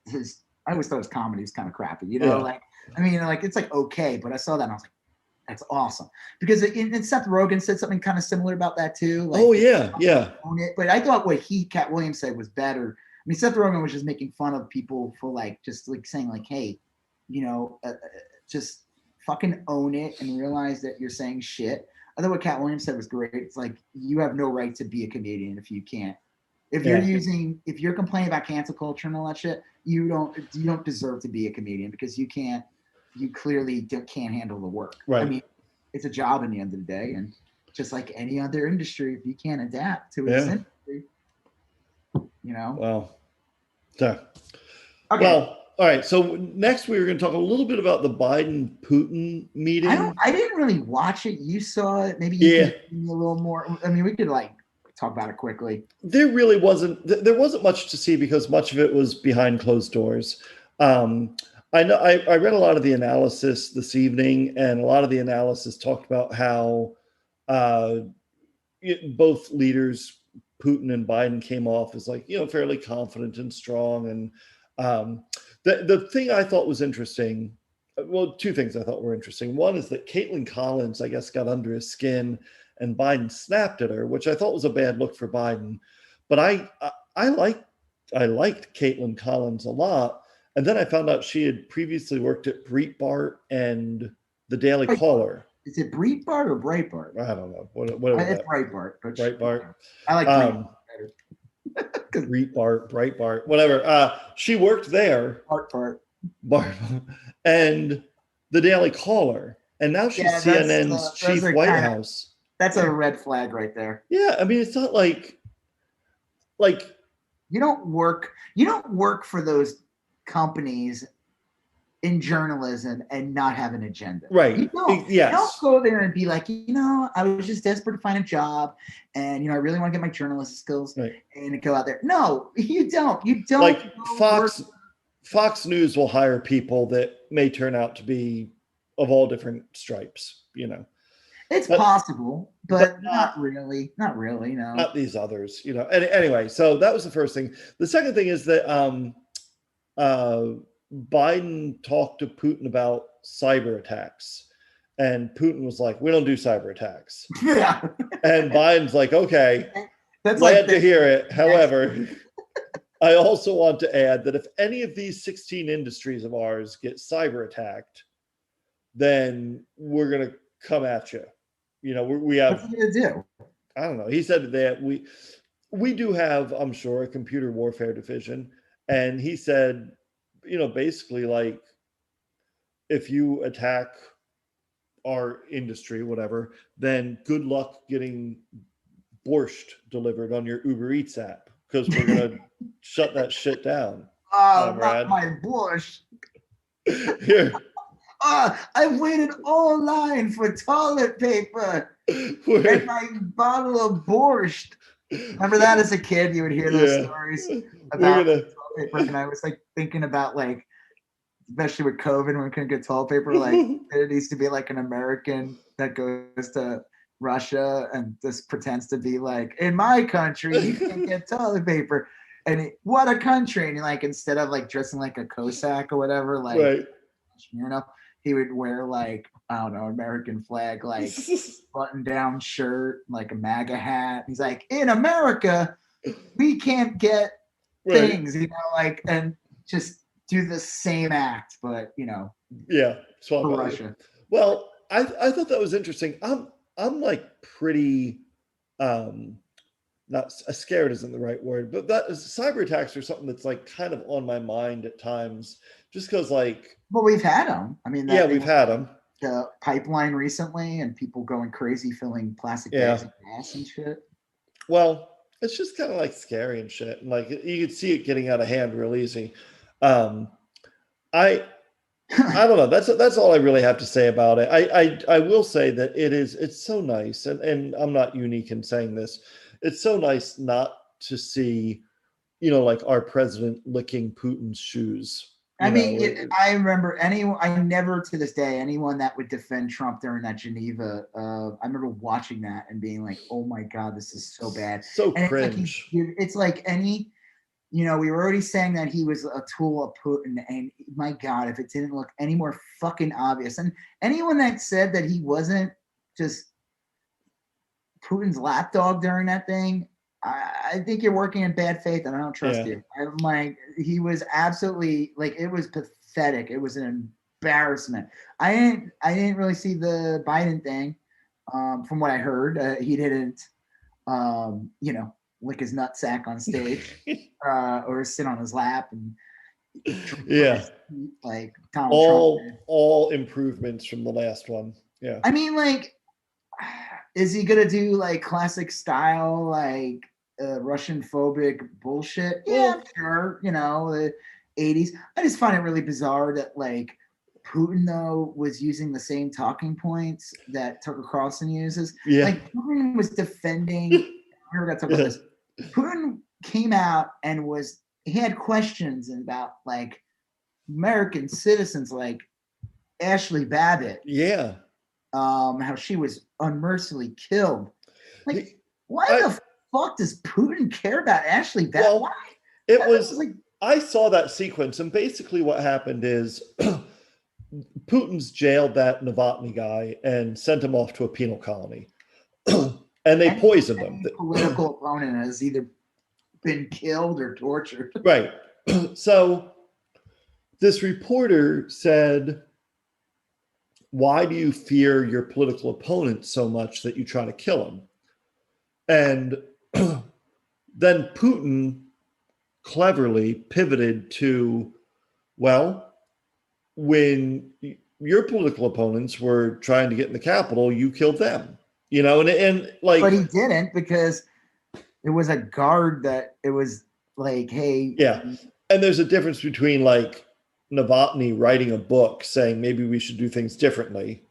I always thought his comedy was kind of crappy, you know. Like, I mean, like it's like okay, but I saw that and I was like, that's awesome because and Seth Rogen said something kind of similar about that too. Like, oh yeah. Own it. But I thought what Cat Williams said was better. I mean, Seth Rogen was just making fun of people for like just like saying like, hey, you know, just fucking own it and realize that you're saying shit. I thought what Cat Williams said was great. It's like you have no right to be a comedian if you can't. If you're complaining about cancel culture and all that shit, you don't deserve to be a comedian because you clearly can't handle the work. Right. I mean, it's a job in the end of the day, and just like any other industry, if you can't adapt to this industry, you know. Well, yeah. Okay. Well, all right. So next we were going to talk a little bit about the Biden-Putin meeting. I didn't really watch it. You saw it. Maybe you could give me a little more. I mean, we could like talk about it quickly. There really wasn't much to see because much of it was behind closed doors. I know I read a lot of the analysis this evening, and a lot of the analysis talked about how both leaders, Putin and Biden, came off as like, fairly confident and strong. And the thing I thought was interesting, well, two things I thought were interesting. One is that Caitlin Collins, I guess, got under his skin and Biden snapped at her, which I thought was a bad look for Biden. But I liked Caitlin Collins a lot. And then I found out she had previously worked at Breitbart and the Daily Caller. Is it Breitbart or Breitbart? I don't know. What it's Breitbart. Breitbart. I like Breitbart better. Breitbart, whatever. She worked there. Bart. And the Daily Caller. And now she's CNN's chief White House. That's a red flag right there. Yeah, I mean, it's not like you don't work for those companies in journalism and not have an agenda. Right. You don't go there and be like, I was just desperate to find a job and I really want to get my journalistic skills and go out there. No, you don't. You don't. Like Fox News will hire people that may turn out to be of all different stripes, It's possible, but not really. Not really, no. Not these others, Anyway, so that was the first thing. The second thing is that Biden talked to Putin about cyber attacks, and Putin was like, "We don't do cyber attacks." Yeah. And Biden's like, "Okay, that's glad to hear it." However, I also want to add that if any of these 16 industries of ours get cyber attacked, then we're gonna come at you. We have. What's he gonna do? I don't know. He said that we do have, I'm sure, a computer warfare division, and he said, basically like if you attack our industry, whatever, then good luck getting borscht delivered on your Uber Eats app because we're gonna shut that shit down. Oh, not my borscht. Here. I've waited all line for toilet paper and my bottle of borscht. Remember that as a kid? You would hear those stories about toilet paper, and I was like thinking about like, especially with COVID when we couldn't get toilet paper, like there needs to be like an American that goes to Russia and just pretends to be like, in my country you can't get toilet paper, and what a country, and like instead of like dressing like a Cossack or whatever, like he would wear like, I don't know, American flag, like button down shirt, like a MAGA hat. He's like, in America, we can't get things, you know, like, and just do the same act, but you know, swap for out. Russia. Well, I thought that was interesting. I'm like pretty not scared isn't the right word, but that cyber attacks are something that's like kind of on my mind at times, just because like. Well, we've had them. I mean, We've had them. The pipeline recently, and people going crazy filling plastic bags of gas and shit. Well, it's just kind of like scary and shit, and like you could see it getting out of hand real easy. I don't know. That's all I really have to say about it. I will say that it's so nice, and I'm not unique in saying this. It's so nice not to see, like our president licking Putin's shoes. I mean, I remember I never to this day, anyone that would defend Trump during that Geneva, I remember watching that and being like, oh my God, this is so bad. So cringe. It's like any, we were already saying that he was a tool of Putin, and my God, if it didn't look any more fucking obvious. And anyone that said that he wasn't just Putin's lapdog during that thing, I think you're working in bad faith, and I don't trust you. I'm like, he was absolutely like, it was pathetic. It was an embarrassment. I didn't really see the Biden thing. From what I heard, he didn't, lick his nutsack on stage, or sit on his lap and like Donald Trump. All improvements from the last one. Yeah. I mean, like, is he gonna do like classic style, like Russian phobic bullshit? Yeah, I'm sure. The 80s. I just find it really bizarre that like Putin though was using the same talking points that Tucker Carlson uses. Yeah. Like Putin was defending. We're gonna talk about this. Putin came out and he had questions about like American citizens, like Ashley Babbitt. Yeah. How she was unmercifully killed. Like, why the fuck does Putin care about Ashley Babbitt? Well, why? It was like, I saw that sequence, and basically what happened is Putin's jailed that Novotny guy and sent him off to a penal colony. And they poisoned him. Political opponent has either been killed or tortured. Right. So this reporter said, why do you fear your political opponent so much that you try to kill him? And then Putin cleverly pivoted to, well, when your political opponents were trying to get in the Capitol, you killed them. And like, but he didn't, because it was a guard that it was like, hey. Yeah. And there's a difference between like Novotny writing a book saying maybe we should do things differently.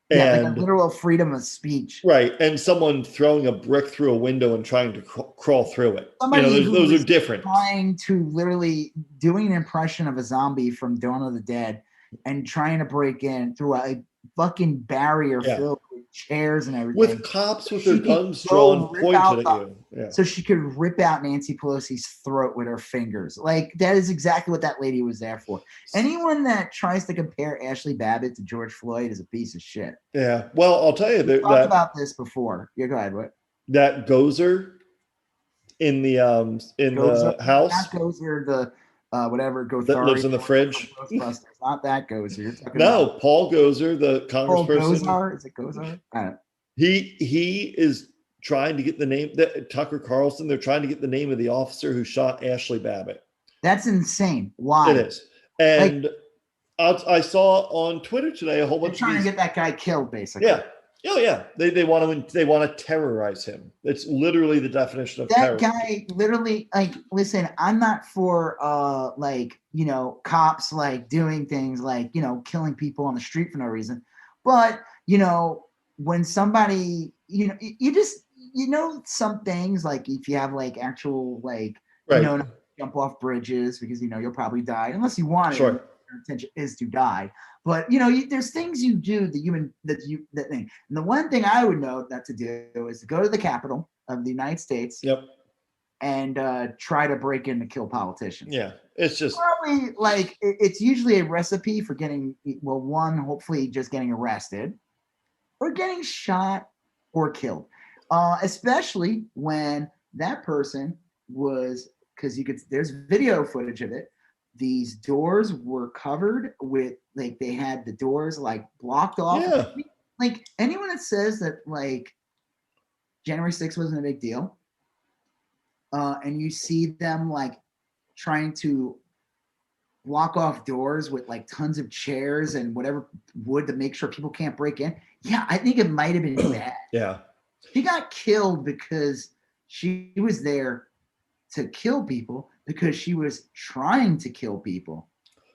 Yeah, like a literal freedom of speech. Right. And someone throwing a brick through a window and trying to crawl through it. Those are different. Trying to literally doing an impression of a zombie from Dawn of the Dead and trying to break in through a fucking barrier filled with chairs and everything. With cops with their guns drawn pointed at you. Yeah. So she could rip out Nancy Pelosi's throat with her fingers. Like, that is exactly what that lady was there for. Anyone that tries to compare Ashley Babbitt to George Floyd is a piece of shit. Yeah. Well, I'll tell you we talked about this before. Yeah, go ahead. What? That Gozer in the the house. Not Gozer, the whatever Gothari that lives in the fridge. Not that Gozer. No, Paul Gozer, the congressperson. Paul Gosar? Is it Gosar? I don't know. He is trying to get the name that Tucker Carlson. They're trying to get the name of the officer who shot Ashley Babbitt. That's insane. Why? It is. And I saw on Twitter today a whole bunch. They're trying to get that guy killed, basically. Yeah. Oh yeah, they want to terrorize him. It's literally the definition of terror. That guy literally, like, listen, I'm not for cops like doing things like killing people on the street for no reason, but when somebody you just some things, like if you have like actual like jump off bridges because you'll probably die unless you want it. Sure. Your intention is to die. But there's things you do that thing. And the one thing I would note not to do is to go to the Capitol of the United States. Yep. and try to break in to kill politicians. Yeah, it's just probably like it's usually a recipe for getting, well, one, hopefully just getting arrested or getting shot or killed, especially when that person was, because there's video footage of it. These doors were covered with, like, they had the doors like blocked off. yeah. Like, anyone that says that like January 6th wasn't a big deal, and you see them like trying to block off doors with like tons of chairs and whatever wood to make sure people can't break in. Yeah, I think it might have been bad. Yeah. She got killed because she was there to kill people, because she was trying to kill people.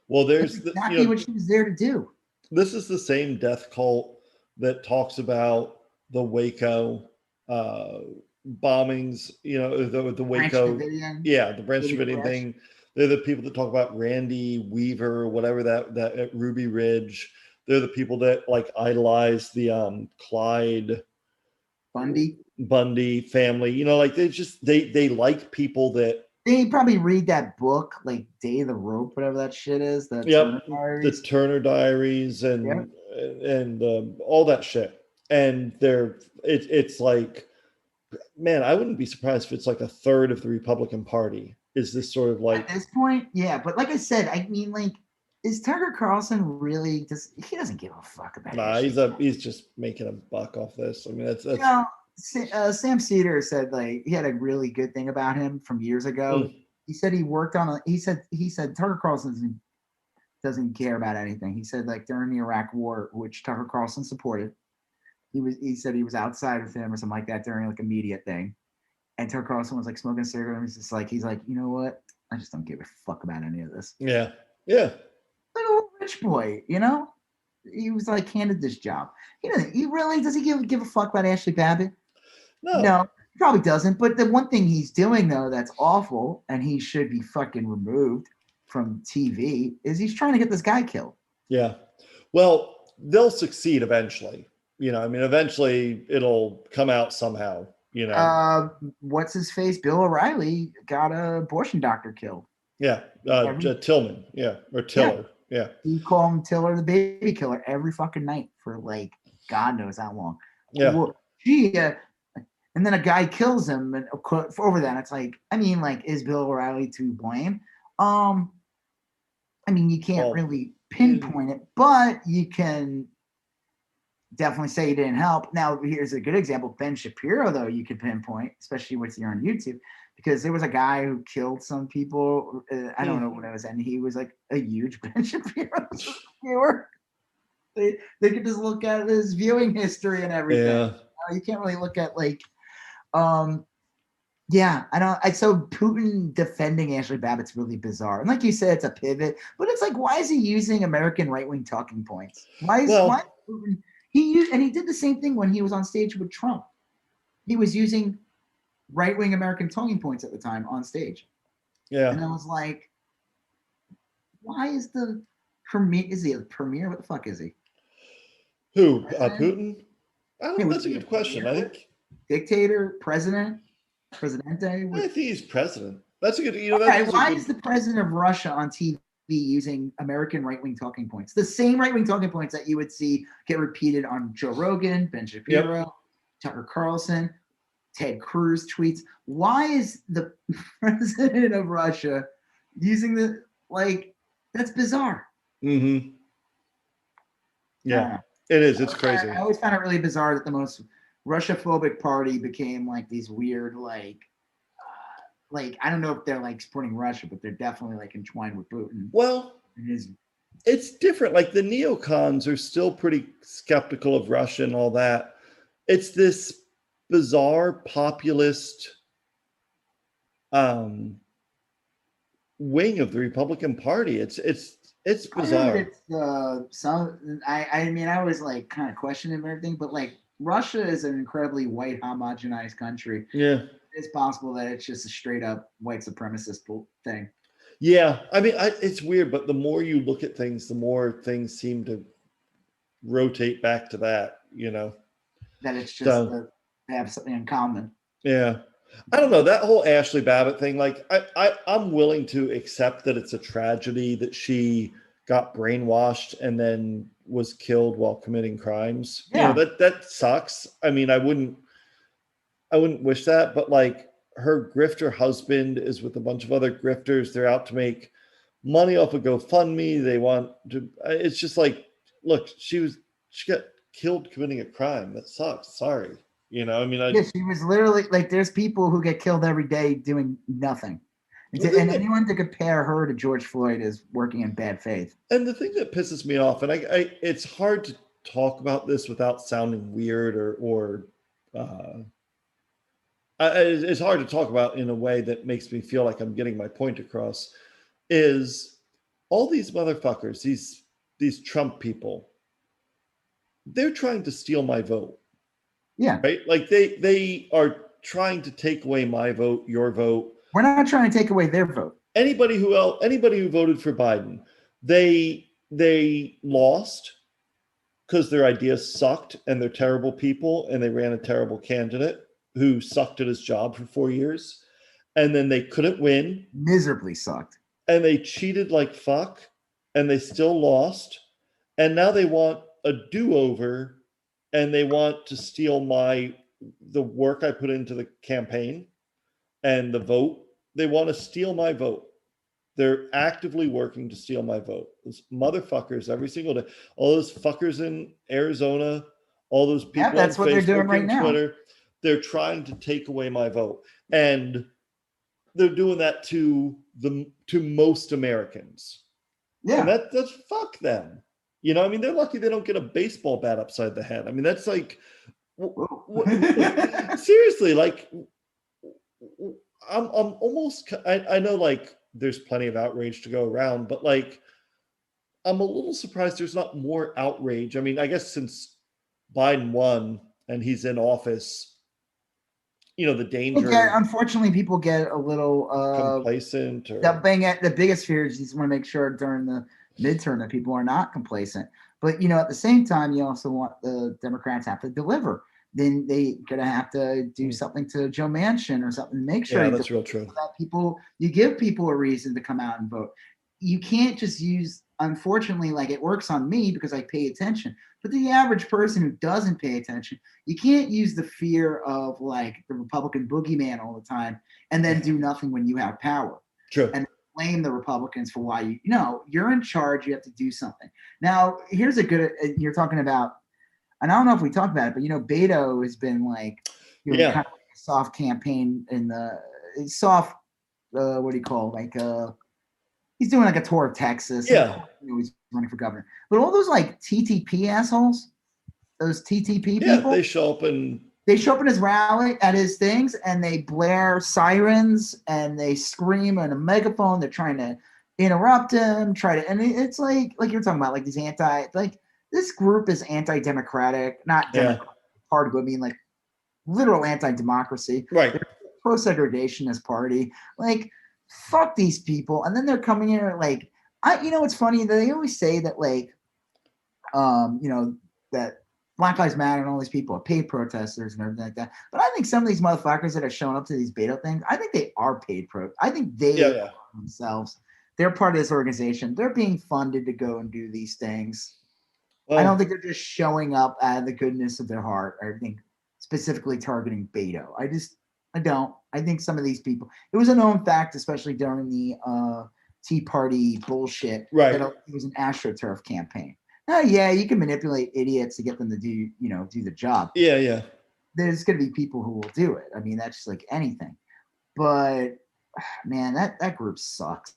Well, That's exactly what she was there to do. This is the same death cult that talks about the Waco bombings, the Waco, the Branch Davidian thing. They're the people that talk about Randy Weaver, whatever that at Ruby Ridge. They're the people that like idolize the Clyde Bundy family. Like they like people that they probably read that book, like Day of the Rope, whatever that shit is. The Turner Diaries and all that shit. And it's like, man, I wouldn't be surprised if it's like a third of the Republican Party is this sort of like, at this point. Yeah, but like I said, I mean, like, is Tucker Carlson really he doesn't give a fuck about it. He's just making a buck off this. I mean, that's Sam Cedar said, like, he had a really good thing about him from years ago. He said he worked on he said Tucker Carlson doesn't care about anything. He said, like, during the Iraq War, which Tucker Carlson supported, he said he was outside with him or something like that during like a media thing. And Tucker Carlson was like smoking a cigarette. And he's like, you know what? I just don't give a fuck about any of this. Yeah. Yeah. Like a rich boy, He was like handed this job. Does he give a fuck about Ashley Babbitt? No, he probably doesn't. But the one thing he's doing, though, that's awful, and he should be fucking removed from TV, is he's trying to get this guy killed. Yeah. Well, they'll succeed eventually. Eventually it'll come out somehow. What's his face? Bill O'Reilly got an abortion doctor killed. Yeah. Tillman. Yeah. Or Tiller. Yeah. You call him Tiller, the baby killer, every fucking night for like God knows how long. Yeah. Well, and then a guy kills him, and over that, it's like, I mean, like, is Bill O'Reilly to blame? You can't really pinpoint it, but you can definitely say he didn't help. Now, here's a good example. Ben Shapiro, though, you could pinpoint, especially with you on YouTube, because there was a guy who killed some people. I don't know what it was, and he was like a huge Ben Shapiro viewer. They could just look at his viewing history and everything. Yeah. You can't really look at like, so Putin defending Ashley Babbitt's really bizarre. And like you said, it's a pivot, but it's like, why is he using American right-wing talking points? Why Putin? He did the same thing when he was on stage with Trump. He was using right-wing American talking points at the time on stage. Yeah. And I was like, why is the premier? Is he a premier? What the fuck is he? Who? Putin? I don't know. That's a good question. I think dictator, presidente. I think he's president. That's a good. Why is the president of Russia on TV using American right-wing talking points? The same right-wing talking points that you would see get repeated on Joe Rogan, Ben Shapiro, Tucker Carlson, Ted Cruz tweets. Why is the president of Russia using that's bizarre. Mm-hmm. Yeah, it is. It's crazy. I always found it really bizarre that the most Russia-phobic party became like these weird, I don't know if they're like supporting Russia, but they're definitely like entwined with Putin. Well, it's different. Like the neocons are still pretty skeptical of Russia and all that. It's this bizarre populist wing of the Republican Party. It's bizarre. I always like kind of question it and everything, but like Russia is an incredibly white homogenized country. Yeah. It's possible that it's just a straight up white supremacist thing. Yeah. It's weird, but the more you look at things, the more things seem to rotate back to that, That it's just they have something in common. Yeah. I don't know, that whole Ashley Babbitt thing. Like, I'm willing to accept that it's a tragedy that she got brainwashed and then was killed while committing crimes. Yeah. That sucks. I mean, I wouldn't wish that, but like, her grifter husband is with a bunch of other grifters. They're out to make money off of GoFundMe. They want to. It's just like, look, she got killed committing a crime. That sucks. Sorry. I mean, Yeah, she was literally like, there's people who get killed every day doing nothing. And anyone to compare her to George Floyd is working in bad faith. And the thing that pisses me off, and it's hard to talk about this without sounding weird or it's hard to talk about in a way that makes me feel like I'm getting my point across, is all these motherfuckers, these Trump people, they're trying to steal my vote. Yeah. Right? Like, they are trying to take away my vote, your vote. We're not trying to take away their vote. Anybody who voted for Biden, they lost because their ideas sucked and they're terrible people and they ran a terrible candidate who sucked at his job for 4 years, and then they couldn't win. Miserably sucked. And they cheated like fuck, and they still lost. And now they want a do-over, and they want to steal the work I put into the campaign and the vote. They want to steal my vote. They're actively working to steal my vote. Those motherfuckers every single day. All those fuckers in Arizona, all those people on that's what they're doing Facebook right and now. Twitter. They're trying to take away my vote. And they're doing that to most Americans. Yeah. And that's fuck them. I mean, they're lucky they don't get a baseball bat upside the head. I mean, that's like, seriously, like, I'm almost, I know, like, there's plenty of outrage to go around, but like, I'm a little surprised there's not more outrage. I mean, I guess since Biden won and he's in office, the danger. Unfortunately, people get a little complacent. The biggest fear is you just want to make sure during the midterm that people are not complacent. But at the same time, you also want the Democrats have to deliver. Then they gonna have to do something to Joe Manchin or something to make sure that's real true. That you give people a reason to come out and vote. You can't just use, unfortunately, like, it works on me because I pay attention. But the average person who doesn't pay attention, you can't use the fear of like the Republican boogeyman all the time and then do nothing when you have power. True. And blame the Republicans for why you're in charge. You have to do something. Now, here's you're talking about, and I don't know if we talked about it, but Beto has been like, kind of like a soft campaign in the soft, what do you call it? Like, he's doing like a tour of Texas. Yeah. He's running for governor. But all those like TTP assholes, those TTP people. Yeah, they show up in his rally, at his things, and they blare sirens and they scream in a megaphone. They're trying to interrupt him, and it's like you're talking about, like, these this group is anti-democratic, not democratic, hard, I mean, like, literal anti-democracy. Right. They're a pro-segregationist party. Like, fuck these people. And then they're coming here like, it's funny that they always say that, like, that Black Lives Matter and all these people are paid protesters and everything like that. But I think some of these motherfuckers that are showing up to these Beto things, I think they are paid I think they are themselves. They're part of this organization. They're being funded to go and do these things. Well, I don't think they're just showing up out of the goodness of their heart. I think specifically targeting Beto. I don't. I think some of these people, it was a known fact, especially during the Tea Party bullshit, right, that it was an AstroTurf campaign. Yeah, you can manipulate idiots to get them to do the job. Yeah. There's going to be people who will do it. I mean, that's just like anything. But, man, that group sucks.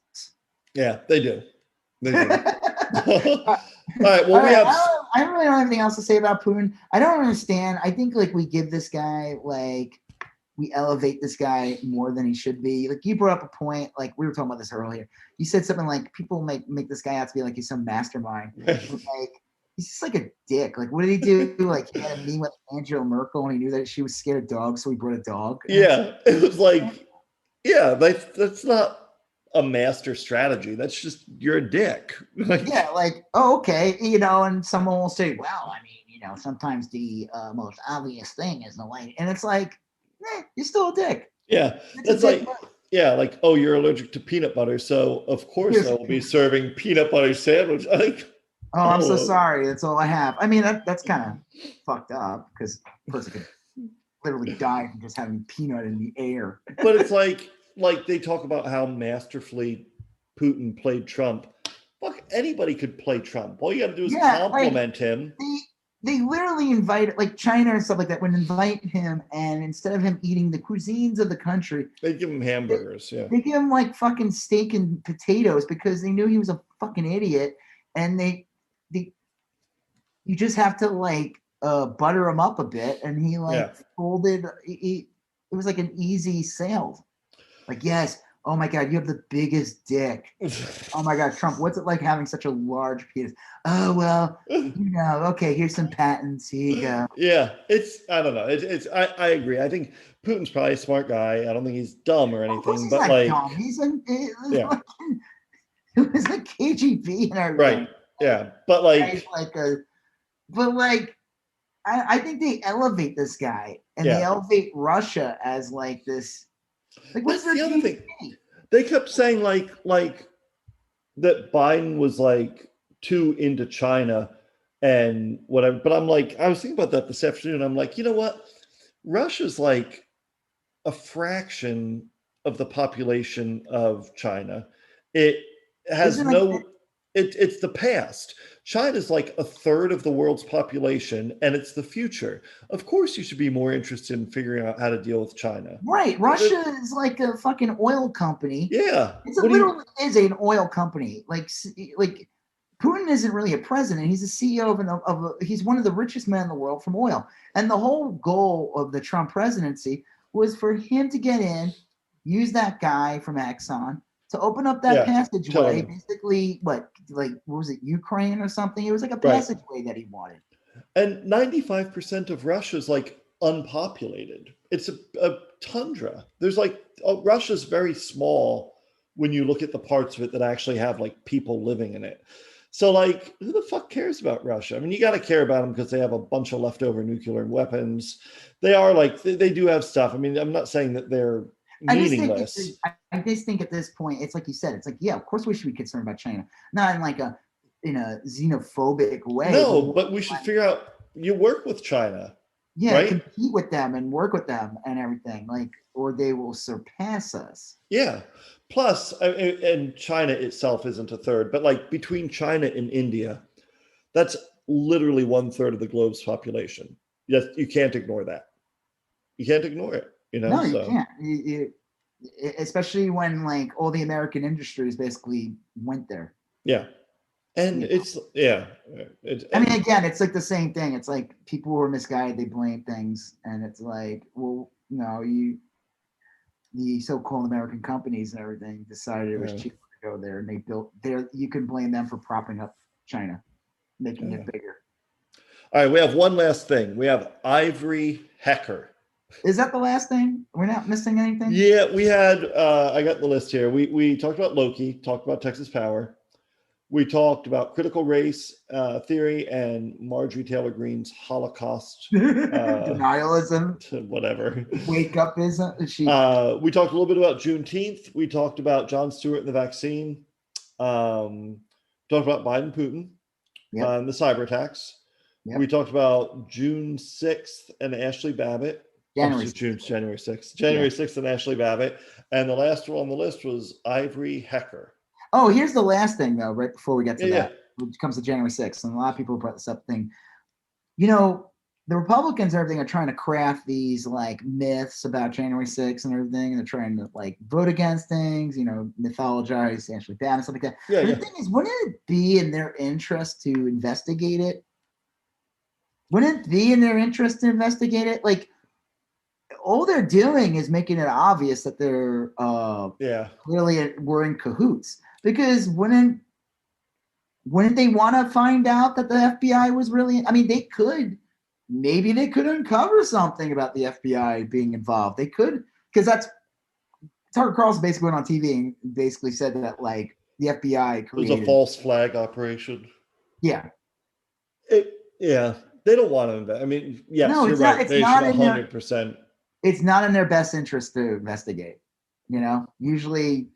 Yeah, they do. All right, well, I really don't have anything else to say about Putin. I don't understand. I think, like, we give this guy, like, we elevate this guy more than he should be. Like, you brought up a point, like, we were talking about this earlier. You said something like, people make this guy out to be like he's some mastermind. Like, he's just like a dick. Like, what did he do? Like, he had a meeting with Angela Merkel and he knew that she was scared of dogs, so he brought a dog. Yeah, it was like, that's not a master strategy. That's just, you're a dick. Yeah, like, oh, okay, and someone will say, well, I mean, sometimes the most obvious thing is the light, and it's like, you're still a dick. Yeah, that's like, yeah, like, oh, you're allergic to peanut butter, so of course I will be serving peanut butter sandwich. Like, Oh, I'm so sorry. That's all I have. I mean, that's kind of fucked up because a person could literally die from just having peanut in the air. But it's like they talk about how masterfully Putin played Trump. Fuck, anybody could play Trump. All you got to do is compliment him. They literally invite, like China and stuff like that, would invite him, and instead of him eating the cuisines of the country, they give him hamburgers. They give him like fucking steak and potatoes because they knew he was a fucking idiot, and you just have to like butter him up a bit, and he like folded. It was like an easy sale. Like, yes, oh my God, you have the biggest dick. Oh my God, Trump, what's it like having such a large penis? Oh, well, okay, here's some patents. Here you go. Yeah, I don't know. I agree. I think Putin's probably a smart guy. I don't think he's dumb or anything. He's but not like, dumb. It was a KGB and everything. Right. Yeah. But like, I think they elevate this guy, and they elevate Russia as like this. Like, what's the other thing? They kept saying like that Biden was like too into China and whatever. But I'm like, I was thinking about that this afternoon. I'm like, you know what? Russia's like a fraction of the population of China. It has it's the past. China's like a third of the world's population, and it's the future. Of course, you should be more interested in figuring out how to deal with China. Right. Russia is like a fucking oil company. Yeah. It's literally is an oil company. Like Putin isn't really a president. He's a CEO he's one of the richest men in the world from oil. And the whole goal of the Trump presidency was for him to get in, use that guy from Exxon, to open up that passageway, basically, what was it, Ukraine or something? It was like a passageway that he wanted. And 95% of Russia's like unpopulated. It's a tundra. There's like, Russia's very small when you look at the parts of it that actually have like people living in it. So like, who the fuck cares about Russia? I mean, you got to care about them because they have a bunch of leftover nuclear weapons. They are like, they do have stuff. I mean, I'm not saying that they're meaningless. I just think at this point, it's like you said, it's like, yeah, of course we should be concerned about China, not in like a xenophobic way. No, but we should figure out, you work with China. Yeah, right? Compete with them and work with them and everything, like, or they will surpass us. Yeah. Plus, and China itself isn't a third, but like between China and India, that's literally 1/3 of the globe's population. Yes, you can't ignore that. You can't ignore it. No, you can't. Especially when like all the American industries basically went there. Yeah. And it's I mean, again, it's like the same thing. It's like people who are misguided, they blame things, and it's like, well, the so-called American companies and everything decided it was cheaper to go there, and they built there. You can blame them for propping up China, making it bigger. All right, we have one last thing. We have Ivory Hecker. Is that the last thing? We're not missing anything? Yeah, we had, I got the list here. We talked about Loki, talked about Texas Power. We talked about critical race theory and Marjorie Taylor Green's Holocaust. Denialism. Whatever. Wake-upism. We talked a little bit about Juneteenth. We talked about Jon Stewart and the vaccine. Talked about Biden and Putin and the cyber attacks. Yep. We talked about June 6th and Ashley Babbitt. January 6th. January 6th and Ashley Babbitt. And the last one on the list was Ivory Hecker. Oh, here's the last thing, though, right before we get to that, which comes to January 6th. And a lot of people brought this up thing. The Republicans and everything are trying to craft these like myths about January 6th and everything. And they're trying to like vote against things, mythologize Ashley Babbitt and stuff like that. Yeah, but the thing is, wouldn't it be in their interest to investigate it? Wouldn't it be in their interest to investigate it? Like, all they're doing is making it obvious that they're clearly were in cahoots. Because wouldn't they want to find out that the FBI was really? I mean, maybe they could uncover something about the FBI being involved. They could, because Tucker Carlson basically went on TV and basically said that like the FBI created, it was a false flag operation. Yeah. They don't want to invest. I mean, yes, no, you're right. They should 100%. it's not in their best interest to investigate. You know, usually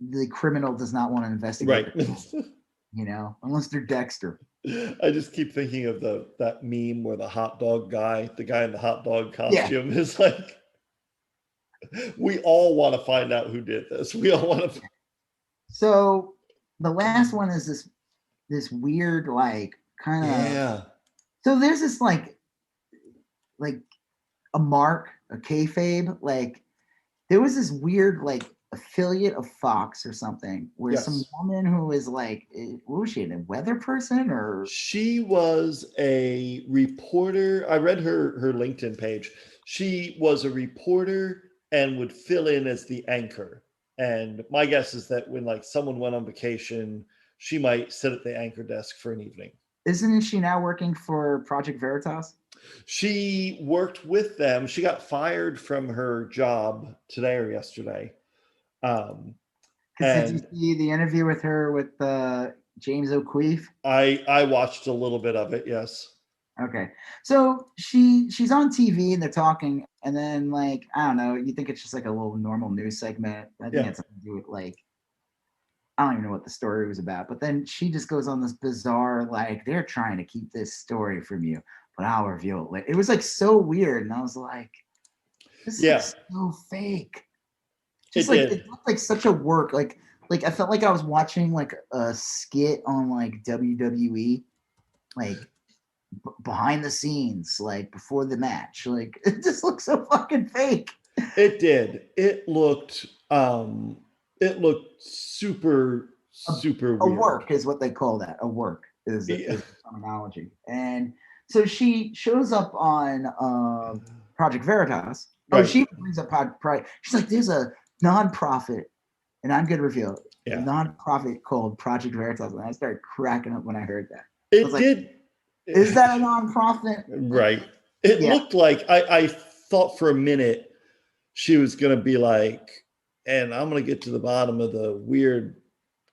the criminal does not want to investigate. Right. You know, unless they're Dexter. I just keep thinking of that meme where the hot dog guy, the guy in the hot dog costume, is like, we all want to find out who did this. We all want to. So the last one is this weird, like, kind of. Yeah. So there's this like a mark, a kayfabe, like there was this weird like affiliate of Fox or something where some woman who was like, what was she, a weather person or? She was a reporter. I read her LinkedIn page. She was a reporter and would fill in as the anchor. And my guess is that when like someone went on vacation, she might sit at the anchor desk for an evening. Isn't she now working for Project Veritas? She worked with them. She got fired from her job today or yesterday. Did you see the interview with her with James O'Keefe? I watched a little bit of it, yes. Okay. So she's on TV and they're talking, and then like, I don't know, you think it's just like a little normal news segment. I think it's something to do with like, I don't even know what the story was about, but then she just goes on this bizarre, like, they're trying to keep this story from you, but I'll reveal it later. It was like so weird. And I was like, this is so fake. Just it looked like such a work. Like I felt like I was watching like a skit on like WWE, like behind the scenes, like before the match. Like it just looked so fucking fake. It did. It looked super weird. A work is what they call that. A work is the terminology. And so she shows up on Project Veritas. Right. Oh, she brings up Project. She's like, there's a nonprofit, and I'm going to reveal it. A nonprofit called Project Veritas. And I started cracking up when I heard that. It did. Like, is that a nonprofit? Right. It looked like, I thought for a minute she was going to be like, and I'm going to get to the bottom of the weird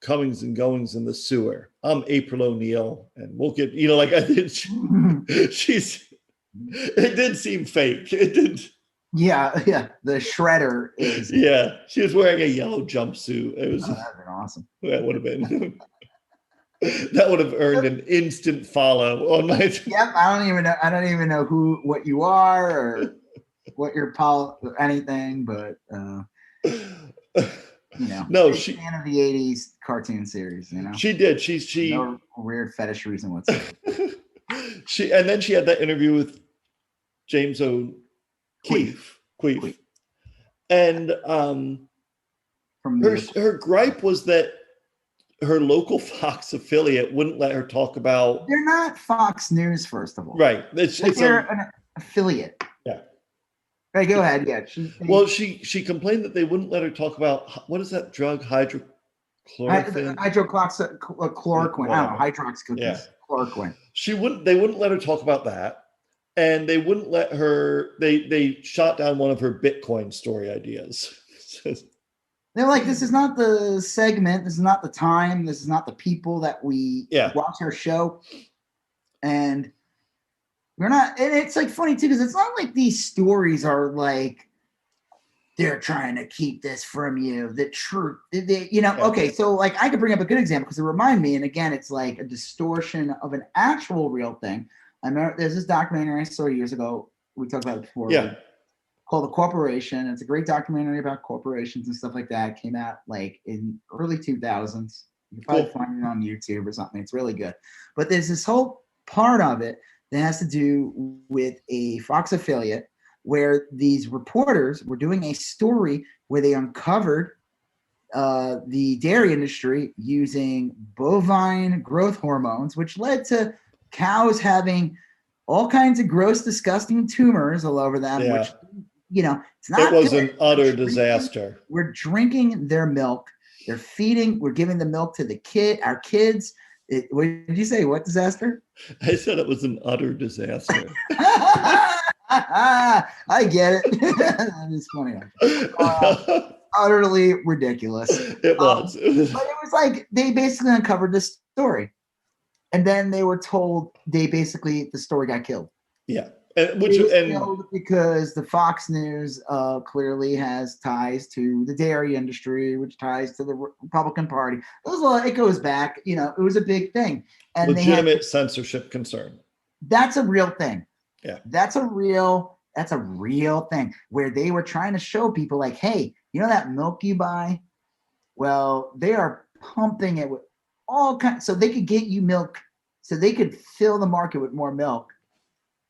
comings and goings in the sewer. I'm April O'Neil, and we'll get, like I did. It did seem fake. It did. Yeah. The shredder is. Yeah, she was wearing a yellow jumpsuit. It was. That would have been awesome. That would have been. That would have earned an instant follow on my. Yep, I don't even know what you are or what your anything, but no, she fan of the '80s cartoon series. She did. She no weird fetish reason whatsoever. And then she had that interview with James O'Keefe. And her gripe was that her local Fox affiliate wouldn't let her talk about. They're not Fox News, first of all. Right. They're an affiliate. Yeah. Right, go ahead. Yeah. She complained that they wouldn't let her talk about, what is that drug? Hydrochloroquine. Hydroxychloroquine. I don't know. Hydroxychloroquine. Chloroquine. They wouldn't let her talk about that. And they wouldn't let her, they shot down one of her Bitcoin story ideas. They're like, this is not the segment. This is not the time. This is not the people that we watch our show. And we're not, and it's like funny too, because it's not like these stories are like, they're trying to keep this from you. The truth, okay. So like I could bring up a good example because it reminded me, and again, it's like a distortion of an actual real thing. I remember there's this documentary I saw years ago. We talked about it before. Yeah. Called The Corporation. It's a great documentary about corporations and stuff like that. It came out like in early 2000s. You can probably find it on YouTube or something. It's really good. But there's this whole part of it that has to do with a Fox affiliate where these reporters were doing a story where they uncovered the dairy industry using bovine growth hormones, which led to cows having all kinds of gross, disgusting tumors all over them, which it's not. It was an utter disaster. We're drinking their milk. We're giving the milk to our kids. What did you say? What disaster? I said it was an utter disaster. I get it. It's funny. Utterly ridiculous. It was. But it was like they basically uncovered this story. And then they were told the story got killed. Yeah. Because the Fox News clearly has ties to the dairy industry, which ties to the Republican Party. It goes back. It was a big thing, and legitimate censorship concern. That's a real thing. Yeah, that's a real thing where they were trying to show people like, hey, that milk you buy? Well, they are pumping it with all kinds, so they could get you milk, so they could fill the market with more milk.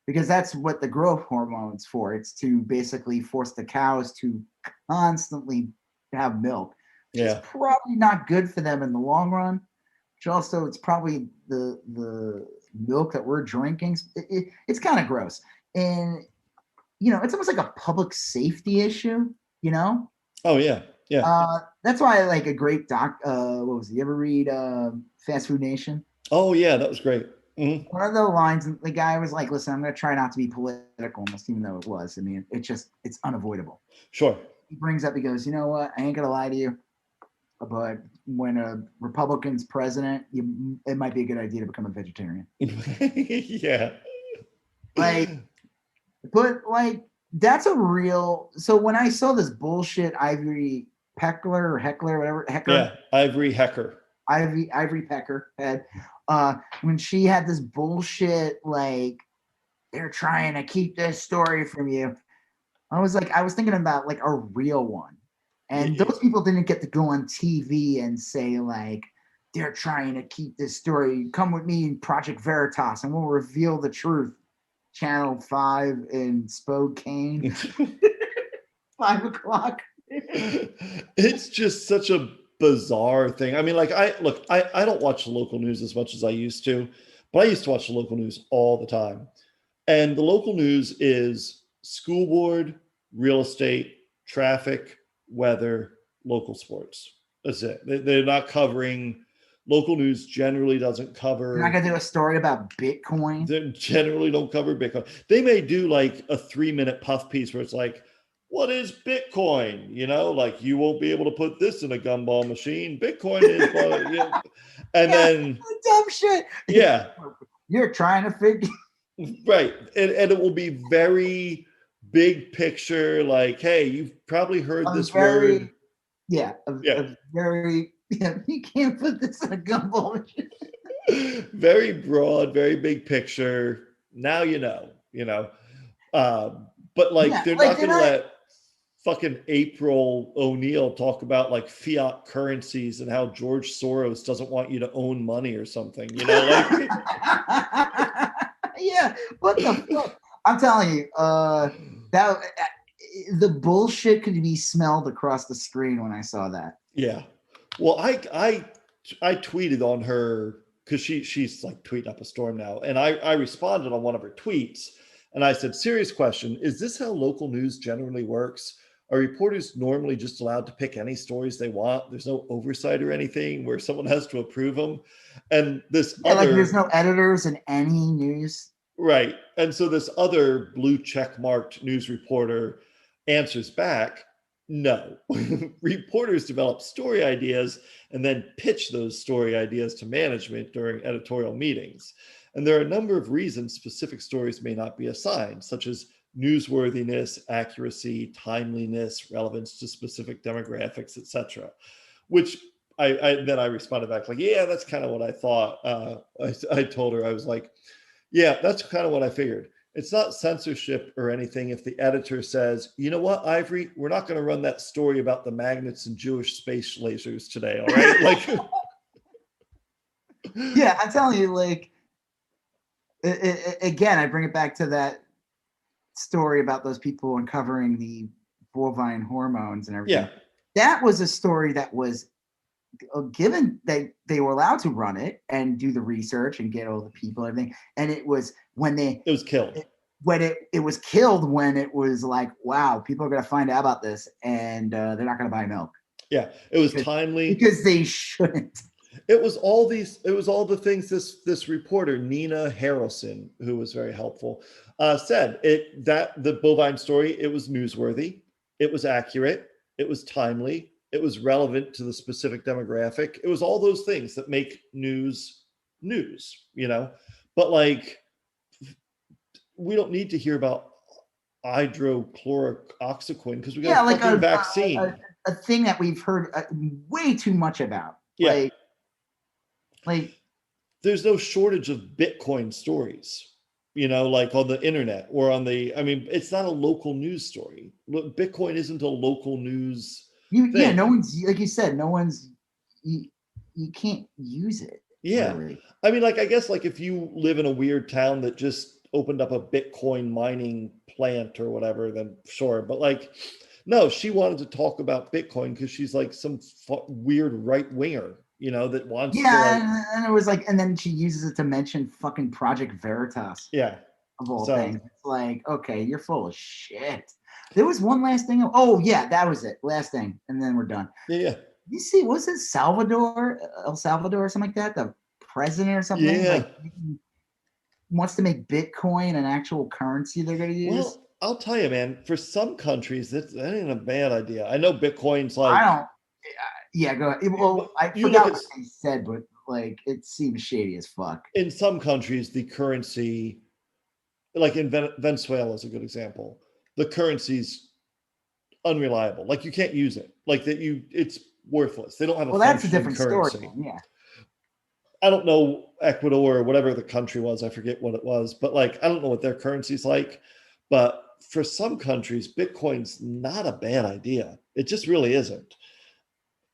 Because that's what the growth hormone's for. It's to basically force the cows to constantly have milk. Yeah. It's probably not good for them in the long run. Which also, it's probably the milk that we're drinking. It's kind of gross. And, it's almost like a public safety issue, Oh, yeah. Yeah. That's why I like a great what was it? You ever read Fast Food Nation? Oh, yeah. That was great. Mm-hmm. One of the lines, the guy was like, listen, I'm going to try not to be political in this, even though it was. I mean, it's unavoidable. Sure. He brings up, he goes, you know what? I ain't going to lie to you, but when a Republican's president, it might be a good idea to become a vegetarian. Yeah. That's a real, so when I saw this bullshit Ivory Hecker, whatever, Hecker. Yeah, Ivory Hecker. Ivory Hecker had, when she had this bullshit, like, they're trying to keep this story from you. I was thinking about like a real one. And those people didn't get to go on TV and say like, they're trying to keep this story. Come with me in Project Veritas and we'll reveal the truth. Channel 5 in Spokane. 5 o'clock. It's just such a bizarre thing. I mean, like, I don't watch the local news as much as I used to, but I used to watch the local news all the time. And the local news is school board, real estate, traffic, weather, local sports. That's it. They're not covering, local news generally doesn't cover. You're not going to do a story about Bitcoin? They generally don't cover Bitcoin. They may do like a 3-minute puff piece where it's like, what is Bitcoin? Like you won't be able to put this in a gumball machine. Bitcoin is, and then dumb shit. Yeah, you're trying to figure. Right, and it will be very big picture. Like, hey, you've probably heard this word. Yeah, very. Yeah, you can't put this in a gumball machine. Very broad, very big picture. Now but like they're not going to let fucking April O'Neil talk about like fiat currencies and how George Soros doesn't want you to own money or something, like. Yeah, what the fuck? I'm telling you, that the bullshit could be smelled across the screen when I saw that. Yeah, well, I tweeted on her because she's like tweeting up a storm now, and I responded on one of her tweets. And I said, serious question, is this how local news generally works? Are reporters normally just allowed to pick any stories they want? There's no oversight or anything where someone has to approve them? And like there's no editors in any news. Right. And so this other blue check marked news reporter answers back, no. Reporters develop story ideas and then pitch those story ideas to management during editorial meetings. And there are a number of reasons specific stories may not be assigned, such as newsworthiness, accuracy, timeliness, relevance to specific demographics, etc. Which I responded back like, yeah, that's kind of what I thought. I told her, I was like, yeah, that's kind of what I figured. It's not censorship or anything if the editor says, you know what, Ivory, we're not going to run that story about the magnets and Jewish space lasers today, all right? Like, yeah, I'm telling you, like, again, I bring it back to that story about those people uncovering the bovine hormones and everything. Yeah. That was a story that was given. They were allowed to run it and do the research and get all the people and everything. And it was when it was killed. It was killed when it was like, wow, people are going to find out about this and they're not going to buy milk. Yeah, it was timely because they shouldn't. It was all the things this reporter, Nina Harrelson, who was very helpful, said. That the bovine story, it was newsworthy, it was accurate, it was timely, it was relevant to the specific demographic. It was all those things that make news, But like we don't need to hear about hydrochloroxyquin because we got Yeah, a like fucking vaccine. a thing that we've heard way too much about. Yeah. Like There's no shortage of Bitcoin stories, like on the internet or it's not a local news story. Look, Bitcoin isn't a local news thing. no one's, like you said, you can't use it. Yeah. Really. I mean, I guess if you live in a weird town that just opened up a Bitcoin mining plant or whatever, then sure. But no, she wanted to talk about Bitcoin because she's some weird right winger, that wants to and it was and then she uses it to mention fucking Project Veritas. Yeah. Of all things. It's okay, you're full of shit. There was one last thing. Oh yeah, that was it. Last thing, and then we're done. Yeah. You see, was it El Salvador or something like that? The president or something? Yeah. Wants to make Bitcoin an actual currency they're going to use. Well, I'll tell you, man, for some countries, that ain't a bad idea. I know Bitcoin's I don't. Yeah, go ahead. Well, I forgot what they said, but it seems shady as fuck. In some countries, the currency, in Venezuela is a good example. The currency's unreliable. You can't use it. It's worthless. They don't have a that's a different currency. Story. Yeah. I don't know Ecuador or whatever the country was. I forget what it was, but I don't know what their currency's like. But for some countries, Bitcoin's not a bad idea. It just really isn't.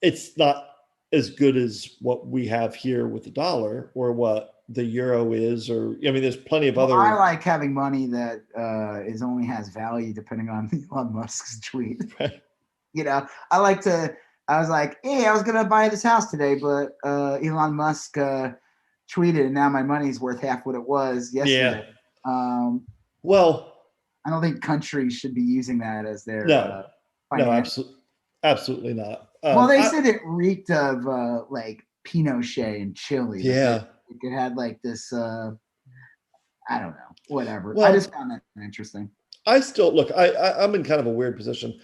It's not as good as what we have here with the dollar or what the euro is, or there's plenty of other. I like having money that only has value depending on Elon Musk's tweet. Right. I like to. I was like, hey, I was gonna buy this house today, but Elon Musk tweeted, and now my money's worth half what it was yesterday. Yeah. Well, I don't think countries should be using that as their no, absolutely not. Well, they said it reeked of Pinochet in Chile. Yeah, it had this. I don't know, whatever. Well, I just found that interesting. I still look. I'm in kind of a weird position.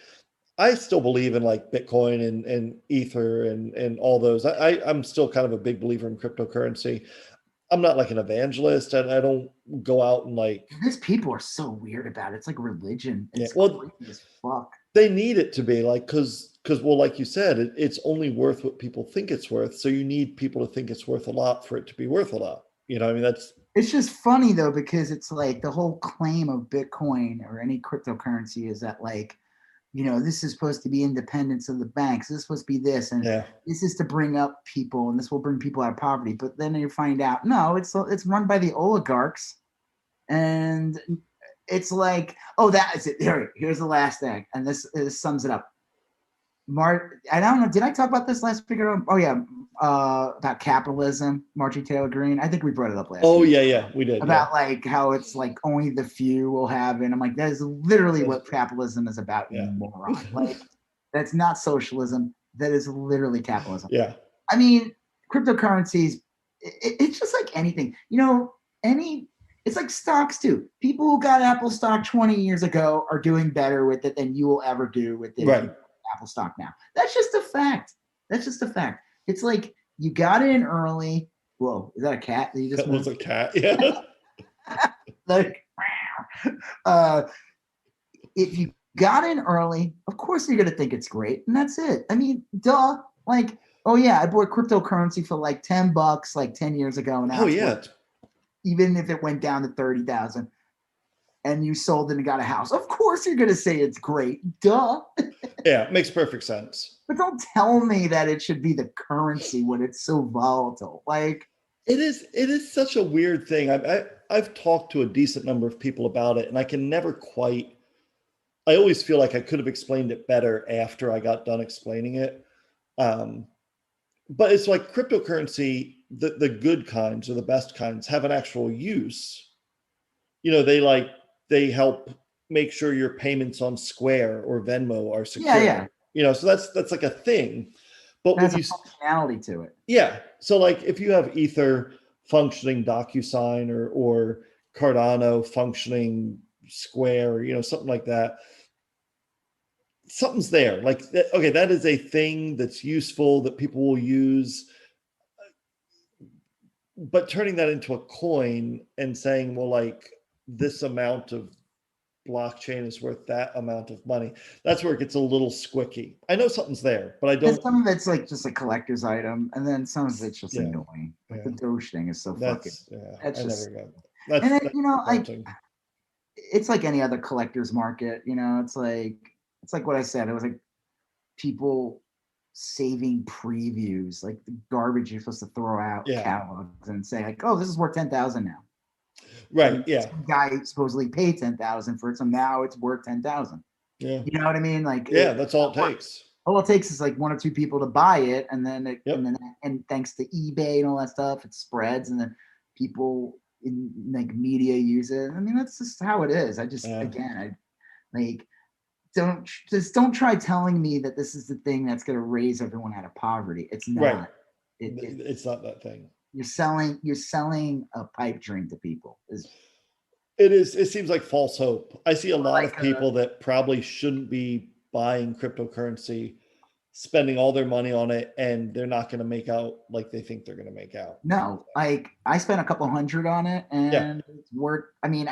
I still believe in Bitcoin and Ether and all those. I'm still kind of a big believer in cryptocurrency. I'm not an evangelist, and I don't go out and These people are so weird about it. It's like religion. It's creepy as fuck. They need it to be because like you said, it's only worth what people think it's worth. So you need people to think it's worth a lot for it to be worth a lot. That's. It's just funny though, because it's the whole claim of Bitcoin or any cryptocurrency is that this is supposed to be independence of the banks. This is supposed to be this, and this is to bring up people, and this will bring people out of poverty. But then you find out, no, it's run by the oligarchs, and it's that is it. Here's the last thing, and this sums it up. I don't know. Did I talk about this last week? Oh yeah, about capitalism. Marjorie Taylor Green. I think we brought it up last. Oh yeah, we did. About how it's only the few will have it. And I'm like, that is literally what capitalism is about. You moron. That's not socialism. That is literally capitalism. Yeah. I mean, cryptocurrencies. It's just like anything. It's like stocks too. People who got Apple stock 20 years ago are doing better with it than you will ever do with it. Right. Apple stock now. That's just a fact. It's you got in early. Whoa, is that a cat that you just? That was a cat. Yeah. If you got in early, of course you're gonna think it's great, and that's it. I mean, duh. Oh yeah, I bought cryptocurrency for $10 10 years ago now. Oh yeah. Even if it went down to 30,000. And you sold it and got a house. Of course you're going to say it's great. Duh. Yeah, it makes perfect sense. But don't tell me that it should be the currency when it's so volatile. It is such a weird thing. I've talked to a decent number of people about it, and I can never quite. I always feel like I could have explained it better after I got done explaining it. But it's cryptocurrency, the good kinds or the best kinds have an actual use. They help make sure your payments on Square or Venmo are secure. Yeah. So that's a thing. But there's a functionality to it. Yeah. So if you have Ether functioning DocuSign or Cardano functioning Square, something like that, something's there. Okay, that is a thing that's useful that people will use. But turning that into a coin and saying, well, this amount of blockchain is worth that amount of money. That's where it gets a little squicky. I know something's there, but I don't. Some of it's like just a collector's item, and then some of it's just annoying. Like the Doge thing is so fucking. That's I just. never got. That's, and then, that's it's like any other collector's market. It's like what I said. It was like people saving previews, like the garbage you're supposed to throw out catalogs and say like, oh, this is worth 10,000 now. Right. And yeah. Some guy supposedly paid 10,000 for it, so now it's worth 10,000. Yeah. You know what I mean? Like, that's all it takes. All it takes is like one or two people to buy it, and then and thanks to eBay and all that stuff, it spreads, and then people in like media use it. I mean, that's just how it is. I just again, don't try telling me that this is the thing that's going to raise everyone out of poverty. It's not. Right. It's not that thing. You're selling a pipe dream to people. It is. It seems like false hope. I see a lot of people that probably shouldn't be buying cryptocurrency, spending all their money on it, and they're not going to make out like they think they're going to make out. No, like I spent a couple $100 on it, and it's worth. I mean,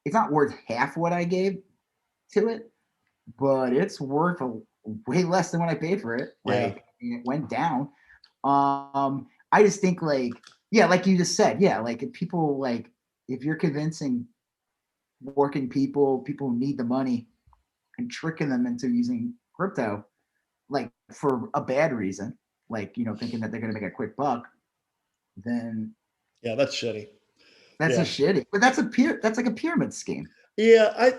it's not worth half what I gave to it, but it's worth way less than what I paid for it. Like it went down. I just think like you just said, like if people if you're convincing working people who need the money and tricking them into using crypto, like for a bad reason, like, thinking that they're going to make a quick buck, then that's shitty. That's a shitty, but that's like a pyramid scheme. I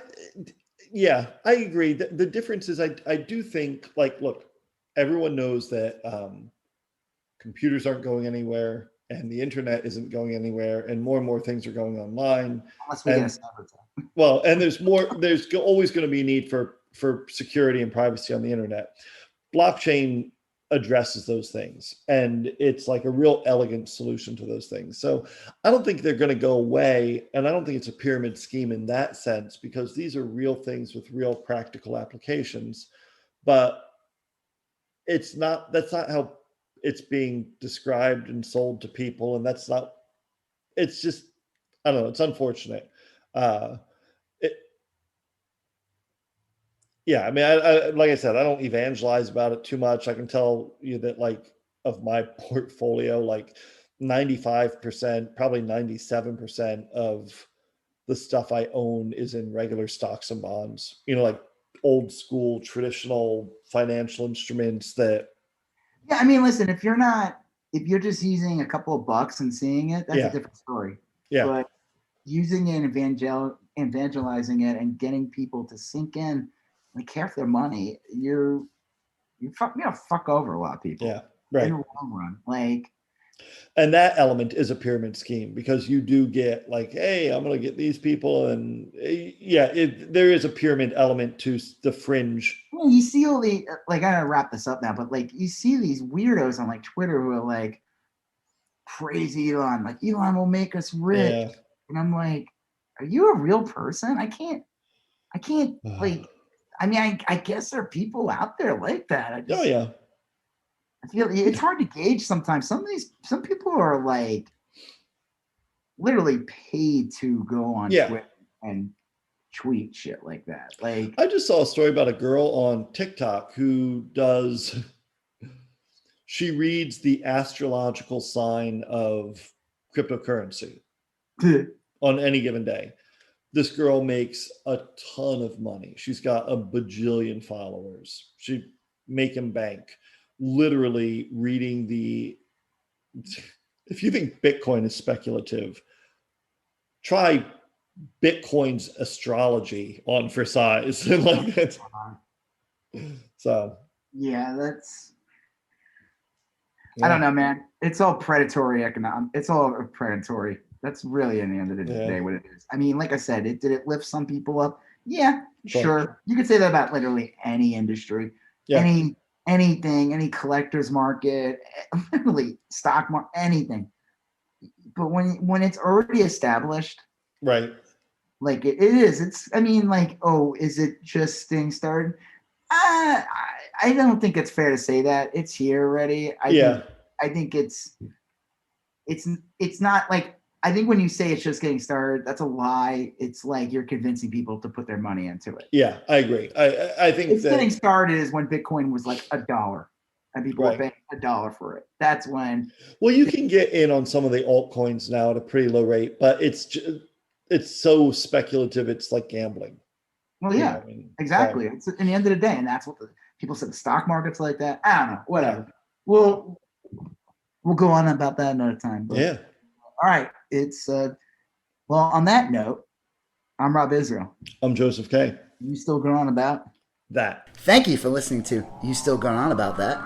agree. The difference is I do think look, everyone knows that computers aren't going anywhere and the internet isn't going anywhere, and more things are going online. Unless we get well, and there's always going to be a need for security and privacy on the internet. Blockchain addresses those things, and it's like a real elegant solution to those things. So I don't think they're going to go away, and I don't think it's a pyramid scheme in that sense, because these are real things with real practical applications. But that's not how it's being described and sold to people, and it's just, I don't know, it's unfortunate. I mean, I like I said, I don't evangelize about it too much. I can tell you that of my portfolio, 95%, probably 97% of the stuff I own is in regular stocks and bonds, like old school traditional financial instruments that. Yeah, I mean, listen, if you're just using a couple of bucks and seeing it, that's a different story. Yeah. But using it and evangelizing it and getting people to sink in and care for their money, you're gonna fuck over a lot of people. Yeah, right. In the long run, and that element is a pyramid scheme, because you do get hey, I'm going to get these people, and there is a pyramid element to the fringe. Well, you see all the I gotta wrap this up now, but you see these weirdos on Twitter who are praise Elon, Elon will make us rich, and I'm like, are you a real person? I can't I mean, I guess there are people out there like that. I feel it's hard to gauge sometimes. Some people are literally paid to go on Twitter and tweet shit like that. I just saw a story about a girl on TikTok who she reads the astrological sign of cryptocurrency on any given day. This girl makes a ton of money. She's got a bajillion followers. She making bank. Literally reading if you think Bitcoin is speculative, try Bitcoin's astrology on for size. So that's I don't know, man. It's all predatory economic. It's all predatory. That's really, in the end of the day, what it is. I mean, like I said, did it lift some people up? Yeah, sure. You could say that about literally any industry, anything, any collector's market, literally stock market, anything. But when it's already established, right? It is. I mean, is it just things started? I don't think it's fair to say that. It's here already. I think it's not I think when you say it's just getting started, that's a lie. It's like you're convincing people to put their money into it. Yeah, I agree. I think it's getting started is when Bitcoin was like $1 and people were paying $1 for it. That's when. Well, you can get in on some of the altcoins now at a pretty low rate, but it's so speculative. It's like gambling. Well, yeah, I mean, exactly. So. It's in the end of the day, and that's what people said. The stock market's like that. I don't know. Whatever. Yeah. We'll go on about that another time. But, yeah. All right. It's well. On that note, I'm Rob Israel. I'm Joseph K. You still going on about that? Thank you for listening to You Still Going On About That.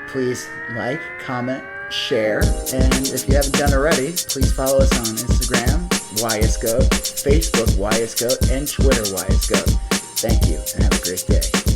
Please like, comment, share, and if you haven't done already, please follow us on Instagram, YSGOAT, Facebook, YSGOAT, and Twitter, YSGOAT. Thank you, and have a great day.